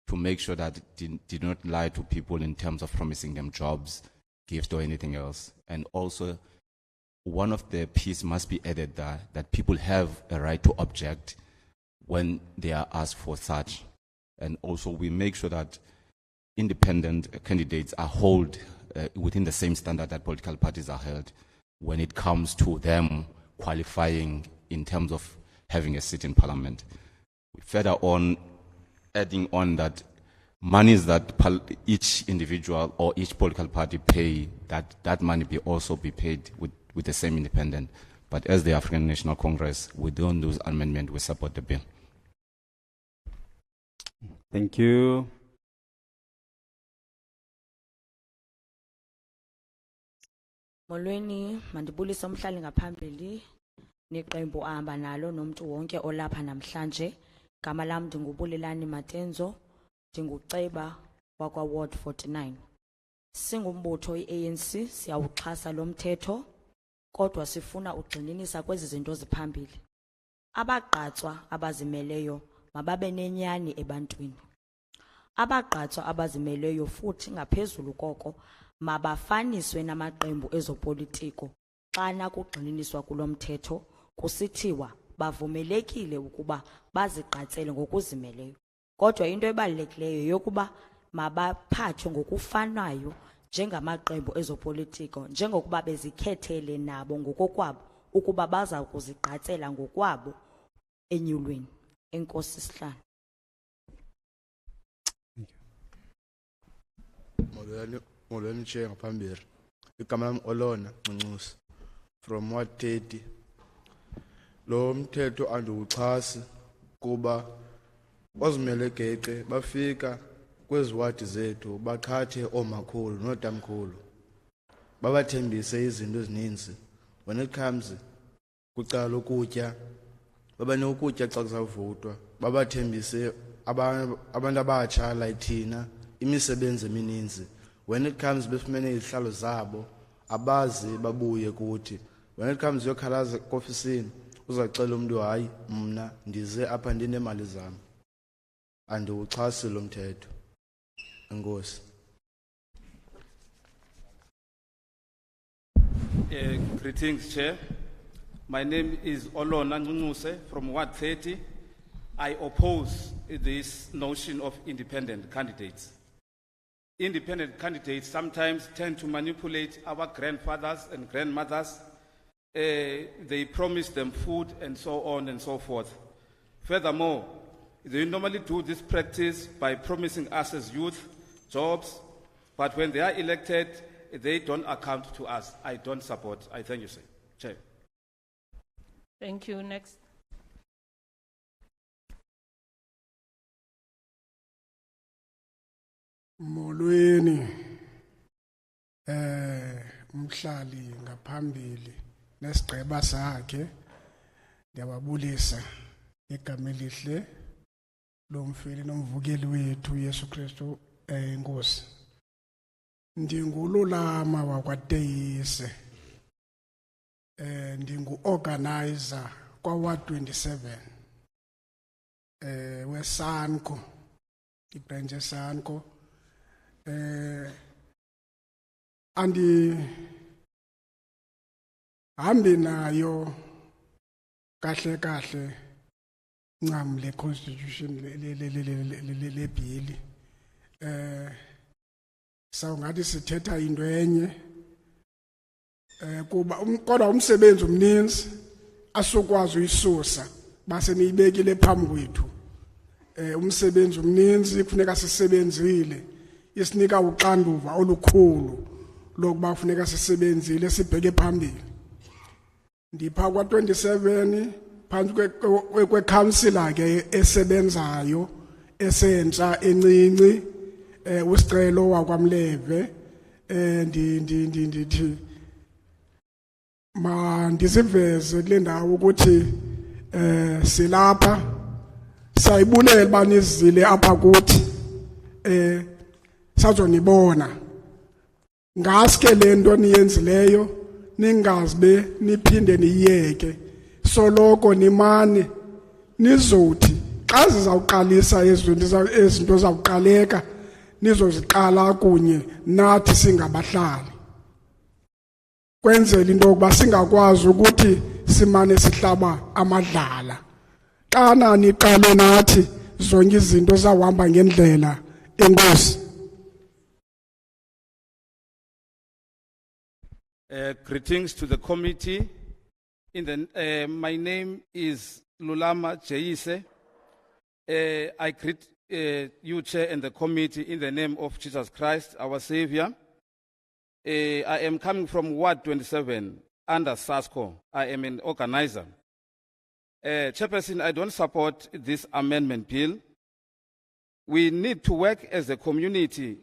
to make sure that did not lie to people in terms of promising them jobs, gifts, or anything else. And also, one of the pieces must be added that people have a right to object when they are asked for such. And also, we make sure that independent candidates are held within the same standard that political parties are held when it comes to them qualifying in terms of having a seat in parliament. Further on, adding on that monies that each individual or each political party pay, that money also be paid with the same independent. But as the African National Congress, we don't do amendment, we support the bill. Thank you. Molweni, mandibulise umhlali ngaphambili neqembu ahamba nalo nomuntu wonke olapha namhlanje. Gama lam ndingubulelani Matenzo, ndinguceba wakwa Ward 49. Singumbutho iANC siyawuxhasa lo mthetho, kodwa sifuna ugxininisa kwezi zinto ziphambili. Abagqatswa abazimeleyo mababe nenyani ebantwini. Abagqatswa abazimeleyo futhi ngaphezulu koko mabafaniswe namaqembu ezopolitiko xana kugxininiswa kulo mthetho kusithiwa bavumelekile ukuba bazigqatsele ngokuzimeleyo. Kodwa into ebalulekileyo yokuba mabaphathwe ngokufanayo njengamaqembu ezopolitiko, njengokuba bezikhethele nabo ngokokwabo ukuba baza kuzigqatsela ngokwabo enyulweni. Enkosi sihlalo. Molweni Chair ngaphambili. Igama lami Olona Ncuncuse from Ward 30. Lo mthetho andiwuxhasi kuba ozimele geqe bafika kwezi wadi zethu baqhathe omakhulu notamkhulu babathembise izinto ezininzi. When it comes kucala ukutya, baba nokutya xa kuzavotwa, babathembise abantu abatsha like thina imisebenzi emininzi. When it comes befumene izihlalo zabo abazi babuye kuthi. When it comes yokhalaza kofisini uzacela umuntu hayi mna ndize apha ndinemali zami. Andiwuxhasi lo mthetho. Enkosi. Greetings, Chair. My name is Olona Ncuncuse from Ward 30. I oppose this notion of independent candidates. Independent candidates sometimes tend to manipulate our grandfathers and grandmothers. They promise them food and so on and so forth. Furthermore, They normally do this practice by promising us as youth jobs, but when they are elected, they don't account to us. I don't support. I thank you, sir. Chair. Thank you. Next. Molweni umhlali ngaphambili nesigqeba sakhe ndiyababulisa igama elihle lomfeli nomvukeli wethu Yesu Kristu inkosi. Ndingululama wakwaTeyise, ndingu-organizer kwa-Ward 27 weSanco, ibranch eSanco. Hambi nayo kahle kahle ncam le constitution le bill sawungathi sithetha into enye kuba kodwa umsebenzi omninzi asokwazi uyisusa base niyibekile phambi kwethu. Umsebenzi omninzi kufuneka sisebenzile, isinika uxanduva olukhulu lokuba kufuneka sisebenzile sibheke phambili. Ndipha kwa-27 phantsi kwekhansila ke esebenzayo esentsha encinci usicelo wakwamleve. Ndithi mandisiveze kule ndawo ukuthi silapha sayibulela banizile apha kuthi sazonibona ngaske lento niyenzileyo ningazibe niphinde niyeke soloko nimane nizothi xa zizawuqalisa ezinto zawuqaleka nizoziqala kunye nathi singabahlali kwenzela into yokuba singakwazi ukuthi simane sihlaba amadlala. Xana niqale nathi zonke izinto zawuhamba ngendlela. Enkosi. Greetings to the committee. My name is Lulama Jeyise. I greet you, Chair, and the committee in the name of Jesus Christ, our Savior. I am coming from Ward 27 under SASCO. I am an organizer. Chairperson, I don't support this amendment bill. We need to work as a community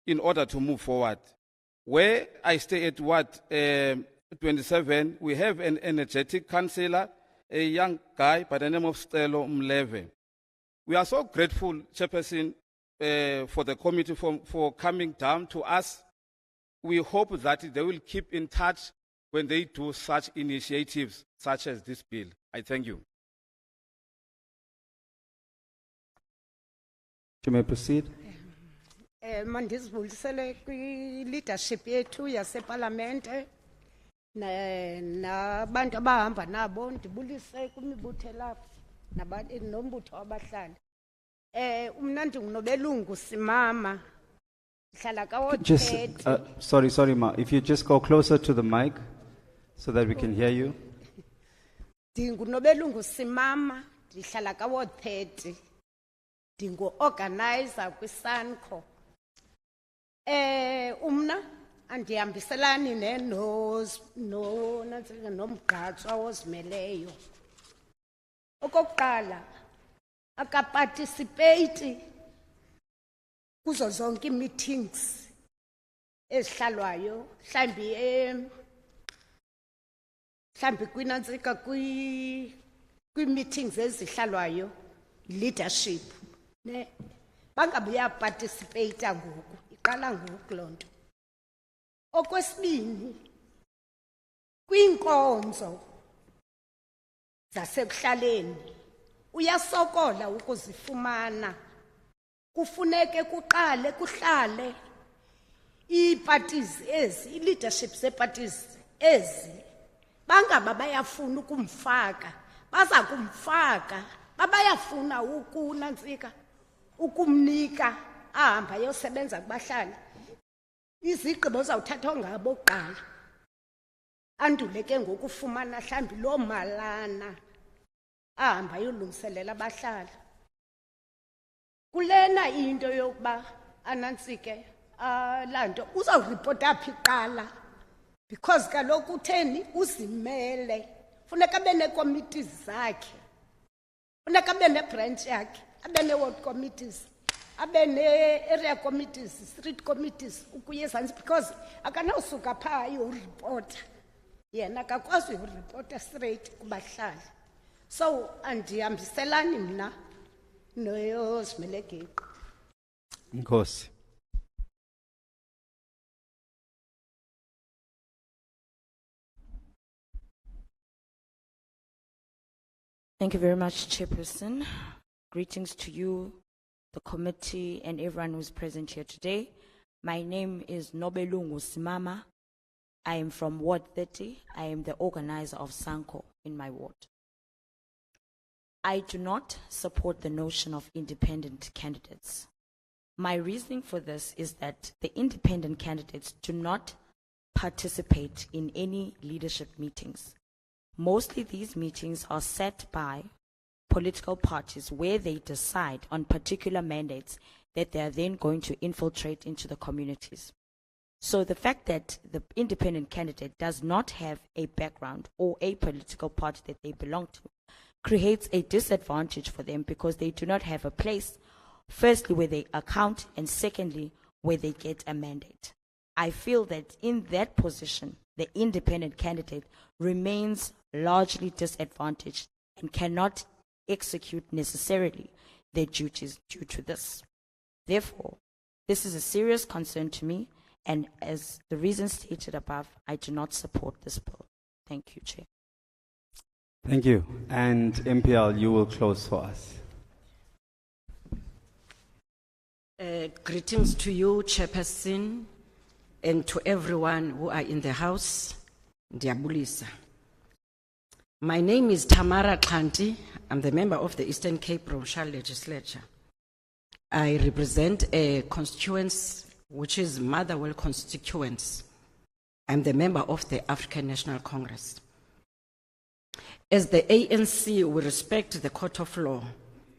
in order to move forward. Where I stay at Ward 27, we have an energetic councillor, a young guy by the name of Stelo Mleve. We are so grateful, Chairperson, for the committee for coming down to us. We hope that they will keep in touch when they do such initiatives such as this bill. I thank you. You may proceed. Mandizibulisele kwi-leadership yethu yaseParlamente nabantu abahamba nabo, ndibulise kwimibutho elapha nombutho wabahlali. Mna ndingunobelungu Simama, ndihlala Just, kawo-30. sorry, ma. If you just go closer to the mic so that we can hear you. Ndingunobelungu Simama, ndihlala kawo-30. Ndingu-organizer kwiSanco. Umna andihambiselani nomgqatswa ozimeleyo. Okokuqala, akaparticipate kuzo zonke meetings ezihlalwayo, mhlambi kwinantsika kwi-meetings ezihlalwayo leadership ne bangabuya participate ngoku, iqala ngoku loo nto. Okwesibini, kwiinkonzo zasekuhlaleni uyasokola ukuzifumana. Kufuneke kuhlale ii-parties ezi, ii-leadership zee-parties ezi, bangaba bayafuna ukumfaka, baza kumfaka, babayafuna ukunantsika ukumnika ahamba ayosebenza kubahlali. Izigqibo zawuthathwa ngabo kuqala, andule ke ngokufumana mhlambi loo malana ahamba ayolungiselela abahlali. kulena into yokuba anantsike lanto uzawuripota phi kuqala because kaloku utheni uzimele funeka abe nee-committees zakhe funeka abe ne-branch yakhe abe nee-ward committees abe ne-area committees, street committees ukuya ezantsi because akanawusuka phaa ayoripota yena akakwazi uyoripota straight kubahlali so andihambiselani mna noyozimele geqe. Nkosi. Thank you very much, Chairperson. Greetings to you, the committee, and everyone who's present here today. My name is Nobelungu Simama. I am from Ward 30. I am the organizer of Sanko in my ward. I do not support the notion of independent candidates. My reasoning for this is that the independent candidates do not participate in any leadership meetings. Mostly these meetings are set by political parties where they decide on particular mandates that they are then going to infiltrate into the communities. So the fact that the independent candidate does not have a background or a political party that they belong to creates a disadvantage for them because they do not have a place, firstly, where they account, and secondly, where they get a mandate. I feel that in that position, the independent candidate remains largely disadvantaged and cannot execute necessarily their duties due to this. Therefore, this is a serious concern to me, and as the reasons stated above, I do not support this bill. Thank you, Chair. Thank you. And MPL, you will close for us. Greetings to you, Chairperson, and to everyone who are in the house. Ndiabulisa. My name is Tamara Khanti. I'm the member of the Eastern Cape Provincial Legislature. I represent a constituency which is Motherwell constituency. I'm the member of the African National Congress. As the ANC, we respect the court of law.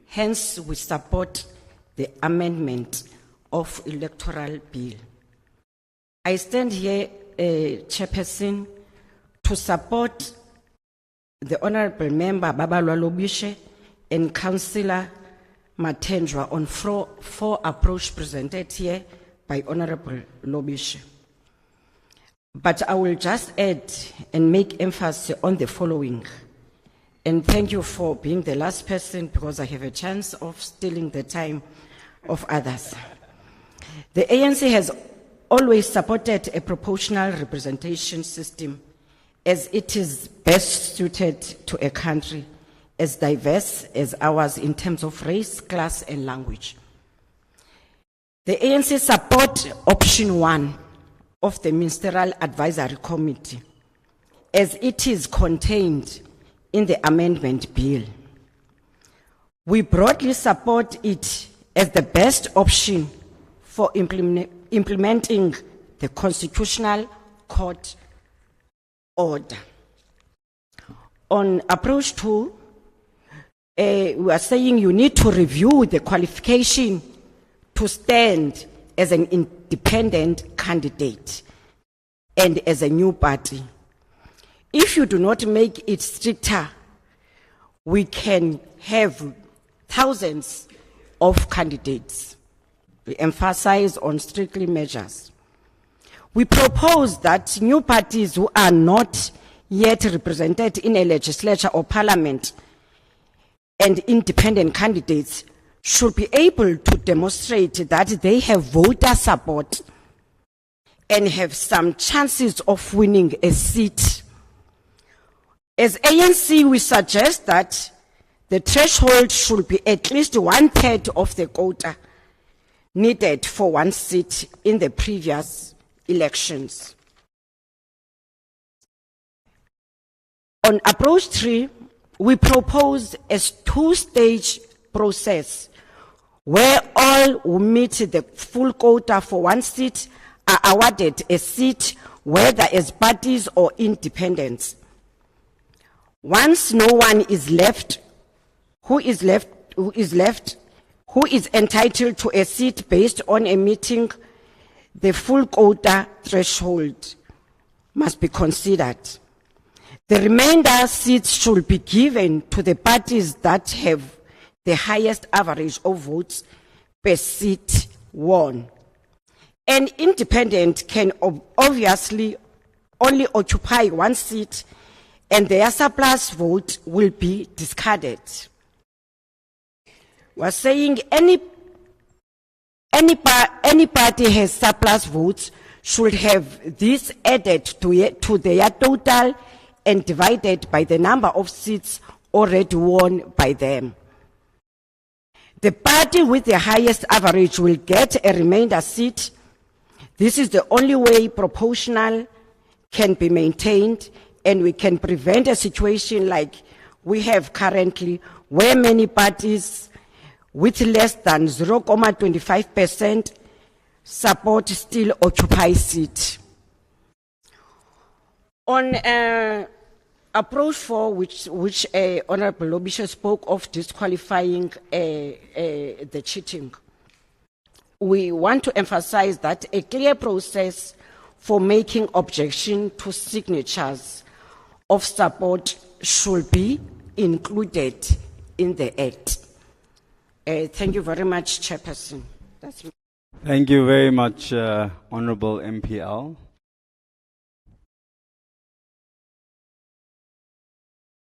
Hence, we support the amendment of Electoral Bill. I stand here, Chairperson, to support the Honorable Member Babalwa Lobishe and Councillor Matendra on four approach presented here by Honorable Lobishe. But I will just add and make emphasis on the following. And thank you for being the last person because I have a chance of stealing the time of others. The ANC has always supported a proportional representation system as it is best suited to a country as diverse as ours in terms of race, class, and language. The ANC support option 1 of the Ministerial Advisory Committee as it is contained in the amendment bill. We broadly support it as the best option for implementing the Constitutional Court order. On approach 2, we are saying you need to review the qualification to stand as an independent candidate and as a new party. If you do not make it stricter, we can have thousands of candidates. We emphasize on strictly measures. We propose that new parties who are not yet represented in a legislature or parliament and independent candidates should be able to demonstrate that they have voter support and have some chances of winning a seat. As ANC, we suggest that the threshold should be at least 1/3 of the quota needed for one seat in the previous elections. On approach 3, we propose a 2-stage process where all who meet the full quota for one seat are awarded a seat, whether as parties or independents. Once no one is left, who who is entitled to a seat based on a meeting the full quota threshold must be considered. The remainder seats should be given to the parties that have the highest average of votes per seat won. An independent can obviously only occupy one seat and their surplus vote will be discarded. We're saying any party has surplus votes should have this added to their total and divided by the number of seats already won by them. The party with the highest average will get a remainder seat. This is the only way proportional can be maintained, and we can prevent a situation like we have currently, where many parties with less than 0.25% support still occupy seat. On approach 4, which Honorable Lobisha spoke of disqualifying the cheating, we want to emphasize that a clear process for making objection to signatures of support should be included in the Act. Thank you very much, Chairperson. That's me. Thank you very much, Honorable MPL.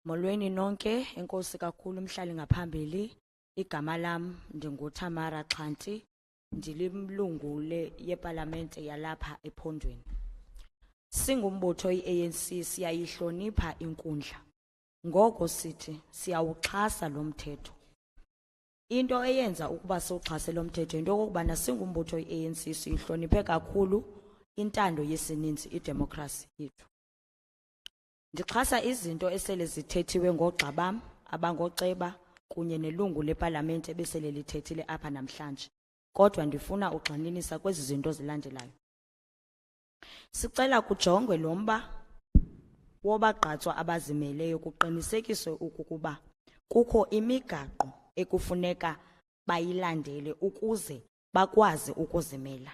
Molweni nonke, enkosi kakhulu mhlali ngaphambili. Igama lam ndinguTamara Xhanti, ndilimlungu yeParlamente yalapha ePhondweni. Singumbutho iANC siyayihlonipha inkundla. Ngoko sithi siyawuxhasa lo mthetho. Into eyenza ukuba siwuxhase lo mthetho into okubana singumbutho iANC siyihloniphe kakhulu intando yesininzi idemocracy yethu. Ndixhasa izinto esele zithethiwe ngoogxa bam abangooceba kunye nelungu leParlamente besele lithethile apha namhlanje. Kodwa ndifuna ugxininisa kwezi zinto zilandelayo. Sicela kujongwe lo mba wobagqatswa abazimeleyo kuqinisekiswe ukuba kukho imigaqo ekufuneka bayilandele ukuze bakwazi ukuzimela.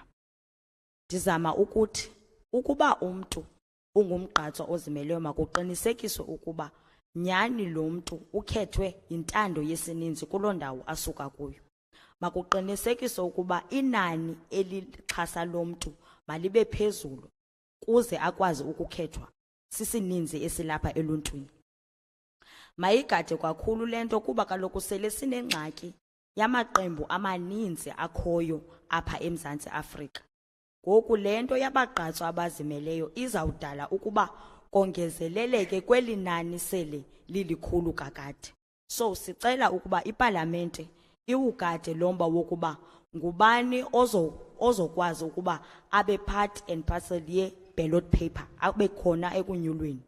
Ndizama ukuthi ukuba umntu ungumgqatswa ozimeleyo makuqinisekiswe ukuba nyani lo mntu ukhethwe intando yesininzi kuloo ndawo asuka kuyo. Makuqinisekiswe ukuba inani elixhasa lo mntu malibe phezulu kuze akwazi ukukhethwa sisininzi esilapha eluntwini. Mayigade kakhulu lento kuba kaloku sele sinengxaki yamaqembu amaninzi akhoyo apha eMzantsi Afrika. Ngoku lento yabagqatswa abazimeleyo izawudala ukuba kongezeleleke kweli nani sele lilikhulu kakade. So sicela ukuba iParlamente iwugade lomba wokuba ngubani ozokwazi ukuba abe part and parcel ye ballot paper abe khona ekunyulweni.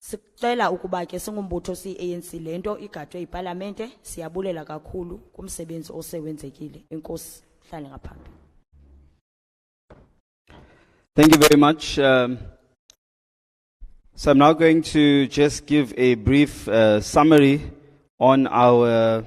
Sicela ukuba ke singumbutho siANC lento igadwe iParlamente. Siyabulela kakhulu kumsebenzi osewenzekile. Enkosi hlale ngaphambili. Thank you very much. So I'm now going to just give a brief summary on our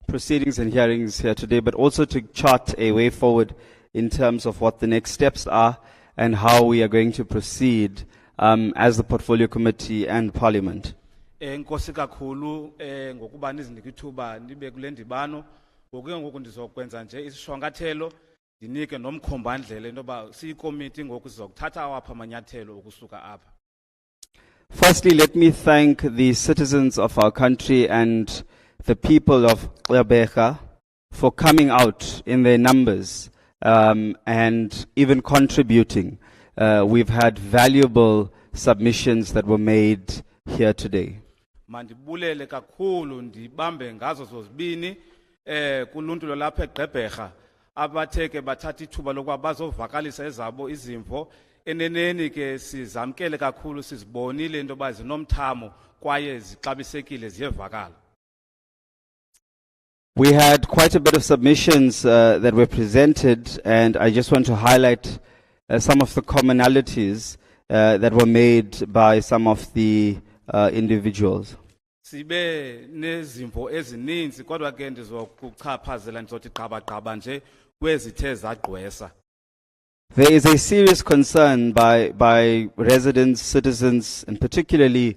proceedings and hearings here today, but also to chart a way forward in terms of what the next steps are and how we are going to proceed as the Portfolio Committee and Parliament. Enkosi kakhulu ngokuba nizinike ithuba nibe kule ndibano. Ngoku ndizokwenza nje isishwankathelo ndinike nomkhombandlela into yoba siyikomiti ngoku sizokuthatha awapha amanyathelo ukusuka apha. Firstly, let me thank the citizens of our country and the people of Gqeberha for coming out in their numbers and even contributing. We've had valuable submissions that were made here today. Mandibulele kakhulu ndibambe ngazo zozibini kuluntu lolapha eGqeberha abatheke bathatha ithuba lokuba bazovakalisa ezabo izimvo. Eneneni ke sizamkele kakhulu sizibonile into yoba zinomthamo kwaye zixabisekile ziyevakala. We had quite a bit of submissions that were presented, and I just want to highlight some of the commonalities that were made by some of the individuals. sibe nezimvo ezininzi kodwa ke ndizokuchaphazela ndizothi gqaba nje kwezithe zagqwesa. There is a serious concern by residents, citizens, and particularly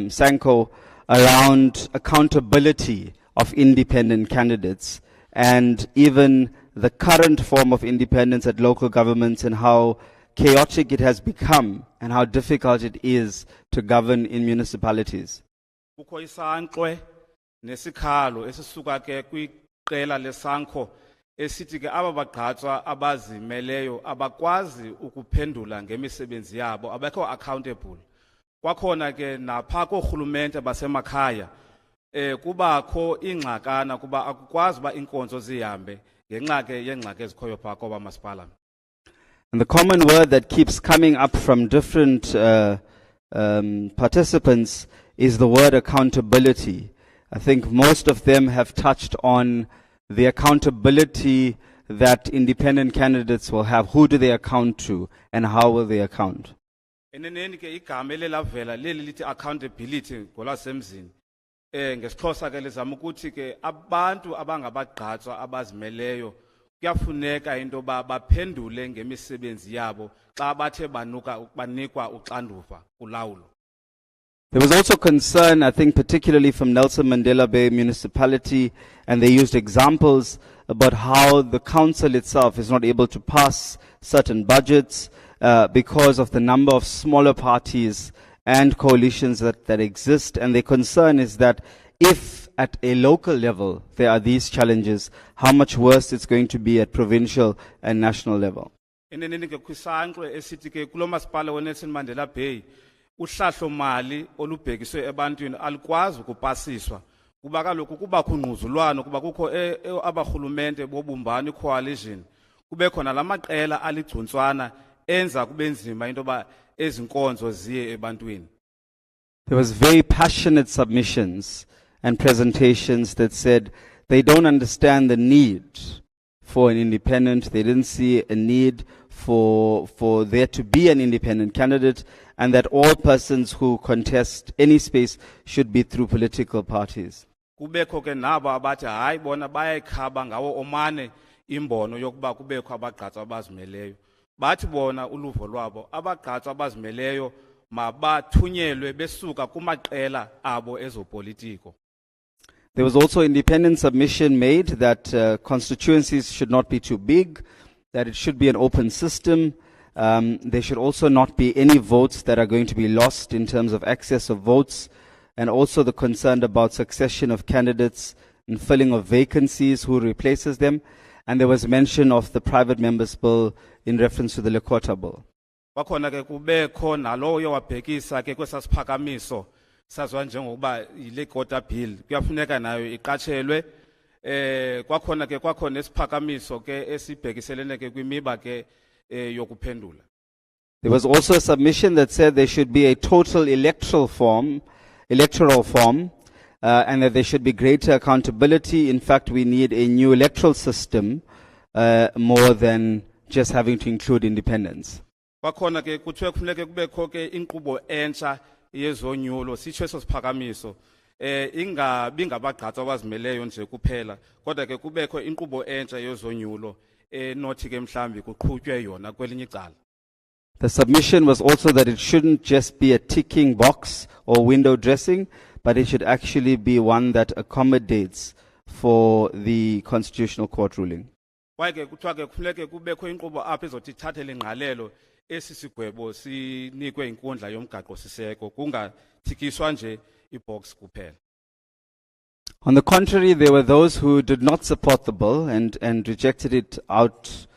Sanko around accountability of independent candidates and even the current form of independence at local governments and how chaotic it has become and how difficult it is to govern in municipalities. Kukho isankxwe nesikhalo esisuka ke kwiqela lesanko esithi ke aba bagqatswa abazimeleyo abakwazi ukuphendula ngemisebenzi yabo abekho accountable. Kwakhona ke napha koorhulumente basemakhaya kubakho ingxakana kuba akukwazi ba inkonzo zihambe ngenxa ke yengxaki ezikhoyo phaa koba masipala. And the common word that keeps coming up from different participants is the word accountability. I think most of them have touched on the accountability that independent candidates will have. Who do they account to and how will they account? Eneneni ke igama elavela leli lithi accountability ngolwasemzini. NgesiXhosa ke lizama ukuthi ke abantu abangabagqatswa abazimeleyo kuyafuneka into baphendule ngemisebenzi yabo xa bathe banikwa uxanduva kulawulo. There was also concern, I think, particularly from Nelson Mandela Bay Municipality, and they used examples about how the council itself is not able to pass certain budgets because of the number of smaller parties and coalitions that exist. And their concern is that if at a local level there are these challenges, how much worse it's going to be at provincial and national level. Eneneni ke kwisankxwe esithi ke kulo masipala weNelson Mandela Bay uhlahlo mali olubhekiswe ebantwini alikwazi ukupasiswa kuba kaloku kuba khungquzulwano kuba kukho abarhulumente bobumbano coalition kube khona lamaqela aligcuntswana enza kube nzima into ba ezinkonzo ziye ebantwini. There was very passionate submissions and presentations that said they don't understand the need for an independent. They didn't see a need for there to be an independent candidate, and that all persons who contest any space should be through political parties. Kubekho ke nabo abathi hayi bona bayayikhaba ngawo omane imbono yokuba kubekho abagqatswa abazimeleyo. Bathi bona uluvo lwabo abagqatswa abazimeleyo mabathunyelwe besuka kumaqela abo ezopolitiko. There was also independent submission made that constituencies should not be too big, that it should be an open system. There should also not be any votes that are going to be lost in terms of access of votes, and also the concern about succession of candidates and filling of vacancies, who replaces them. And there was mention of the private members bill in reference to the Lekota bill. Kwakhona ke kubekho naloyo wabhekisa ke kwesasiphakamiso sazwa njengokuba iLekota bill kuyafuneka nayo iqatshelwe. Kwakhona ke kwakhona esiphakamiso ke esibhekiselene ke kwimiba ke yokuphendula. There was also a submission that said there should be a total electoral form, and that there should be greater accountability. In fact, we need a new electoral system more than just having to include independence. Kwakhona ke kuthiwe kufuneka kubekho ke inkqubo entsha yezonyulo sitsho eso siphakamiso ingabi ngabagqatswa abazimeleyo nje kuphela kodwa ke kubekho inkqubo entsha yezonyulo nothi ke mhlambi kuqhutywe yona kwelinye icala. The submission was also that it shouldn't just be a ticking box or window dressing, but it should actually be one that accommodates for the Constitutional Court ruling. Kwaye ke kuthiwa ke kufuneka kubekho inkqubo apha ezothi ithathele ingqalelo esi sigwebo sinikwe inkundla yomgaqo siseko kungathikiswa nje ibox kuphela. On the contrary, there were those who did not support the bill and rejected it out,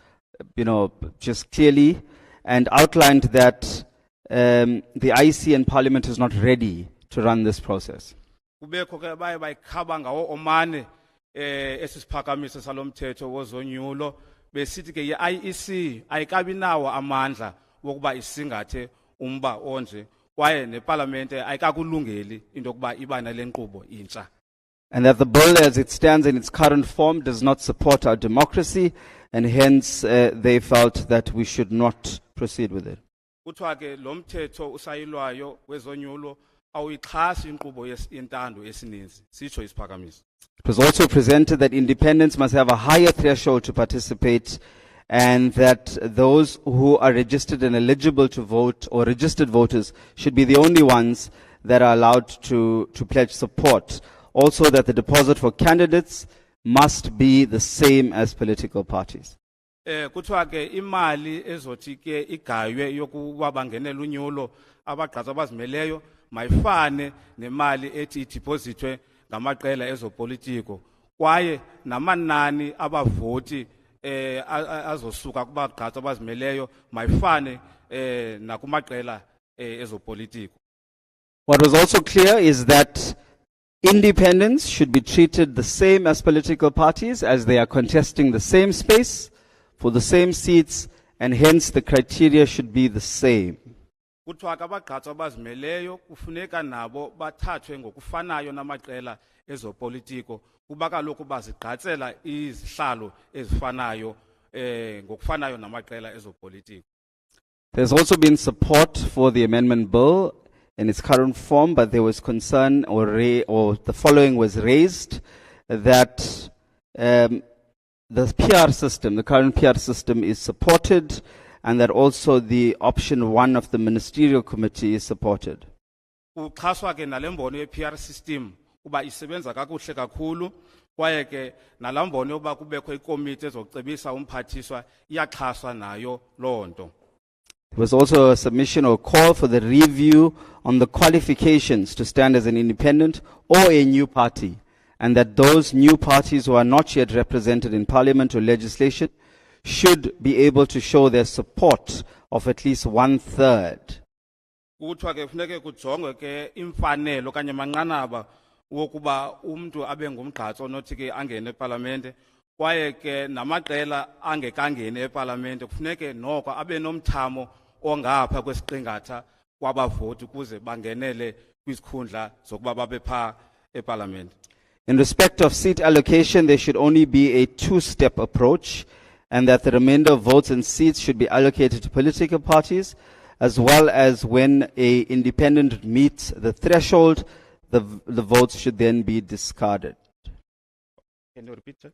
just clearly, and outlined that the IEC and Parliament is not ready to run this process. Kubekho ke baye bayikhaba ngawo omane esi siphakamiso salomthetho wozonyulo besithi ke i-IEC ayikabi nawo amandla wokuba isingathe umba onje kwaye neParlamente ayikakulungeli into yokuba iba nale nkqubo intsha. And that the bill as it stands in its current form does not support our democracy, and hence they felt that we should not proceed with it. Kuthiwa ke lo mthetho usayilwayo wezonyulo awuyixhasi inkqubo yentando esininzi sitsho isiphakamiso. It was also presented that independents must have a higher threshold to participate, and that those who are registered and eligible to vote or registered voters should be the only ones that are allowed to pledge support. Also that the deposit for candidates must be the same as political parties. Kuthiwa ke imali ezothi ke igaywe yokuba bangenela unyulo abagqatsa abazimeleyo mayifane nemali ethi idepositwe ngamaqela ezopolitiko kwaye namanani abavoti azosuka kubagqatsa abazimeleyo mayifane nakumaqela ezopolitiko. What was also clear is that independents should be treated the same as political parties, as they are contesting the same space for the same seats, and hence the criteria should be the same. Kuthiwa ke abagqatsa abazimeleyo kufuneka nabo bathathwe ngokufanayo namaqela ezopolitiko kuba kaloku bazigqatsela izihlalo ezifanayo ngokufanayo namaqela ezopolitiko. There's also been support for the amendment bill in its current form, but there was concern or the following was raised, that the PR system, the current PR system is supported, and that also the option 1 of the ministerial committee is supported. Kuxhaswa ke nalembono ye-PR system kuba isebenza kakuhle kakhulu kwaye ke nalambono yoba kubekho ikomiti ezokucebisa umphathiswa iyaxhaswa nayo loo nto. There was also a submission or call for the review on the qualifications to stand as an independent or a new party, and that those new parties who are not yet represented in parliament or legislation should be able to show their support of at least 1/3. Kuthiwa ke funeke kujongwe ke imfanelo kanye manqanaba wokuba umntu abe ngumgqatso nothi ke angene eparlamente kwaye ke namaqela angekangeni eparlamente kufuneke noko abe nomthamo ongapha kwesiqingatha kwabavoti ukuze bangenele kwisikhundla zokuba babe pha eparlamente. In respect of seat allocation, there should only be a 2-step approach, and that the remainder of votes and seats should be allocated to political parties, as well as when a independent meets the threshold, the votes should then be discarded. Can you repeat that?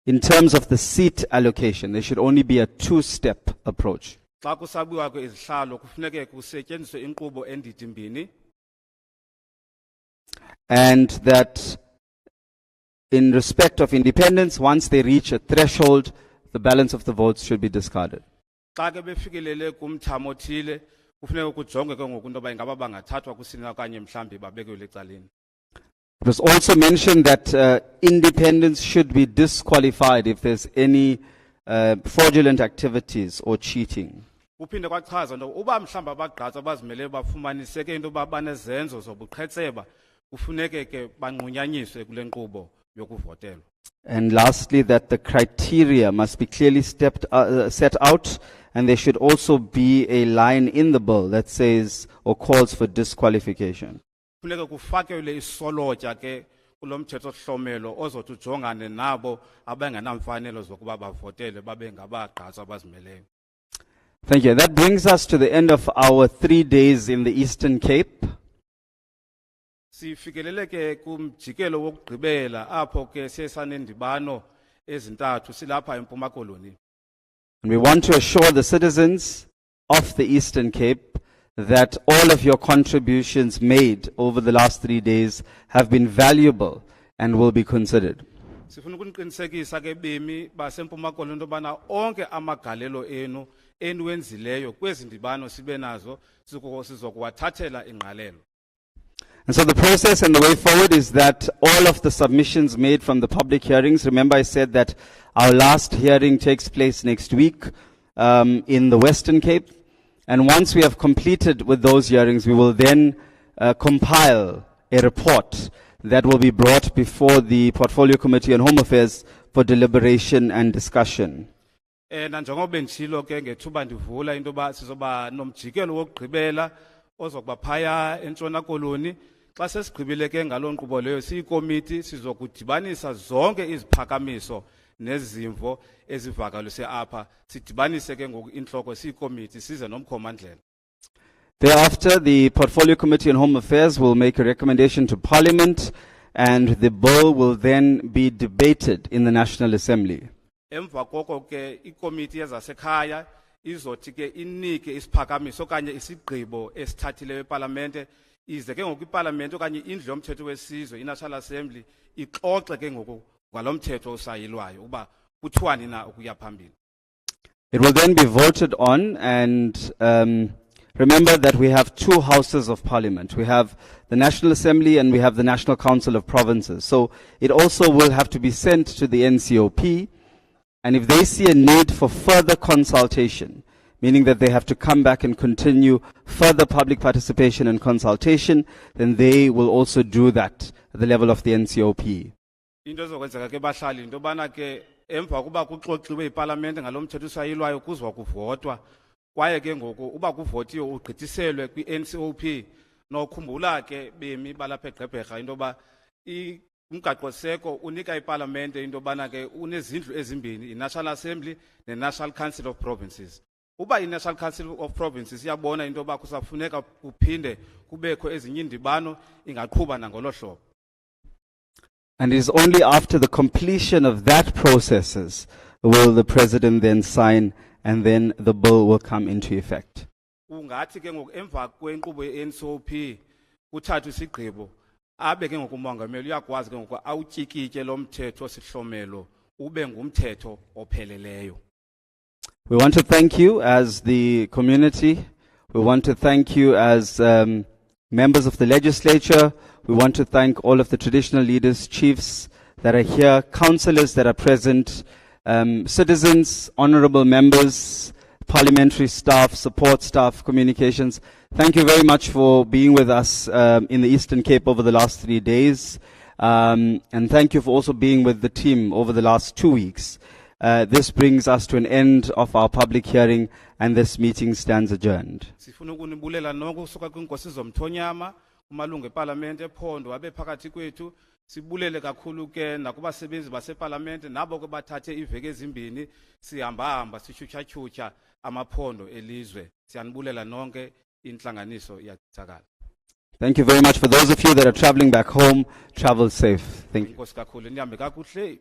In terms of the seat allocation, there should only be a 2-step approach. Xa kusabiwa ke izihlalo kufuneke kusetyenziswe inkqubo endidi mbini. And that in respect of independence, once they reach a threshold, the balance of the votes should be discarded. Xa ke befikelele kumthamo othile kufuneka kujongwe ke ngoku into yoba ingaba bangathathwa kusini okanye mhlambi babekelwe ecaleni. It was also mentioned that independents should be disqualified if there's any fraudulent activities or cheating. Uphinde kwachaza into uba mhlamba abagqatsa abazimeleyo bafumaniseke into yoba banezenzo zobuqhetseba kufuneke ke banqunyanyiswe kule nkqubo yokuvotelwa. And lastly, that the criteria must be clearly set out, and there should also be a line in the bill that says or calls for disqualification. Funeka kufakelwe isolotya ke kulomthetho hlomelo ozothi ujongane nabo abangenamfanelo zokuba bavotele babe ngabagqatsa abazimeleyo. Thank you. That brings us to the end of our 3 days in the Eastern Cape. Sifikelele ke kumjikelo wokugqibela apho ke sesanendibano ezintathu silapha eMpuma Koloni. And we want to assure the citizens of the Eastern Cape that all of your contributions made over the last 3 days have been valuable and will be considered. Sifuna ukuniqinisekisa ke bemi baseMpuma Koloni into yobana onke amagalelo enu eniwenzileyo kwezi ndibano sibe nazo sizokuwathathela ingqalelo. And so the process and the way forward is that all of the submissions made from the public hearings, remember I said that our last hearing takes place next week in the Western Cape. And once we have completed with those hearings, we will then compile a report that will be brought before the Portfolio Committee on Home Affairs for deliberation and discussion. Nanjengoba benditshilo ke ngethuba ndivula into yoba sizoba nomjikelo wokugqibela ozokuba phaya eNtshona Koloni. Xa sesigqibile ke ngaloo nkqubo leyo siyikomiti sizokudibanisa zonke iziphakamiso nezimvo ezivakaliswe apha sidibanise ke ngoku inhloko siyikomiti size nomkhomandlela. Thereafter, the Portfolio Committee on Home Affairs will make a recommendation to Parliament, and the bill will then be debated in the National Assembly. Emva koko ke ikomiti yezasekhaya izothi ke inike isiphakamiso okanye isigqibo esithathileyo eParlamente ize ke ngoku iParlamente okanye indlu yomthetho wesizwe iNational Assembly ixoxe ke ngoku ngalomthetho osayilwayo uba kuthiwani na ukuya phambili. It will then be voted on, and remember that we have two houses of parliament. We have the National Assembly and we have the National Council of Provinces. So it also will have to be sent to the NCOP, and if they see a need for further consultation, meaning that they have to come back and continue further public participation and consultation, then they will also do that at the level of the NCOP. Into ezokwenzeka ke bahlali into bana ke emva kuba kuxoxiwe iParlamente ngalomthetho osayilwayo kuzwa kuvotwa kwaye ke ngoku uba kuvotiwe ugqithiselwe kwi-NCOP nokhumbula ke bemi balapha eGqeberha into ba umgaqo-seko unika iParlamente into bana ke unezindlu ezimbini, i-National Assembly ne-National Council of Provinces. Uba i-National Council of Provinces iyabona into ba kusafuneka kuphinde kubekho ezinye indibano ingaqhuba nangolo hlobo. And it is only after the completion of that processes will the president then sign, and then the bill will come into effect. Ungathi ke ngoku emva kwenkqubo ye-NCOP kuthathwe isigqibo abe ke ngoku umongameli uyakwazi ke ngoku awutyikitye lo mthetho sihlomelo ube ngumthetho opheleleyo. We want to thank you as the community. We want to thank you as members of the legislature. We want to thank all of the traditional leaders, chiefs that are here, councillors that are present, citizens, honorable members, parliamentary staff, support staff, communications. Thank you very much for being with us in the Eastern Cape over the last 3 days. And thank you for also being with the team over the last 2 weeks. This brings us to an end of our public hearing, and this meeting stands adjourned. Sifuna ukunibulela noko kusuka kwinkosi zomthonyama kumalungu eParlamente ephondo abe phakathi kwethu. Sibulele kakhulu ke nakubasebenzi baseParlamente nabo ke bathathe iveke ezimbini sihamba sichuchachucha amaphondo elizwe. Siyanibulela nonke inhlanganiso iyatshakala. Thank you very much. For those of you that are traveling back home, travel safe. Thank you. Inkosi kakhulu nihambe kakuhle.